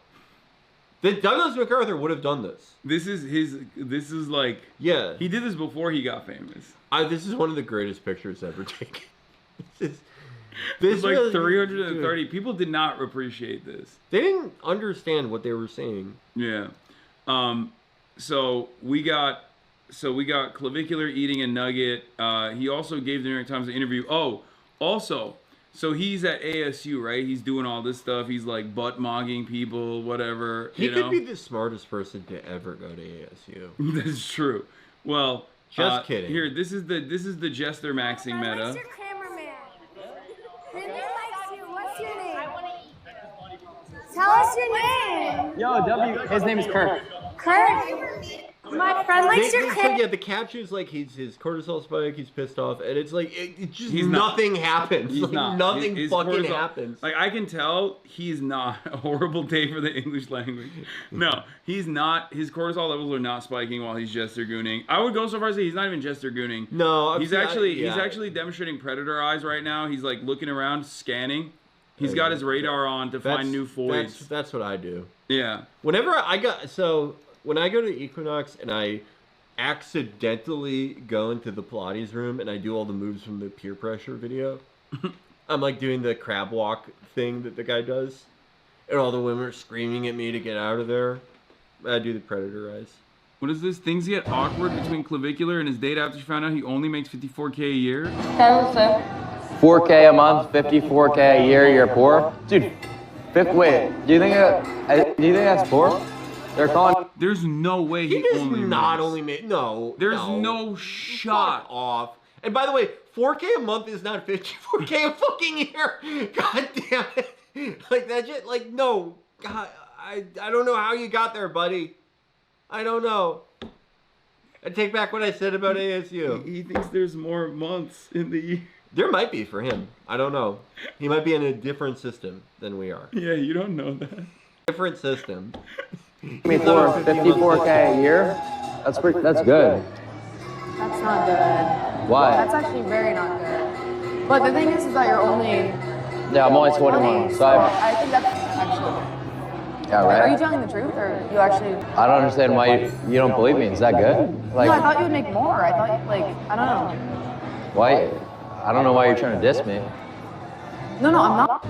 That Douglas MacArthur would have done this. This is like... Yeah. He did this before he got famous. This is one of the greatest pictures ever taken. This It's like really, 330. People did not appreciate this. They didn't understand what they were saying. Yeah. So we got Clavicular eating a nugget. He also gave the New York Times an interview. Oh, also, so he's at ASU, right? He's doing all this stuff. He's like butt mogging people, whatever. He could be the smartest person to ever go to ASU. That's true. Well, just kidding. Here, this is the Jester maxing meta. What's your cameraman? His name likes you. What's your name? Tell us your name. Yo, W. His name is Kirk. Kirk. My friend likes your camera. Yeah, the caption's like his cortisol spike. He's pissed off, and it's like it just He's nothing happens. He's like, not. Nothing His fucking cortisol- happens. Like I can tell he's not a horrible day for the English language. No, he's not. His cortisol levels are not spiking while he's Jester gooning. I would go so far as to say he's not even Jester gooning. No, he's actually demonstrating predator eyes right now. He's like looking around, scanning. He's got his radar on to find new voids. That's what I do. Yeah. Whenever when I go to Equinox and I accidentally go into the Pilates room and I do all the moves from the peer pressure video, I'm like doing the crab walk thing that the guy does, and all the women are screaming at me to get out of there. I do the predator eyes. What is this? Things get awkward between Clavicular and his date after she found out he only makes $54K a year. 4K a month, 54K a year. You're poor, dude. Wait, do you think that's poor? They're calling. There's no way he only made. No. There's no shot. Fuck off. And by the way, 4K a month is not 54K a fucking year. God damn it. Like that shit. Like no. God, I don't know how you got there, buddy. I don't know. I take back what I said about ASU. He thinks there's more months in the year. There might be for him. I don't know. He might be in a different system than we are. Yeah, you don't know that. Different system. I mean, for 54K a year, that's good. That's not good. Why? That's actually very not good. But the thing is that you're only... Yeah, I'm only 21, so I think that's actually... Yeah, right? Are you telling the truth, or you actually... I don't understand why you don't believe me. Is that good? Like, no, I thought you would make more. I thought, I don't know. Why? I don't know why you're trying to diss me. No, I'm not.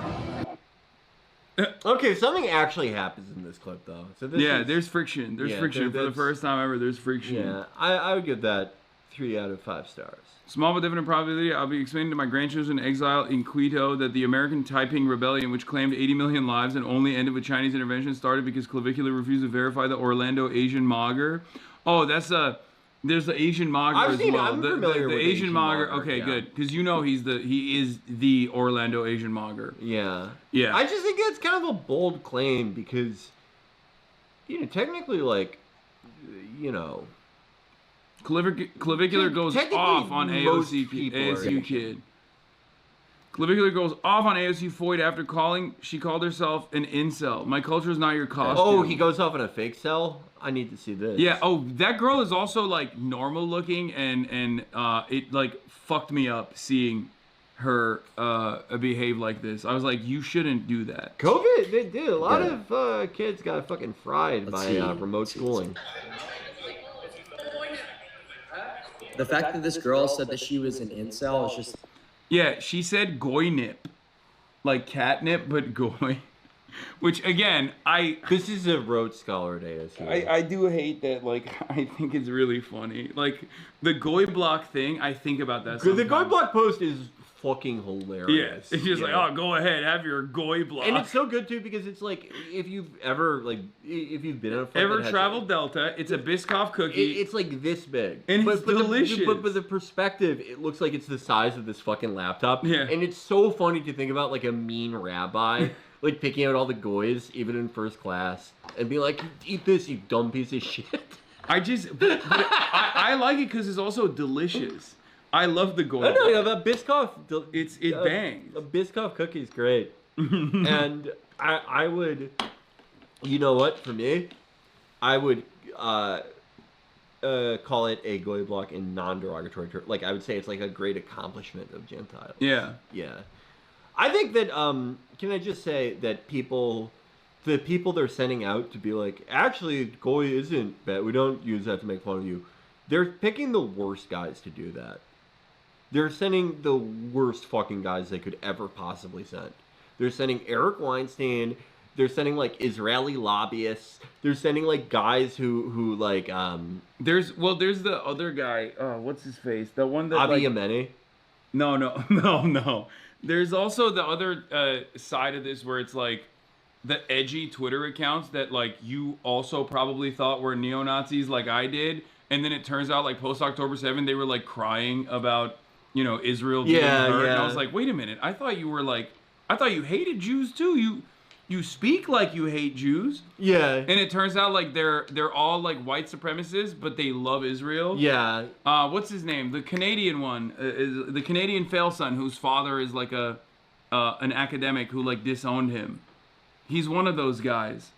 Okay, something actually happens in this clip, though. So there's friction. There's friction. For the first time ever, there's friction. Yeah, I would give that 3 out of 5 stars. Small but definite probability. I'll be explaining to my grandchildren in exile in Quito that the American Taiping Rebellion, which claimed 80 million lives and only ended with Chinese intervention, started because Clavicular refused to verify the Orlando Asian Mogger. Oh, there's the Asian Mogger as well. I'm familiar the with Asian Mogger. Mogger, Okay, yeah. good, because you know he is the Orlando Asian Mogger. Yeah. Yeah. I just think it's kind of a bold claim because, technically, Clavicular goes off on ASU kid. Clavicular goes off on ASU Foyd after she called herself an incel. My culture is not your costume. Oh, he goes off in a fake cell? I need to see this. Yeah, that girl is also normal looking and it fucked me up seeing her behave like this. I was like, you shouldn't do that. COVID, they did. A lot of kids got fucking fried by remote schooling. The fact that this girl said that she was an incel is just... Yeah, she said goy nip. Like catnip, but goy. Which, again, This is a Rhodes Scholar at ASU. I do hate that, I think it's really funny. The goy block thing, I think about that sometimes. The goy block post is fucking hilarious. Yeah, it's just go ahead, have your goy block. And it's so good, too, because it's if you've ever, if you've been on a flight ever traveled Delta, it's a Biscoff cookie. It's this big. And it's delicious. But the perspective, it looks like it's the size of this fucking laptop. Yeah. And it's so funny to think about, a mean rabbi, picking out all the goys, even in first class, and be like, eat this, you dumb piece of shit. I like it because it's also delicious. I love the goy. I know, that Biscoff. It bangs. A Biscoff cookie is great. And I would, you know what, for me, I would call it a goy block in non-derogatory terms. Like, I would say it's like a great accomplishment of Gentiles. Yeah. Yeah. I think that, can I just say that the people they're sending out to be like, actually, goy isn't bad. We don't use that to make fun of you. They're picking the worst guys to do that. They're sending the worst fucking guys they could ever possibly send. They're sending Eric Weinstein. They're sending, like, Israeli lobbyists. They're sending, like, guys who like, There's the other guy. What's his face? The one that Avi like, Yemeni. No. There's also the other side of this where it's like the edgy Twitter accounts that like you also probably thought were neo-Nazis like I did. And then it turns out like post-October 7, they were like crying about, Israel being hurt. And I was like, wait a minute. I thought you hated Jews too. You speak like you hate Jews. Yeah. And it turns out like they're all like white supremacists, but they love Israel. Yeah. What's his name? The Canadian one, is the Canadian fail son whose father is like an academic who like disowned him. He's one of those guys.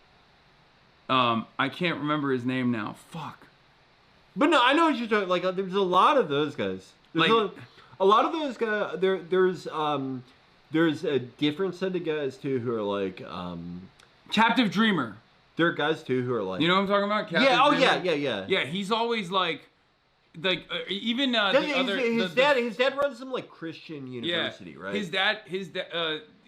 I can't remember his name now. Fuck. But no, I know what you're talking. Like, there's a lot of those guys. There's a lot of those guys. There's a different set of guys too who are like Captive Dreamer. There are guys too who are like, you know what I'm talking about? Captive yeah. Oh Dreamer? yeah. Yeah, he's always like even his dad runs some like Christian university, right? His dad.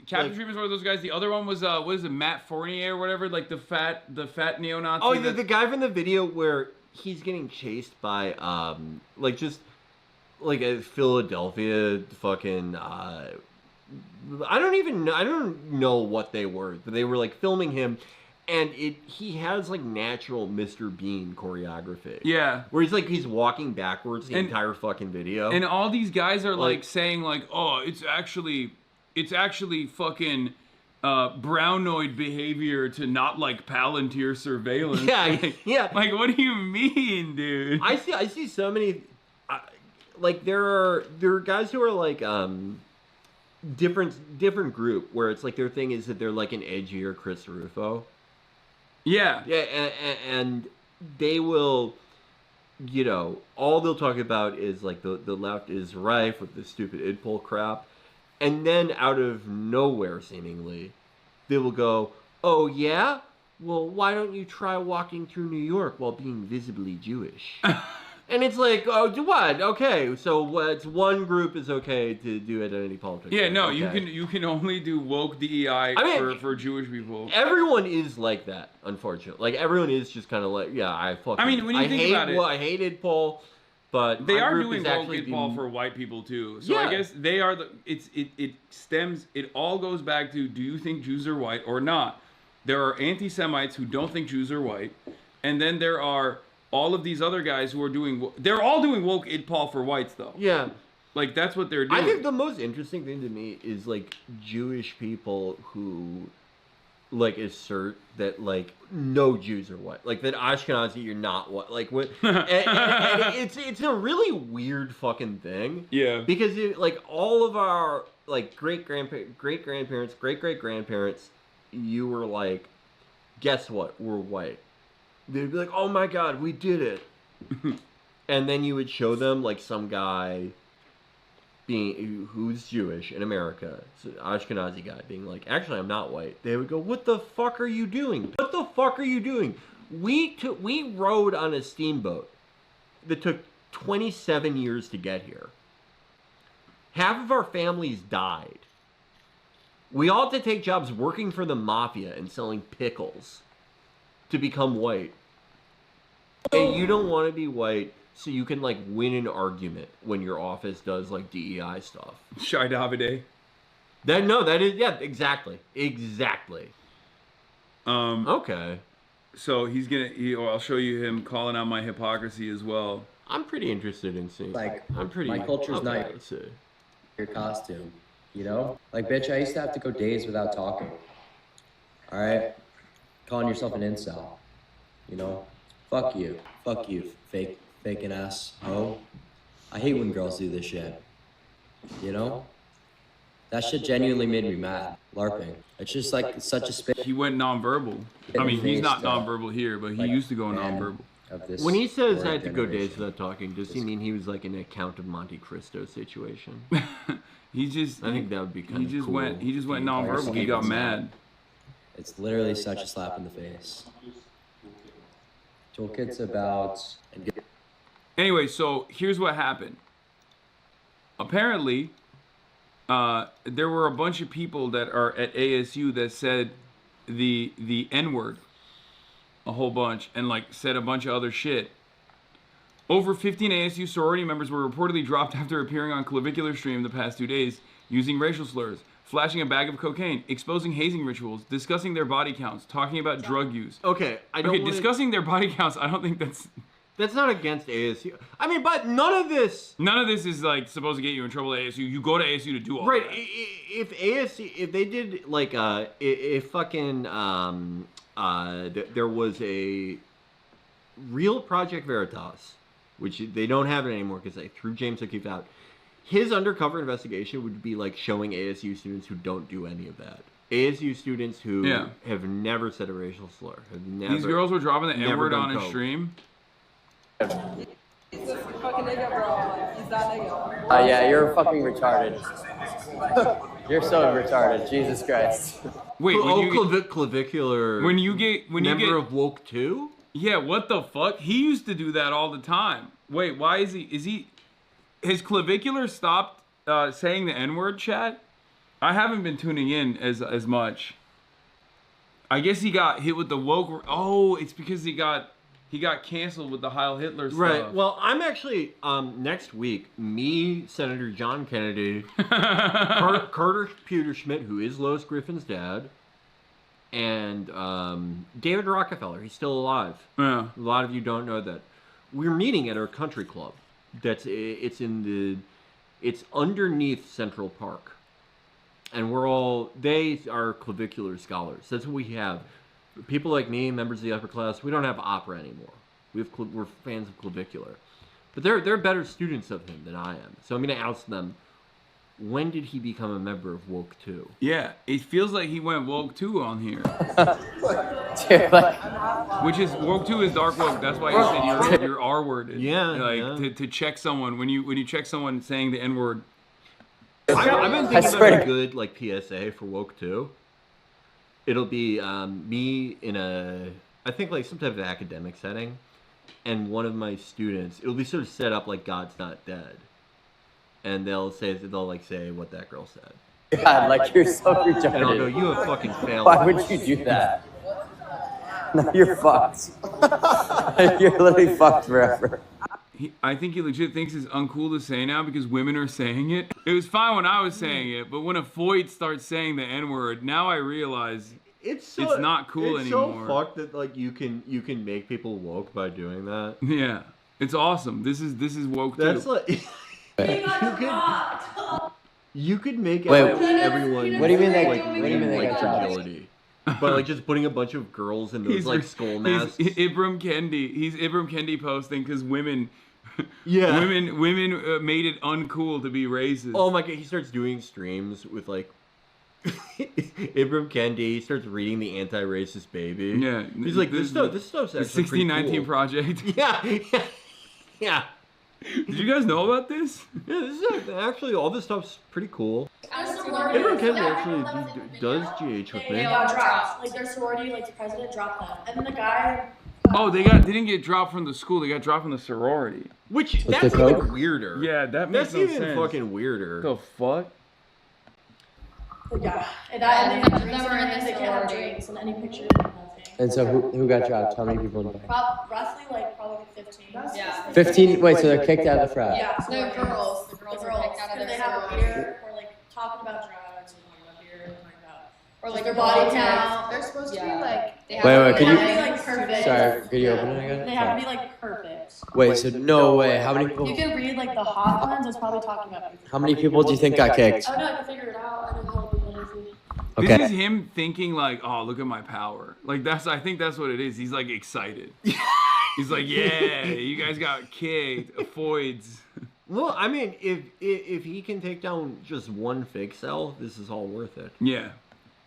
Captain Dreamer is one of those guys. The other one was what is it, Matt Fournier or whatever, like the fat neo-Nazi. Oh, the guy from the video where he's getting chased by like just like a Philadelphia fucking I don't know what they were, but they were like filming him, and he has like natural Mr. Bean choreography. Yeah, where he's walking backwards the entire fucking video, and all these guys are like saying like, oh, it's actually fucking Brownoid behavior to not like Palantir surveillance. Yeah. Like, what do you mean, dude? I see so many. Like there are guys who are like different group where it's like their thing is that they're like an edgier Chris Rufo. Yeah. And they will, all they'll talk about is like the left is rife with this stupid idpol crap. And then out of nowhere, seemingly, they will go, oh yeah? Well, why don't you try walking through New York while being visibly Jewish? And it's like, oh, what? Okay, so what's one group is okay to do identity politics? Yeah, no, okay. you can only do woke DEI for Jewish people. Everyone is like that, unfortunately. Like, everyone is just kind of like, yeah, when you think about it, I hated Paul, but they are doing woke idpol for white people too. So I guess they are it all goes back to, do you think Jews are white or not? There are anti-Semites who don't think Jews are white, and then there are all of these other guys who are they're all doing woke idpol for whites though. Yeah. Like, that's what they're doing. I think the most interesting thing to me is like Jewish people who like assert that like no Jews are white. Like that Ashkenazi, you're not white. Like what and it's a really weird fucking thing. Yeah. Because like all of our like great-grandparents, great-great-grandparents, you were like, guess what? We're white. They'd be like, oh my god, we did it. And then you would show them like some guy who's Jewish in America, so Ashkenazi guy, being like, actually I'm not white. They would go, what the fuck are you doing? What the fuck are you doing? We rode on a steamboat that took 27 years to get here. Half of our families died. We all had to take jobs working for the mafia and selling pickles to become white. And you don't want to be white so you can like win an argument when your office does like DEI stuff. Shai Davide. Exactly. Okay. So I'll show you him calling out my hypocrisy as well. I'm pretty interested in seeing. My culture's not your costume. Like, bitch, I used to have to go days without talking. All right, calling yourself an incel. Fuck you, faking ass hoe. I hate when girls do this shit. That shit genuinely made me mad. LARPing. It's just like such a spit. He went nonverbal. I mean, he's not nonverbal here, but he used to go nonverbal. of this. When he says I word had to go days generation. without talking, does he mean he was like in a Count of Monte Cristo situation? He just. I think that would be kind He of just cool. went. He just went Fire nonverbal. He got escape. mad. It's literally such a slap in the face. Toolkit's about. Anyway, so here's what happened. Apparently, there were a bunch of people that are at ASU that said the N-word a whole bunch and like said a bunch of other shit. Over 15 ASU sorority members were reportedly dropped after appearing on Clavicular Stream the past 2 days using racial slurs, flashing a bag of cocaine, exposing hazing rituals, discussing their body counts, talking about drug use. Okay, I don't wanna... discussing their body counts, I don't think that's not against ASU. I mean, but none of this is like supposed to get you in trouble at ASU. You go to ASU to do all right. that. If ASU, if they did like if fucking there was a real Project Veritas, which they don't have it anymore because they threw James O'Keefe out. His undercover investigation would be like showing ASU students who don't do any of that. ASU students who have never said a racial slur, have never. These girls were dropping the never N-word done on a coke. stream. Yeah, you're fucking retarded. You're so retarded. Jesus Christ. Wait, clavicular. When you get member of Woke 2? Yeah, what the fuck? He used to do that all the time. Wait, why is he? Is he? His clavicular stopped saying the N-word, chat? I haven't been tuning in as much. I guess he got hit with the woke. Oh, it's because he got canceled with the Heil Hitler stuff. Right. Well, I'm actually next week. Me, Senator John Kennedy, Carter Schmidt, who is Lois Griffin's dad, and David Rockefeller. He's still alive. Yeah. A lot of you don't know that. We're meeting at our country club. It's underneath Central Park, and they are clavicular scholars. That's what we have. People like me, members of the upper class, we don't have opera anymore. We're fans of clavicular, but they're better students of him than I am. So I'm going to ask them, when did he become a member of Woke 2? Yeah, it feels like he went Woke 2 on here. Which is Woke 2 is dark woke. That's why you said you're R-worded. Yeah, like to check someone when you check someone saying the N-word. I've been thinking about a good like PSA for Woke 2. It'll be me in I think like some type of academic setting, and one of my students. It'll be sort of set up like God's Not Dead, and they'll like say what that girl said. God, like you're so retarded. And I'll go, you have fucking failed. Why would you do that? No, you're fucked. You're literally fucked forever. I think he legit thinks it's uncool to say now because women are saying it. It was fine when I was saying it, but when a Foyd starts saying the N-word, now I realize it's not cool anymore. It's so fucked that like you can make people woke by doing that. Yeah, it's awesome. This is woke too. That's like you could make Wait, everyone. What do you mean they? Like, What do you mean they like got fragility? But like just putting a bunch of girls in those like skull masks. He's Ibram Kendi posting because women. Yeah. Women made it uncool to be racist. Oh my god, he starts doing streams with like Ibram Kendi. He starts reading the Anti-Racist Baby. Yeah. He's like, this stuff's actually the 1619 cool. Project. Yeah. Did you guys know about this? Yeah, this is actually all this stuff's pretty cool. Ibram Kendi actually does GH with me. They got dropped. Like their sorority, like the president dropped them, and then the guy. Oh, they didn't get dropped from the school. They got dropped from the sorority. Which that's even weirder. Yeah, that makes no sense. That's even fucking weirder. The fuck? Yeah, and they have drinks and they can't have drinks and any pictures. And so who got dropped? How many people in the Roughly probably 15. Yeah. 15? Wait, so they're kicked out of the frat? Yeah, so the girls are kicked out of their. They have a beer or like talking about drugs or talking about beer or like their body count. They're supposed to be like. Wait, could you? They have to be like perfect. Sorry, could you open it again? They have to be like perfect. Wait, so no way. How many people? You can read like the hot ones. It's probably talking about. How many people do you think got kicked? Oh no, I can figure it out. I know how to do anything. Okay. This is him thinking like, oh, look at my power. Like I think that's what it is. He's like excited. He's like, yeah, you guys got kicked. Foids. Well, I mean, if he can take down just one fake cell, this is all worth it. Yeah.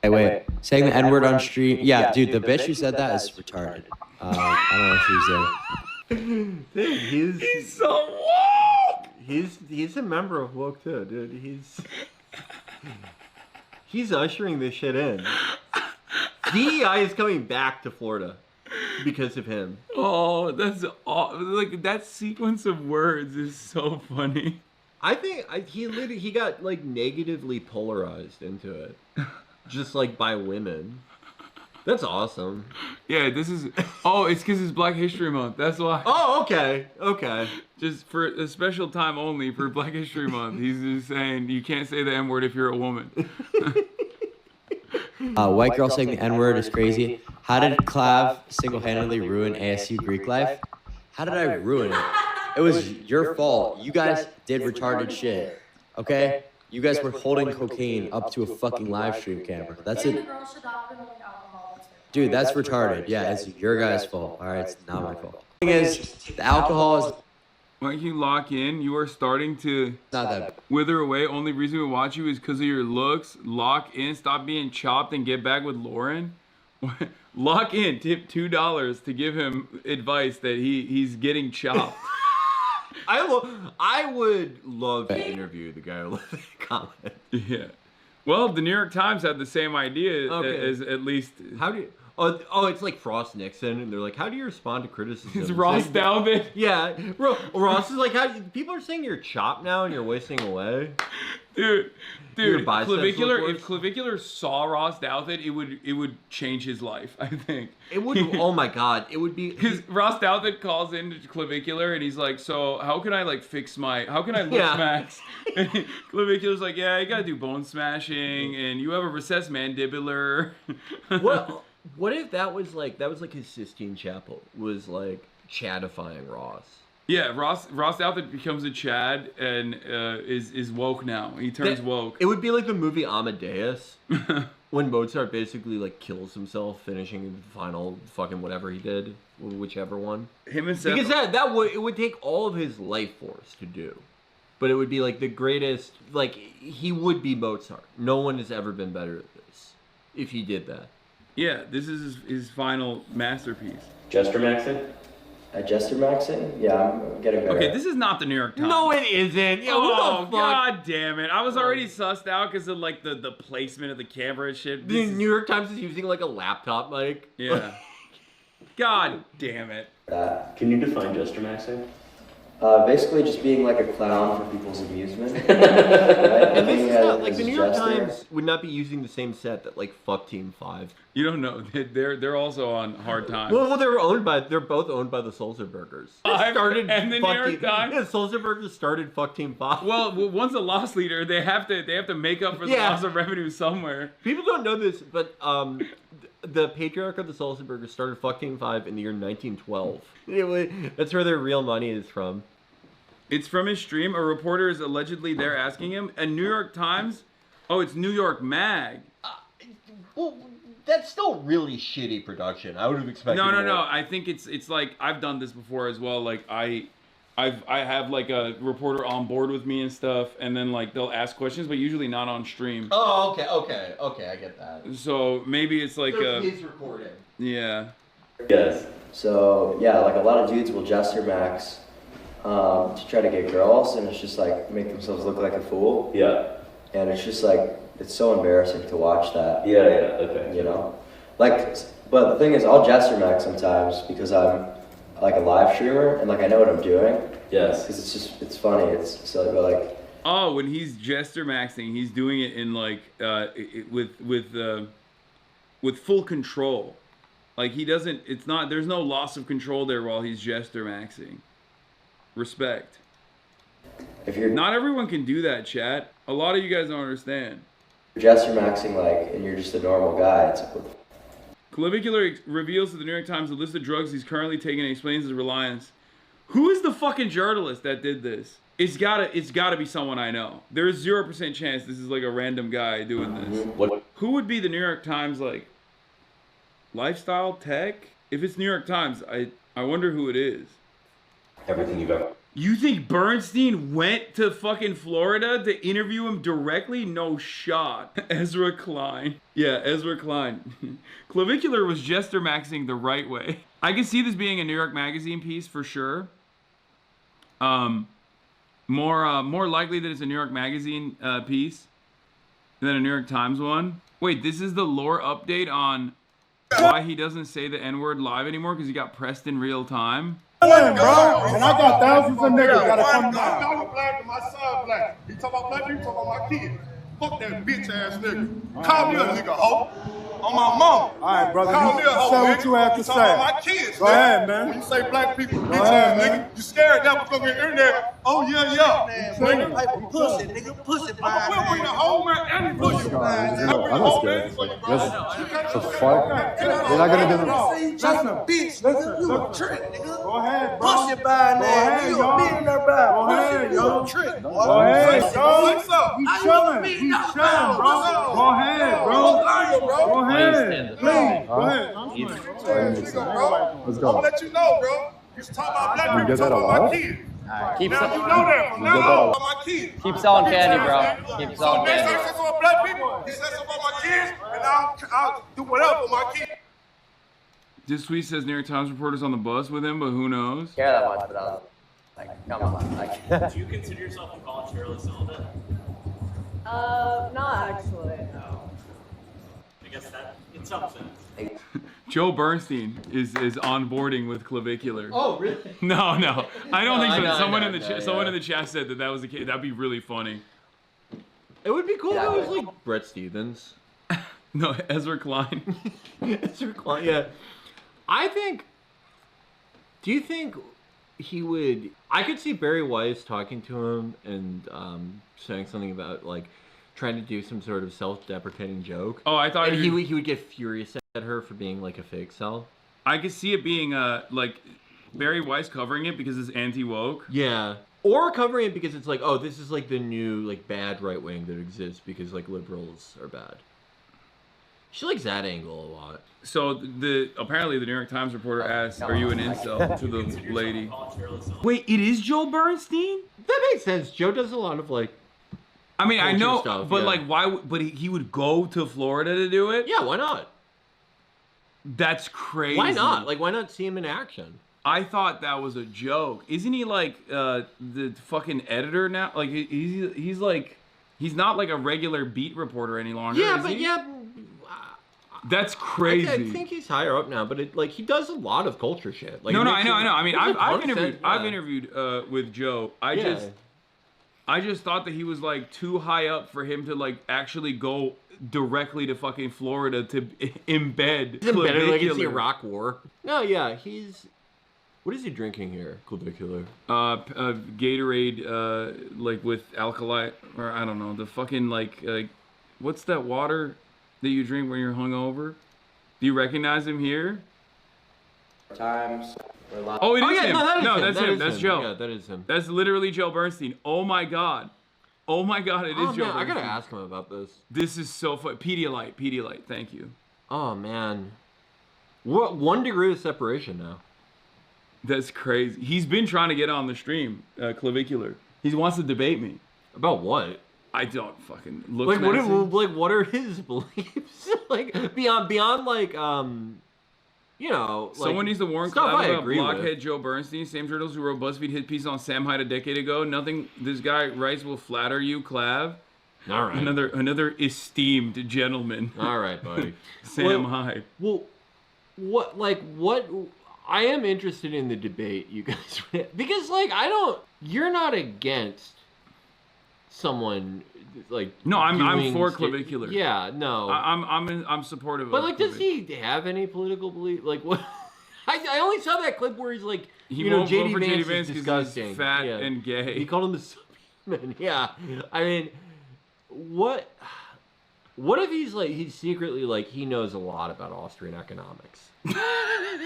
Hey, wait. Saying the N-word on stream. Yeah, dude, the bitch who said that is retarded. I don't know if she's there. He's so woke. He's a member of woke too, dude. He's ushering this shit in. DEI is coming back to Florida because of him. Oh, that's like that sequence of words is so funny. I think he got like negatively polarized into it, just like by women. That's awesome. Yeah, this is. Oh, it's because it's Black History Month. That's why. Oh, okay, okay. Just for a special time only for Black History Month. He's just saying you can't say the N-word if you're a woman. White girl saying the N-word is crazy. How did Clav single-handedly ruin ASU Greek life? How did I ruin it? It was your fault. You guys did retarded shit. Okay? You guys were holding cocaine up to a fucking live stream camera. That's it. Dude, that's retarded. Yeah, it's your guys' fault. All right, it's not my fault. The thing is, the alcohol is. When you lock in, you are starting to not that wither away. Only reason we watch you is because of your looks. Lock in, stop being chopped, and get back with Lauren. Lock in, tip $2 to give him advice that he's getting chopped. I would love to interview the guy who left that comment. Yeah. Well, the New York Times had the same idea as at least. How do you? Oh, it's like Frost Nixon, and they're like, "How do you respond to criticism?" It's Ross Dalvin. Yeah, Ross is like, people are saying you're chopped now and you're wasting away." Dude, clavicular. If Clavicular saw Ross Douthat, it would change his life. I think it would. Oh my God, it would be because Ross Douthat calls into Clavicular and he's like, "So how can I how can I look max?" And Clavicular's like, "Yeah, you gotta do bone smashing, and you have a recessed mandibular." What if that was like his Sistine Chapel was like Chadifying Ross? Yeah, Ross Douthat becomes a Chad and is woke now. He turns woke. It would be like the movie Amadeus when Mozart basically like kills himself finishing the final fucking whatever he did, whichever one. Him and Seth. Because it would take all of his life force to do. But it would be like the greatest, like he would be Mozart. No one has ever been better at this if he did that. Yeah, this is his final masterpiece. Jester Maxing? Jester Maxing? Yeah, I'm getting better. Okay, this is not the New York Times. No, it isn't. Yeah, oh, God damn it. I was already sussed out because of like the placement of the camera and shit. The New York Times is using like a laptop mic. Yeah. God damn it. Can you define Jester Maxing? Basically just being like a clown for people's amusement. Right? And this is not, like the New York Times would not be using the same set that like Fuck Team 5. You don't know. They're also on Hard Times. Well, they're both owned by the Sulzerbergers. And the New York Times. Yeah, Sulzerbergers started Fuck Team 5. Well, once a loss leader, they have to make up for the loss of revenue somewhere. People don't know this, but the patriarch of the Sulzerbergers started Fuck Team 5 in the year 1912. That's where their real money is from. It's from his stream. A reporter is allegedly there asking him. And New York Times? Oh, it's New York Mag. Well, that's still really shitty production. I would have expected No. more. I think it's like I've done this before as well. Like I have like a reporter on board with me and stuff, and then like they'll ask questions, but usually not on stream. Oh, okay, I get that. So maybe it's like he's recording. Yeah. Yes. So yeah, like a lot of dudes will Jester Max to try to get girls, and it's just like make themselves look like a fool. Yeah. And it's just like it's so embarrassing to watch that. Yeah, okay. You know, like, but the thing is, I'll Jester Max sometimes because I'm like a live streamer and like I know what I'm doing. Yes. Because it's funny. It's so like. Oh, when he's Jester Maxing, he's doing it in like with full control. Like he doesn't. It's not. There's no loss of control there while he's Jester Maxing. Respect. If you're not everyone can do that, chat. A lot of you guys don't understand. Jester Maxing like, and you're just a normal guy. It's Clavicular reveals to the New York Times the list of drugs he's currently taking and explains his reliance. Who is the fucking journalist that did this? It's gotta be someone I know. There's 0% chance this is like a random guy doing this. What? Who would be the New York Times like? Lifestyle tech? If it's New York Times, I wonder who it is. Everything you've ever. You think Bernstein went to fucking Florida to interview him directly? No shot. Ezra Klein. Yeah, Ezra Klein. Clavicular was Jester Maxing the right way. I can see this being a New York Magazine piece for sure. More likely that it's a New York Magazine piece than a New York Times one. Wait, this is the lore update on why he doesn't say the N-word live anymore because he got pressed in real time. Bro, and I got thousands of niggas gotta come down. I was black and my son black. You talk about black people, talk about my kids. Fuck that bitch ass nigga. Call me a nigga hoe. On my mama. Alright, brother. Call me a hoe. Say what you have to say. About my kids. Go ahead, man. When you say black people, bitch ass nigga, you scared now because we're in there. Oh yeah. Nigga, pussy, nigga, pussy. We'll bring the whole man and pussy. I'm not scared. The fuck? You're not gonna do the. Listen, bitch, nigga. You a trick, nigga. Go ahead, bro. Pussy by now. You a millionaire by. Go ahead, yo. Trick. Go ahead, yo. What's up? You chilling. You chilling, bro. Go ahead, bro. Go ahead. Please. Go ahead. Let's go. I'm gonna let you know, bro. You talk about black people, talk about my kids. Keep now you know that from now on about my kids. Keep selling candy, bro. Keep selling Next candy. time he says something about black people, he says something about my kids, and I'll do whatever for my kids. This tweet says New York Times reporters on the bus with him, but who knows? Care that much, but I was like, come on. Like, Do you consider yourself a voluntarily celibate? Not actually, no. I guess that, in some sense. Joe Bernstein is onboarding with clavicular. Oh, really? No. I don't think so. Someone in the the chat said that was the case. That'd be really funny. It would be cool if it was like Brett Stevens. No, Ezra Klein. Ezra Klein, yeah. Do you think he would... I could see Barry Weiss talking to him and saying something about, like, trying to do some sort of self-deprecating joke. Oh, I thought and he would get furious at her for being, like, a fake self. I could see it being, like, Barry Weiss covering it because it's anti-woke. Yeah. Or covering it because it's like, oh, this is, like, the new, like, bad right wing that exists because, like, liberals are bad. She likes that angle a lot. So apparently the New York Times reporter asked, "Are you an incel?" to the lady. Wait, it is Joe Bernstein? That makes sense. Joe does a lot of like. I mean, I know, stuff, but yeah. like, why? But he would go to Florida to do it? Yeah, why not? That's crazy. Why not? Like, why not see him in action? I thought that was a joke. Isn't he like the fucking editor now? Like he's like he's not like a regular beat reporter any longer. Yeah, is but he? yeah. That's crazy. I think he's higher up now, but like he does a lot of culture shit. Like, no, I know. I mean, I've interviewed. Yeah. I've interviewed with Joe. I just thought that he was like too high up for him to like actually go directly to fucking Florida to embed. He's embedded like it's the Iraq War. No, yeah, he's. What is he drinking here? Clavicular. Gatorade, like with alkali, or I don't know, the fucking like, what's that water that you drink when you're hungover? Do you recognize him here? Times. Oh, it is yeah, him. No, That's him. That's Joe. Yeah, that is him. That's literally Joe Bernstein. Oh my god. Oh my god, it is Joe man, Bernstein. I gotta ask him about this. This is so fun. Pedialyte, thank you. Oh man. What 1 degree of separation now? That's crazy. He's been trying to get on the stream, clavicular. He wants to debate me. About what? I don't fucking look. Like what are his beliefs? Like beyond like you know, like, someone needs to warn Clav about blockhead Joe Bernstein, same turtles who wrote BuzzFeed hit piece on Sam Hyde a decade ago. Nothing this guy writes will flatter you, Clav. All right. Another esteemed gentleman. All right, buddy. Sam Hyde. Well, what I am interested in the debate, you guys, because like you're not against someone like. No, I'm for clavicular. Yeah, no, I'm supportive. But like, does he have any political belief? Like, what? I only saw that clip where he's like, you know, JD Vance is disgusting, he's fat and gay. He called him a man. Yeah, I mean, what if he's secretly like he knows a lot about Austrian economics?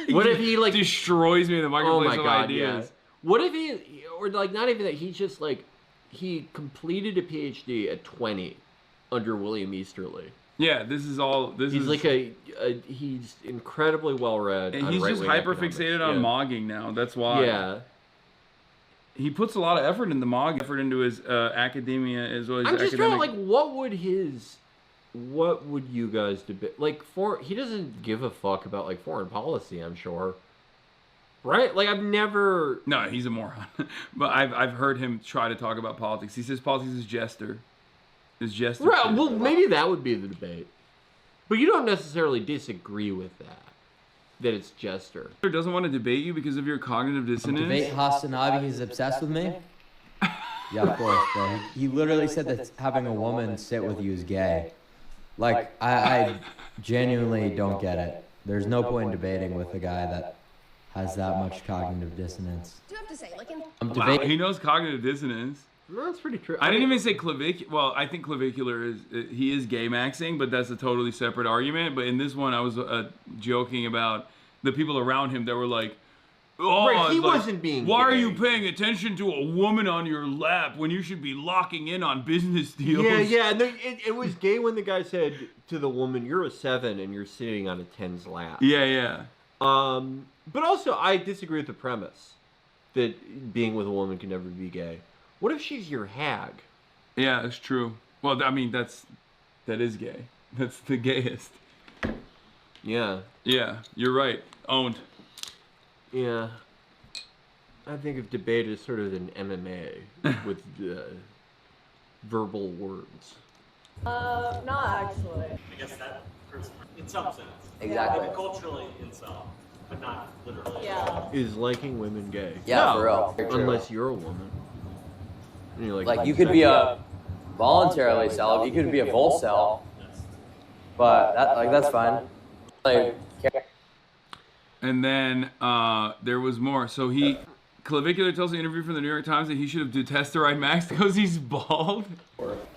What if he like destroys me in the marketplace of ideas? Yeah. What if he, or like not even that, he's just like he completed a PhD at 20 under William Easterly. Yeah, this is all. He's like he's incredibly well read, and he's just hyper fixated on mogging now. That's why. Yeah. He puts a lot of effort into effort into his academia as well as I'm just academic. trying to like, what would you guys debate? Like, he doesn't give a fuck about like foreign policy, I'm sure. Right? Like I've never. No, he's a moron. But I've heard him try to talk about politics. He says politics is jester. Is jester. Right. shit. Well, maybe that would be the debate. But you don't necessarily disagree with that. That it's jester. Doesn't want to debate you because of your cognitive dissonance. Debate HasanAbi, he's obsessed with me. Yeah, of course, bro. He literally said that having a woman sit with you is gay. Like, I genuinely don't get it. There's no point in debating with a guy that has that much cognitive dissonance. Do you have to say, like Wow, he knows cognitive dissonance. No, that's pretty true. I didn't even say clavicular. Well, I think clavicular is he is gay maxing, but that's a totally separate argument. But in this one, I was joking about the people around him that were like, "Oh, Right, he like, wasn't being Why are gay. you paying attention to a woman on your lap when you should be locking in on business deals?" Yeah. And it was gay when the guy said to the woman, "You're a 7 and you're sitting on a 10's lap." Yeah. But also, I disagree with the premise that being with a woman can never be gay. What if she's your hag? Yeah, it's true. Well, I mean, that is gay. That's the gayest. Yeah. Yeah, you're right. Owned. Yeah. I think of debate as sort of an MMA with verbal words. Not actually. I guess that person, in some sense. Exactly. Maybe culturally in some, but not literally. Yeah. Is liking women gay? Yeah, for real. Very true. Unless you're a woman. And you're Like, you could be a voluntarily celibate, you could be a vol cell, but that's fine. Like, And then there was more. So Clavicular tells the interview from the New York Times that he should have Testosterone Max because he's bald.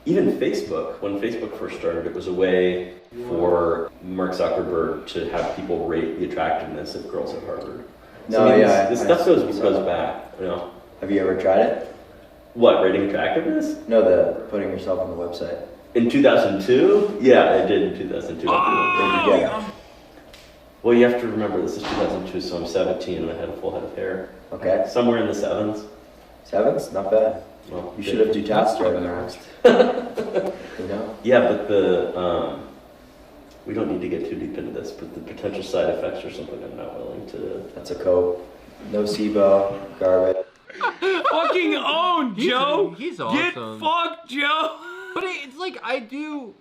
Even Facebook, when Facebook first started, it was a way for Mark Zuckerberg to have people rate the attractiveness of girls at Harvard. No, yeah. This stuff goes back, you know. Have you ever tried it? What, rating attractiveness? No, the putting yourself on the website. In 2002? Yeah, I did in 2002. Yeah. Well, you have to remember, this is 2002, so I'm 17 and I had a full head of hair. Okay. Somewhere in the 7s. 7s? Not bad. Well, you should have Testosterone Max. You know? Yeah, but we don't need to get too deep into this, but the potential side effects are something I'm not willing to... That's a cope. No SIBO, garbage. Fucking own, Joe. He's awesome. Get fucked, Joe. But it's like, I do...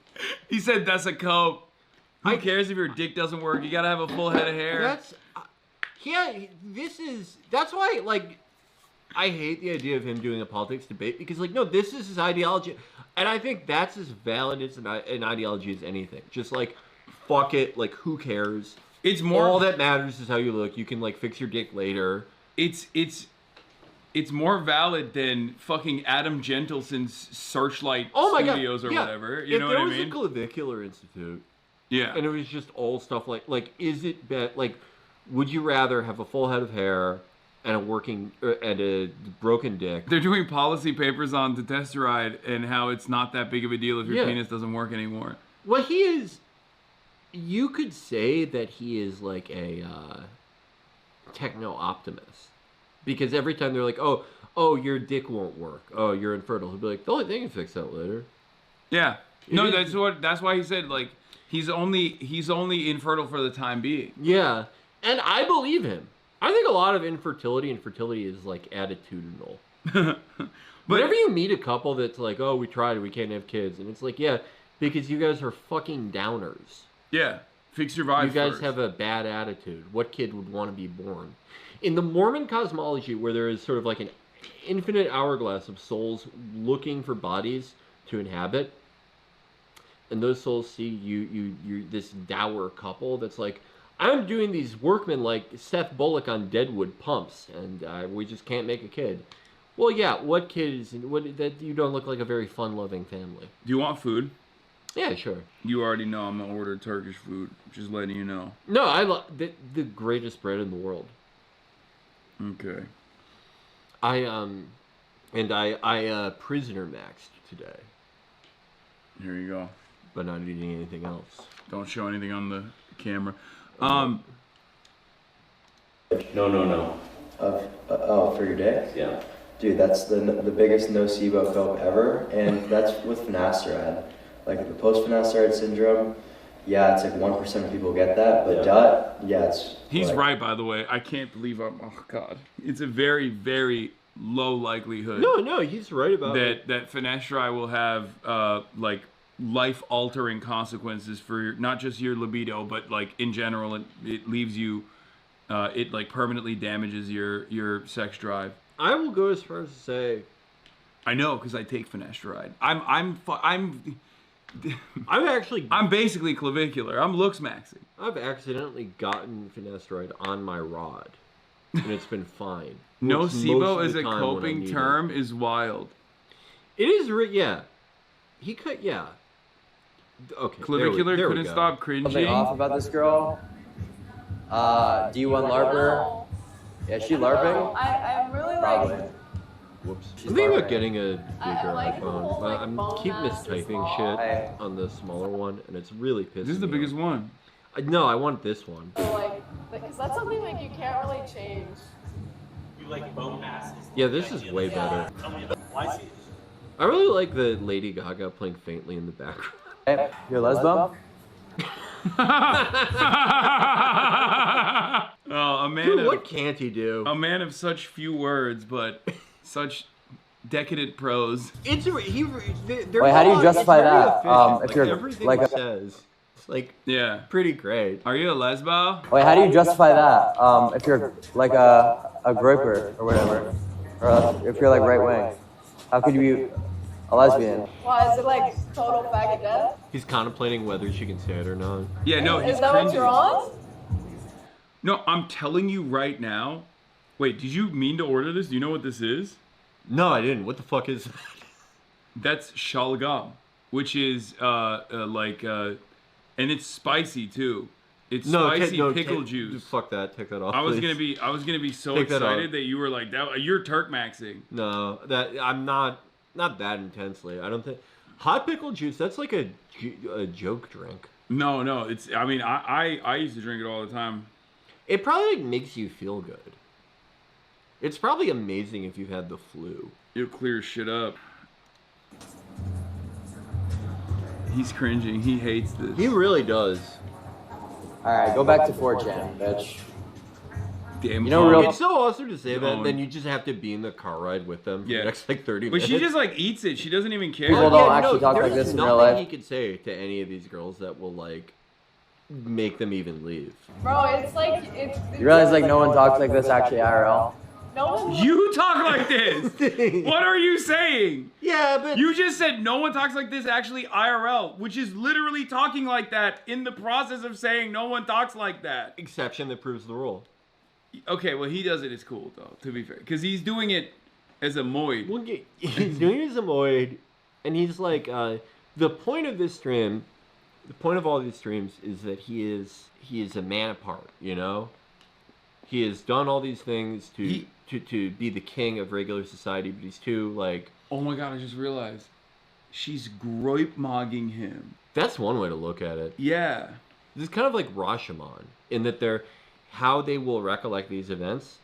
He said that's a cope. Who cares if your dick doesn't work? You gotta have a full head of hair. That's why, like, I hate the idea of him doing a politics debate because, like, no, this is his ideology. And I think that's as valid as an ideology as anything. Just, like, fuck it. Like, who cares? It's more... All that matters is how you look. You can, like, fix your dick later. It's more valid than fucking Adam Gentleton's Searchlight Studios or whatever. You know what I mean? If there was a clavicular institute, yeah, and it was just all stuff like is it like, would you rather have a full head of hair and a broken dick? They're doing policy papers on Testosterone and how it's not that big of a deal if your penis doesn't work anymore. Well, he is. You could say that he is like a techno optimist. Because every time they're like, oh, your dick won't work. Oh, you're infertile. He'll be like, the only thing can fix that later. Yeah. No, that's why he said, like, he's only infertile for the time being. Yeah. And I believe him. I think a lot of infertility and fertility is like attitudinal. But whenever you meet a couple that's like, oh, we tried, we can't have kids, and it's like, yeah, because you guys are fucking downers. Yeah. Fix your vibe. You guys have a bad attitude. What kid would want to be born? In the Mormon cosmology, where there is sort of like an infinite hourglass of souls looking for bodies to inhabit, and those souls see you this dour couple that's like, I'm doing these workmen like Seth Bullock on Deadwood pumps, and we just can't make a kid. Well, yeah, what kid is that? You don't look like a very fun-loving family. Do you want food? Yeah, sure. You already know I'm gonna order Turkish food. Just letting you know. No, I love the greatest bread in the world. Okay. I prisoner maxed today. Here you go. But not eating anything else. Don't show anything on the camera. No. For your dick? Yeah. Dude, that's the biggest nocebo cope ever, and that's with finasteride. Like the post-finasteride syndrome, yeah, it's like 1% of people get that, but DUT, yeah, it's. He's like, right, by the way. I can't believe I'm. Oh God, it's a very, very low likelihood. No, he's right about that finasteride will have like life-altering consequences for not just your libido, but like in general, it leaves you. It like permanently damages your sex drive. I will go as far as to say. I know because I take finasteride. I'm basically clavicular. I'm looks maxing. I've accidentally gotten finasteride on my rod, and it's been fine. Nocebo as a coping term is wild. It is, yeah. He could, yeah. Okay. Clavicular there couldn't stop cringing. Something off about this girl. Do you want LARPer? Yeah, is she LARPing? I'm really Probably. like. Whoops. She's I'm thinking LARPing. about getting a bigger like the iPhone, whole, but like, I'm bone keep mass is mistyping small. shit on the smaller one, and it's really pissing me This is the biggest off. one. No, I want this one. Because that's something like you can't really change. You like bone masses. Yeah, this is way better. Tell me about why is it? I really like the Lady Gaga playing faintly in the background. Hey, you're lesbo? Oh, a man Dude, of, what can't he do? A man of such few words, but such decadent prose. It's Wait, how do you justify that? If you're everything like he a, says, it's like Yeah. pretty great. Are you a lesbo? wait, how do you justify that? If you're like a groiper or whatever, or if you're like right wing, how could you be a lesbian? Why is it like total faggot death? He's contemplating whether she can say it or not. Yeah, no, he's Is that what cringing. you're on? No, I'm telling you right now. Wait, did you mean to order this? Do you know what this is? No, I didn't. What the fuck is that? That's shalgam, which is and it's spicy too. It's spicy pickle juice. Fuck that. Take that off. I was please. gonna be so Take that excited off. that you were like that. You're Turk maxing. No, that I'm not that intensely. I don't think hot pickle juice. That's like a joke drink. No, it's. I mean, I used to drink it all the time. It probably like, makes you feel good. It's probably amazing if you've had the flu. It'll clear shit up. He's cringing. He hates this. He really does. Alright, go back to 4chan, bitch. Damn. You know, real. It's so awesome to say that, No. and then you just have to be in the car ride with them for Yeah. the next like 30 But minutes. she just like eats it. She doesn't even care. People don't actually talk like there's this in real nothing life. he could say to any of these girls that will like make them even leave. Bro, it's like it's. You realize like no one talks like this actually IRL? No one. You talk like this. What are you saying? Yeah, but you just said no one talks like this actually IRL, which is literally talking like that in the process of saying no one talks like that. Exception that proves the rule. Okay, well he does it. It's cool though, to be fair, because he's doing it as a moid. Well, he's doing it as a moid, and he's like, the point of this stream, the point of all these streams is that he is a man apart. You know, he has done all these things to be the king of regular society, but he's too like. Oh my god! I just realized she's groipmogging him. That's one way to look at it. Yeah, this is kind of like Rashomon in that they're how they will recollect these events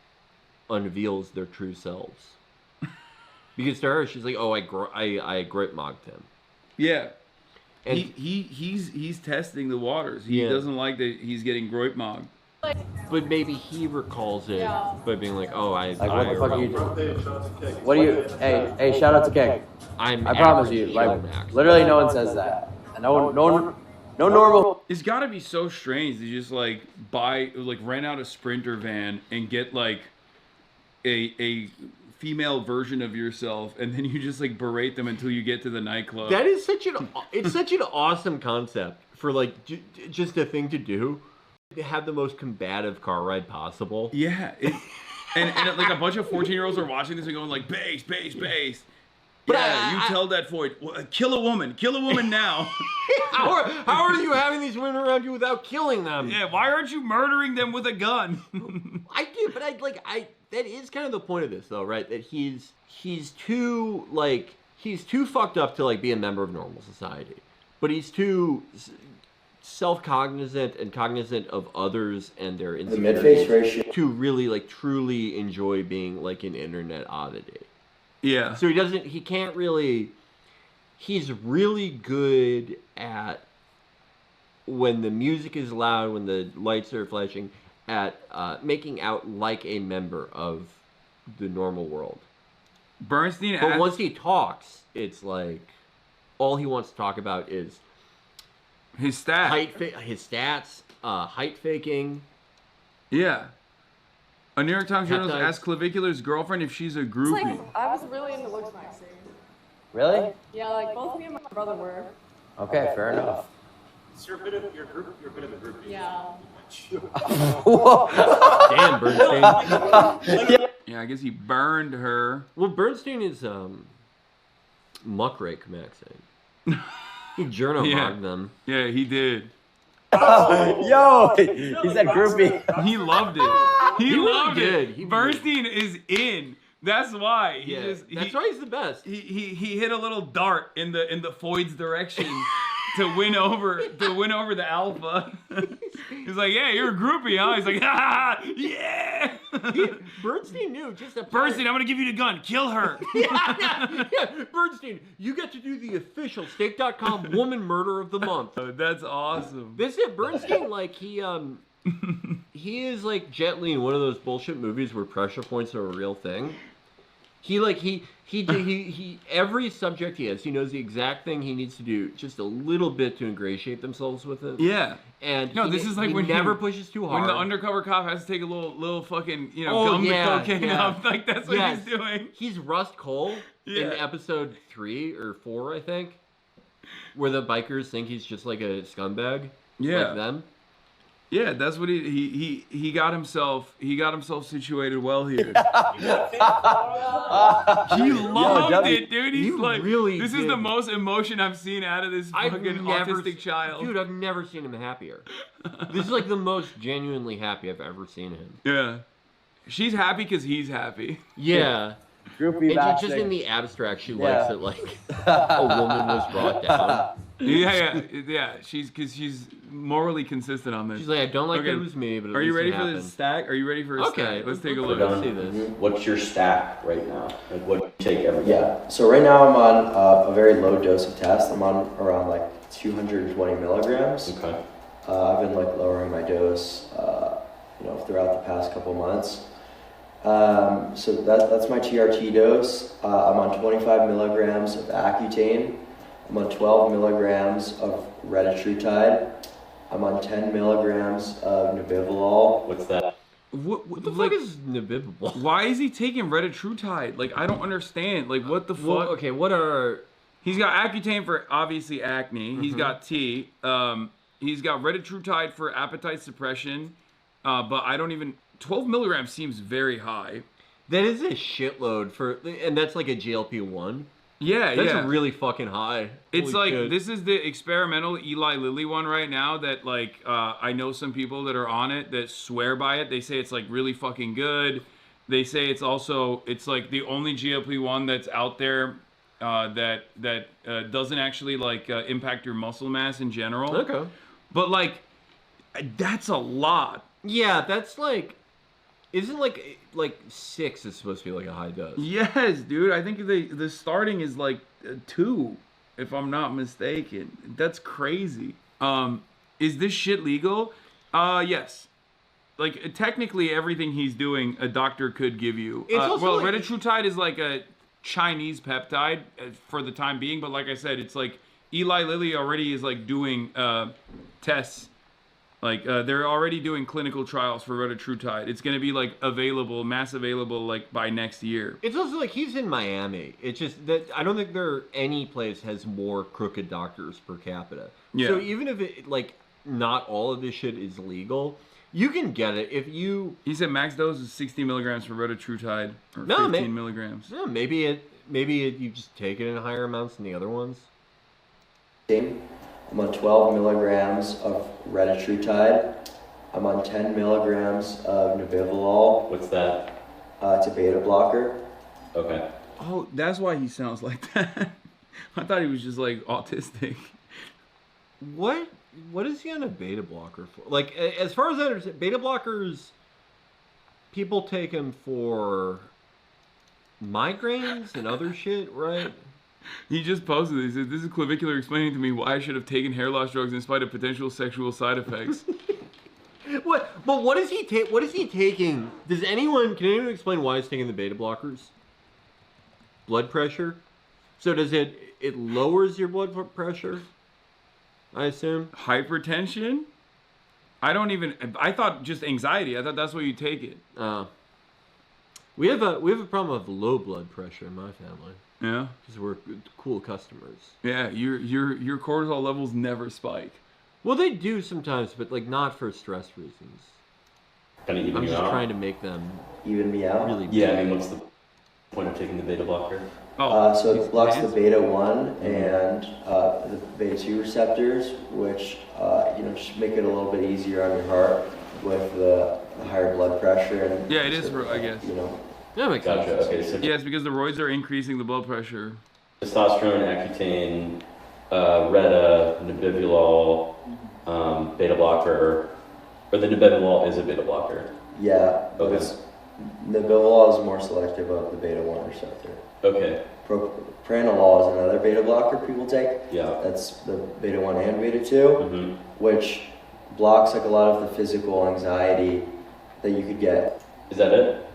unveils their true selves. Because to her, she's like, "Oh, I groipmogged him." Yeah. And he's testing the waters. He doesn't like that he's getting groipmogged. But maybe he recalls it by being like, "Oh, Like what the fuck are you doing? What do you? Hey, shout out to King. I promise you, like literally no one says that. No normal. It's got to be so strange to just like rent out a Sprinter van and get like a female version of yourself, and then you just like berate them until you get to the nightclub. That is such an awesome concept for like just a thing to do. To have the most combative car ride possible. Yeah, and like a bunch of 14-year-olds are watching this and going like bass. But Yeah, you tell that Floyd, kill a woman now. How are you having these women around you without killing them? Yeah, why aren't you murdering them with a gun? I do, but that is kind of the point of this though, right? That he's too fucked up to like be a member of normal society, but he's too self-cognizant and cognizant of others and their insecurities mid-face ratio to really like truly enjoy being like an internet oddity. Yeah. So he can't really, he's really good at when the music is loud, when the lights are flashing, at making out like a member of the normal world. Bernstein, but once he talks, it's like all he wants to talk about is his stats, his stats, height faking. Yeah. A New York Times journalist asked Clavicular's girlfriend if she's a It's groupie. like, I was really into looks maxing. Really? Yeah, like both me and my brother were. Okay, fair enough. So you're a bit of a groupie. Yeah. Damn, Bernstein. Yeah, I guess he burned her. Well, Bernstein is muckrake maxing. He journo hogged them. Yeah, he did. Yo, he said groupie. He loved it. He really loved did. it. Bernstein is in. That's why. That's why he's the best. He hit a little dart in the Foyd's direction to win over the alpha. He's like, yeah, you're a groupie, huh? He's like, yeah. Bernstein knew just a Bernstein, I'm gonna give you the gun. Kill her. yeah. Bernstein, you get to do the official Stake.com Woman Murder of the Month. Oh, that's awesome. This is Bernstein, like he is like Jet Li in one of those bullshit movies where pressure points are a real thing. He every subject he has, he knows the exact thing he needs to do just a little bit to ingratiate themselves with it. Yeah. And no, this is like he when never pushes too hard. When the undercover cop has to take a little fucking, gum the cocaine up. Like that's what he's doing. He's Rust Cole in episode 3 or 4, I think, where the bikers think he's just like a scumbag. Yeah. Like them. Yeah, that's what he got himself situated well here. He loved it, dude. He's like, this is the most emotion I've seen out of this fucking autistic child. Dude, I've never seen him happier. This is like the most genuinely happy I've ever seen him. Yeah. She's happy because he's happy. Yeah. Groupie just in the abstract, she likes it like a woman was brought down. Yeah. She's morally consistent on this. She's like, I don't like that it was me, but are you ready for this stack? Are you ready for a stack? Let's take a look. Let's see this. What's your stack right now? Like what you take every day? Yeah. So right now I'm on a very low dose of test. I'm on around like 220 milligrams. Okay. I've been like lowering my dose, throughout the past couple months. So that's my TRT dose. I'm on 25 milligrams of Accutane. I'm on 12 milligrams of retatrutide. I'm on 10 milligrams of nebivolol. What's that? What the fuck is nebivolol? Why is he taking retatrutide? Like, I don't understand. Like, what the fuck? Well, okay, what are... He's got Accutane for, obviously, acne. He's got T. He's got retatrutide for appetite suppression. But I don't even... 12 milligrams seems very high. That is a shitload for... And that's like a GLP-1? Yeah, That's really fucking high. It's Holy like, shit. this is the experimental Eli Lilly one right now that, like, I know some people that are on it that swear by it. They say it's, like, really fucking good. They say it's also, it's, like, the only GLP-1 that's out there that doesn't actually, like, impact your muscle mass in general. Okay. But, like, that's a lot. Yeah, that's, like... Isn't like 6 is supposed to be like a high dose? Yes, dude. I think the starting is like 2, if I'm not mistaken. That's crazy. Is this shit legal? Yes. Like technically, everything he's doing, a doctor could give you. Retatrutide is like a Chinese peptide for the time being, but like I said, it's like Eli Lilly already is like doing tests. Like, they're already doing clinical trials for retatrutide. It's going to be, like, mass available, like, by next year. It's also, like, he's in Miami. It's just that I don't think any place has more crooked doctors per capita. Yeah. So even if it, like, not all of this shit is legal, you can get it if you... He said max dose is 60 milligrams for retatrutide, or 15 milligrams. No, maybe you just take it in higher amounts than the other ones. I'm on 12 milligrams of retatrutide. I'm on 10 milligrams of nebivolol. What's that? It's a beta blocker. Okay. Oh, that's why he sounds like that. I thought he was just like autistic. What is he on a beta blocker for? Like, as far as I understand, beta blockers, people take them for migraines and other shit, right? He just posted this. He said, "This is clavicular explaining to me why I should have taken hair loss drugs in spite of potential sexual side effects." What? But what is he What is he taking? Can anyone explain why he's taking the beta blockers? Blood pressure. So does it lowers your blood pressure? I assume. Hypertension. I thought just anxiety. I thought that's why you take it. We have a problem of low blood pressure in my family. Yeah. Because we're cool customers. Yeah, your cortisol levels never spike. Well, they do sometimes, but like not for stress reasons. Kind of even I'm you just out? trying to make them even me out. Really. Yeah, I mean, what's the point of taking the beta blocker? So it blocks the beta 1 and the beta 2 receptors, which just make it a little bit easier on your heart with the higher blood pressure. And Yeah, it is. I guess. Yeah, makes sense. Gotcha. Okay, so Yeah, it's because the roids are increasing the blood pressure. testosterone, Accutane, Retta, Nebivolol, beta blocker, or the Nebivolol is a beta blocker. Yeah, but Okay. Nebivolol is more selective of the beta 1 receptor. Okay. Pranolol is another beta blocker people take. Yeah. That's the beta 1 and beta 2, which blocks like a lot of the physical anxiety that you could get. Is that it?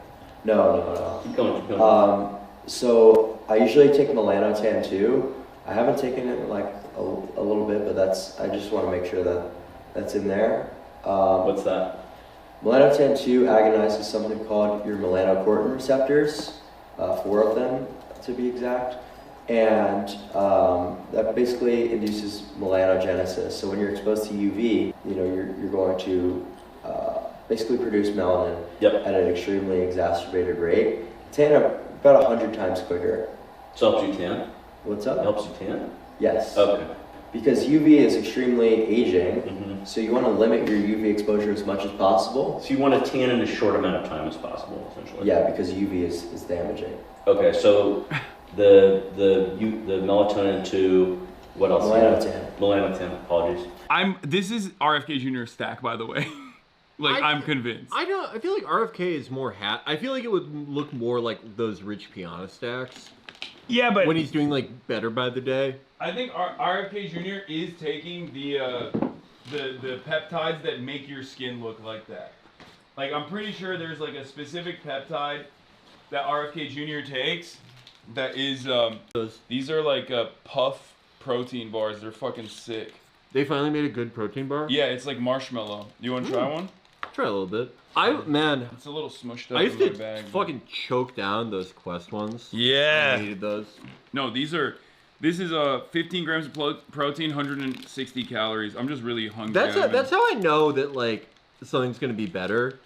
No. Keep going. So I usually take melanotan too. I haven't taken it in like a little bit, but I just want to make sure that that's in there. What's that? Melanotan 2 agonizes something called your melanocortin receptors, 4 of them to be exact, and that basically induces melanogenesis. So when you're exposed to UV, you're going to basically produce melanin at an extremely exacerbated rate. Tan about 100 times quicker. So helps you tan? What's up? It helps you tan? Yes. Okay. Because UV is extremely aging, so you want to limit your UV exposure as much as possible. So you want to tan in as short amount of time as possible, essentially. Yeah, because UV is damaging. Okay, so the melatonin to what else? Melanotan. Apologies. This is RFK Jr. stack, by the way. I'm convinced. I feel like RFK is more I feel like it would look more like those Rich Piana stacks. Yeah, but when he's doing like better by the day. I think RFK Jr. is taking the peptides that make your skin look like that. Like, I'm pretty sure there's like a specific peptide that RFK Jr. takes that is these are like puff protein bars. They're fucking sick. They finally made a good protein bar? Yeah, it's like marshmallow. You want to try one? Try a little bit. It's a little smushed up I used in my to bag. fucking choke down those Quest ones. Yeah. I hated those. No, this is 15 grams of protein, 160 calories. I'm just really hungry. That's how I know that like something's gonna be better.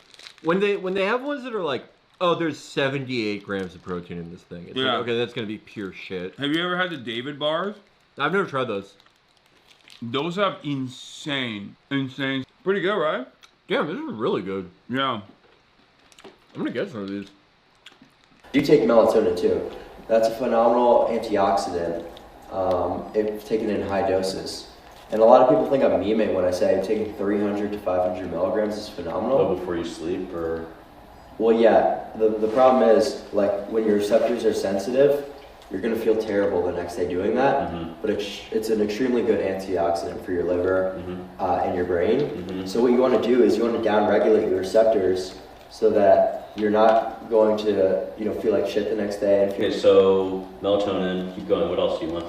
When they have ones that are like, oh, there's 78 grams of protein in this thing. It's like, okay, that's gonna be pure shit. Have you ever had the David bars? I've never tried those. Those have insane. Pretty good, right? Yeah, this is really good. Yeah. I'm gonna get some of these. You take melatonin too. That's a phenomenal antioxidant if taken in high doses. And a lot of people think I'm memeing when I say taking 300 to 500 milligrams is phenomenal. Oh, before you sleep, or? Well, yeah. The problem is, like, when your receptors are sensitive, you're going to feel terrible the next day doing that. But it's an extremely good antioxidant for your liver and your brain. So what you want to do is you want to downregulate your receptors so that you're not going to feel like shit the next day. And Okay, so melatonin, keep going. What else do you want?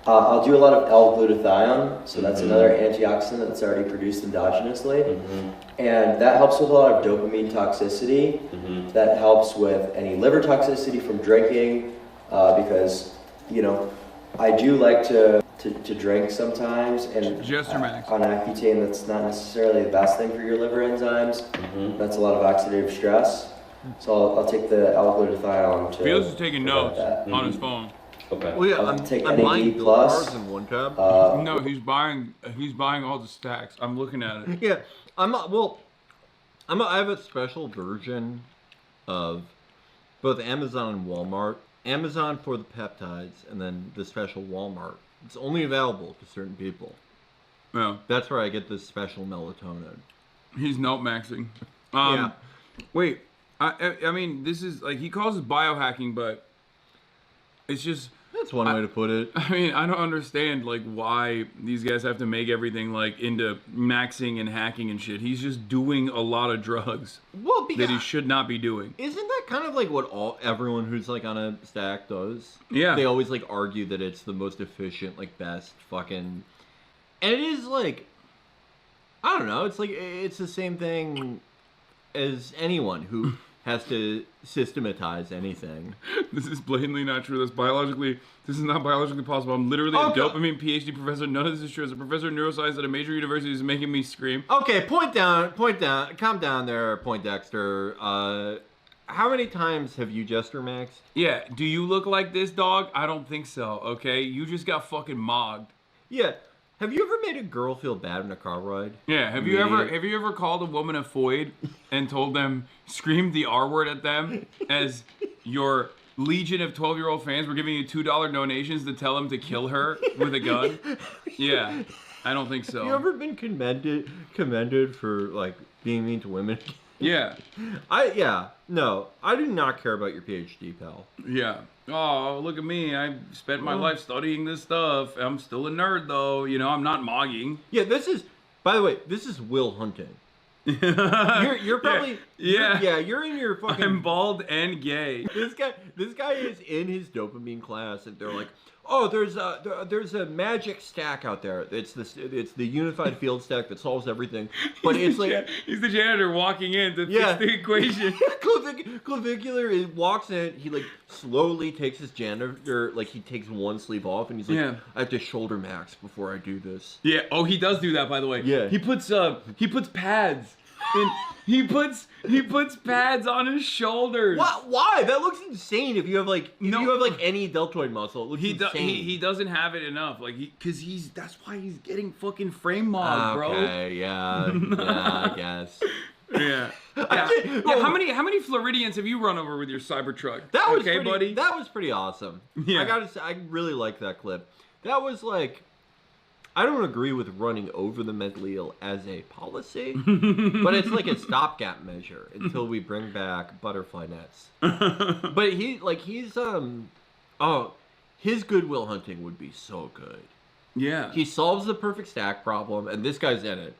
I'll do a lot of L-glutathione, so that's another antioxidant that's already produced endogenously. And that helps with a lot of dopamine toxicity. That helps with any liver toxicity from drinking, because, I do like to drink sometimes, and on Accutane, that's not necessarily the best thing for your liver enzymes. That's a lot of oxidative stress. So I'll take the L-glutathione to... Felix is taking notes on his phone. Okay. Well, yeah, I'm buying bars in one tab. No, he's buying all the stacks. I'm looking at it. Yeah, I have a special version of both Amazon and Walmart. Amazon for the peptides, and then the special Walmart. It's only available to certain people. Yeah. That's where I get this special melatonin. He's note maxing. Yeah. Wait, I mean, this is like he calls it biohacking, but it's just That's one way to put it. I mean, I don't understand like why these guys have to make everything like into maxing and hacking and shit. He's just doing a lot of drugs that he should not be doing. Isn't that kind of like what everyone who's like on a stack does? Yeah. They always like argue that it's the most efficient, like best fucking. And it is like, I don't know. It's like it's the same thing as anyone who has to systematize anything. This is blatantly not true. This is not biologically possible. I'm literally a dopamine PhD professor. None of this is true. As a professor of neuroscience at a major university is making me scream. Okay, point down, calm down there, Poindexter. How many times have you Jester maxed? Yeah, do you look like this, dog? I don't think so, okay? You just got fucking mogged. Yeah. Have you ever made a girl feel bad in a car ride? Yeah, have you ever called a woman a foid and told them, screamed the R word at them as your legion of 12-year-old fans were giving you $2 donations to tell them to kill her with a gun? Yeah, I don't think so. Have you ever been commended for like being mean to women? Yeah. No, I do not care about your PhD, pal. Yeah. Oh, look at me. I spent my life studying this stuff. I'm still a nerd, though. You know, I'm not mogging. Yeah, by the way, this is Will Hunting. You're probably... Yeah. You're in your fucking... I'm bald and gay. This guy is in his dopamine class, and they're like, oh, there's a magic stack out there. It's the unified field stack that solves everything. But it's like he's the janitor walking in to fix the equation. Clavicular walks in. He like slowly takes his janitor, like he takes one sleeve off, and he's like, I have to shoulder max before I do this. Yeah. Oh, he does do that, by the way. Yeah. He puts pads. He puts pads on his shoulders. Why? That looks insane. If you have like any deltoid muscle, it looks insane. He doesn't have it enough. Like that's why he's getting fucking frame mobbed, bro. Okay, yeah, I guess. Yeah. How many Floridians have you run over with your Cybertruck? That was buddy. That was pretty awesome. Yeah. I gotta say, I really like that clip. That was like. I don't agree with running over the mentally ill as a policy, but it's like a stopgap measure until we bring back butterfly nets. But his Goodwill Hunting would be so good. Yeah. He solves the perfect stack problem, and this guy's in it.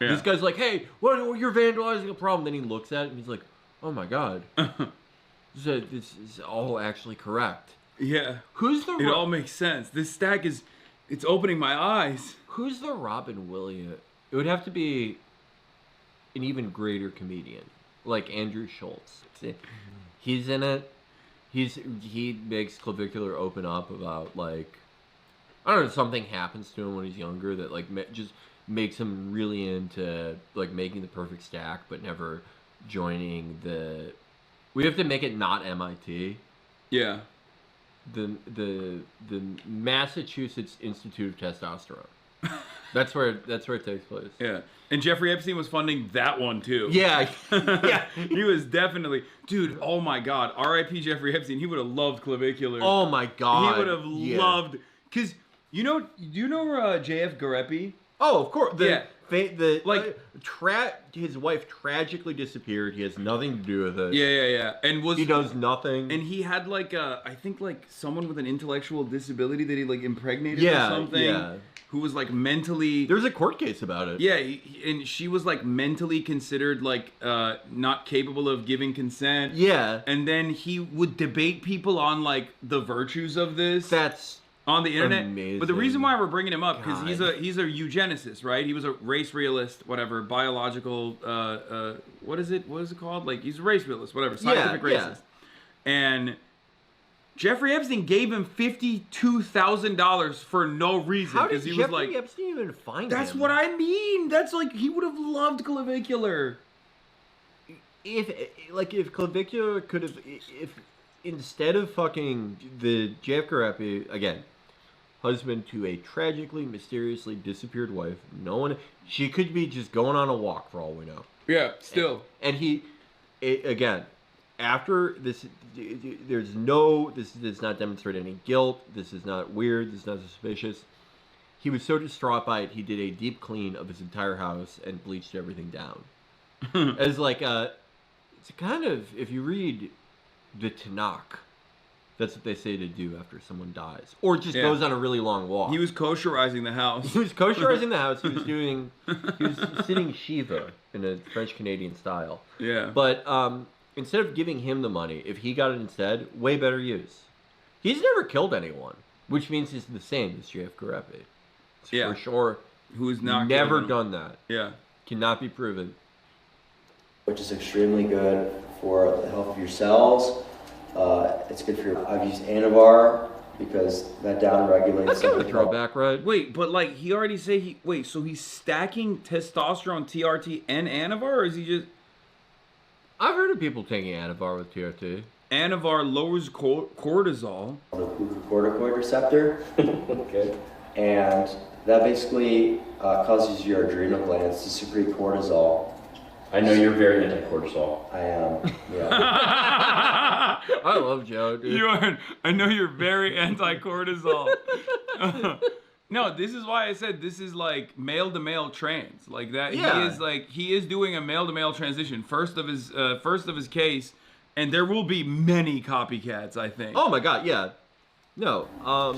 Yeah. This guy's like, hey, you're vandalizing a problem. Then he looks at it, and he's like, oh my God. This is all actually correct. Yeah. It all makes sense. This stack is... It's opening my eyes. Who's the Robin Williams? It would have to be an even greater comedian, like Andrew Schultz. He's in it. He makes Clavicular open up about like, I don't know, something happens to him when he's younger that like just makes him really into like making the perfect stack, but never joining the. We have to make it not MIT. Yeah. The Massachusetts Institute of Testosterone. That's where it takes place. Yeah. And Jeffrey Epstein was funding that one too. Yeah. Yeah. He was definitely, dude, oh my God. R.I.P. Jeffrey Epstein. He would have loved Clavicular. Oh my God. He would have loved, because do you know JF Garepi? Oh, of course. His wife tragically disappeared. He has nothing to do with it. Yeah. And he does nothing. And he had like I think like someone with an intellectual disability that he like impregnated or something. Yeah. Who was like mentally. There's a court case about it. Yeah, and she was like mentally considered like not capable of giving consent. Yeah. And then he would debate people on like the virtues of this. That's on the internet. amazing. But the reason why we're bringing him up because he's a eugenicist, right? He was a race realist, whatever, biological. What is it called? Like he's a race realist, whatever, scientific racist. And Jeffrey Epstein gave him $52,000 for no reason. How did he Jeffrey was like, Epstein even find him? That's what I mean. That's like he would have loved Clavicular. If Clavicular could have, if instead of fucking the JF Garepi again, husband to a tragically, mysteriously disappeared wife, she could be just going on a walk for all we know. Yeah, still. And again. After this, this does not demonstrate any guilt. This is not weird. This is not suspicious. He was so distraught by it, he did a deep clean of his entire house and bleached everything down. As like it's kind of, if you read the Tanakh, That's what they say to do after someone dies, or just Yeah. goes on a really long walk. He was kosherizing the house. He was kosherizing the house. He was sitting Shiva in a French Canadian style. Yeah. But instead of giving him the money, if he got it instead, way better use. He's never killed anyone, which means he's the same as JF Karepi. Yeah. For sure. Who's not never killing him. done that. Yeah. Cannot be proven. Which is extremely good for the health of your cells. It's good for your. I've used Anavar because that downregulates. That's kind of a throwback, right? Wait, but like he already said so he's stacking testosterone, TRT, and Anavar, or is he just? I've heard of people taking Anavar with TRT. Anavar lowers cortisol. The glucocorticoid receptor. Okay. And that basically causes your adrenal glands to secrete cortisol. I know you're very anti-cortisol. I am. Yeah. I love Joe, dude. You are. I know you're very anti-cortisol. No, this is why I said this is like male to male trans. Like that. Yeah. He is doing a male to male transition. First of his case, and there will be many copycats. I think. Oh my god, yeah. No.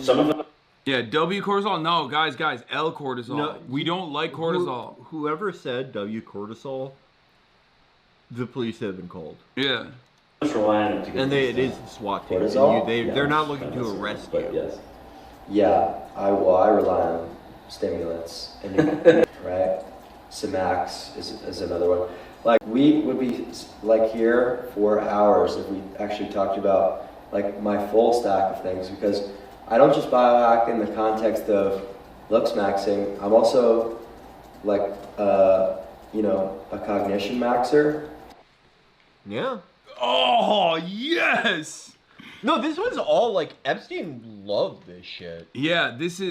Some of them. Yeah, W cortisol. No, guys, L cortisol. No, we don't like cortisol. Whoever said W cortisol, the police have been called. Yeah. Just rely on it to get And things it is done. the SWAT team. Cortisol? They're not looking to arrest you. But yes. Yeah, I rely on stimulants, and right? Samax is another one. Like we would be like here for hours if we actually talked about like my full stack of things, because I don't just biohack in the context of looks maxing. I'm also like a cognition maxer. Yeah. Oh yes. No, this one's all like Epstein loved this shit. Yeah, this is.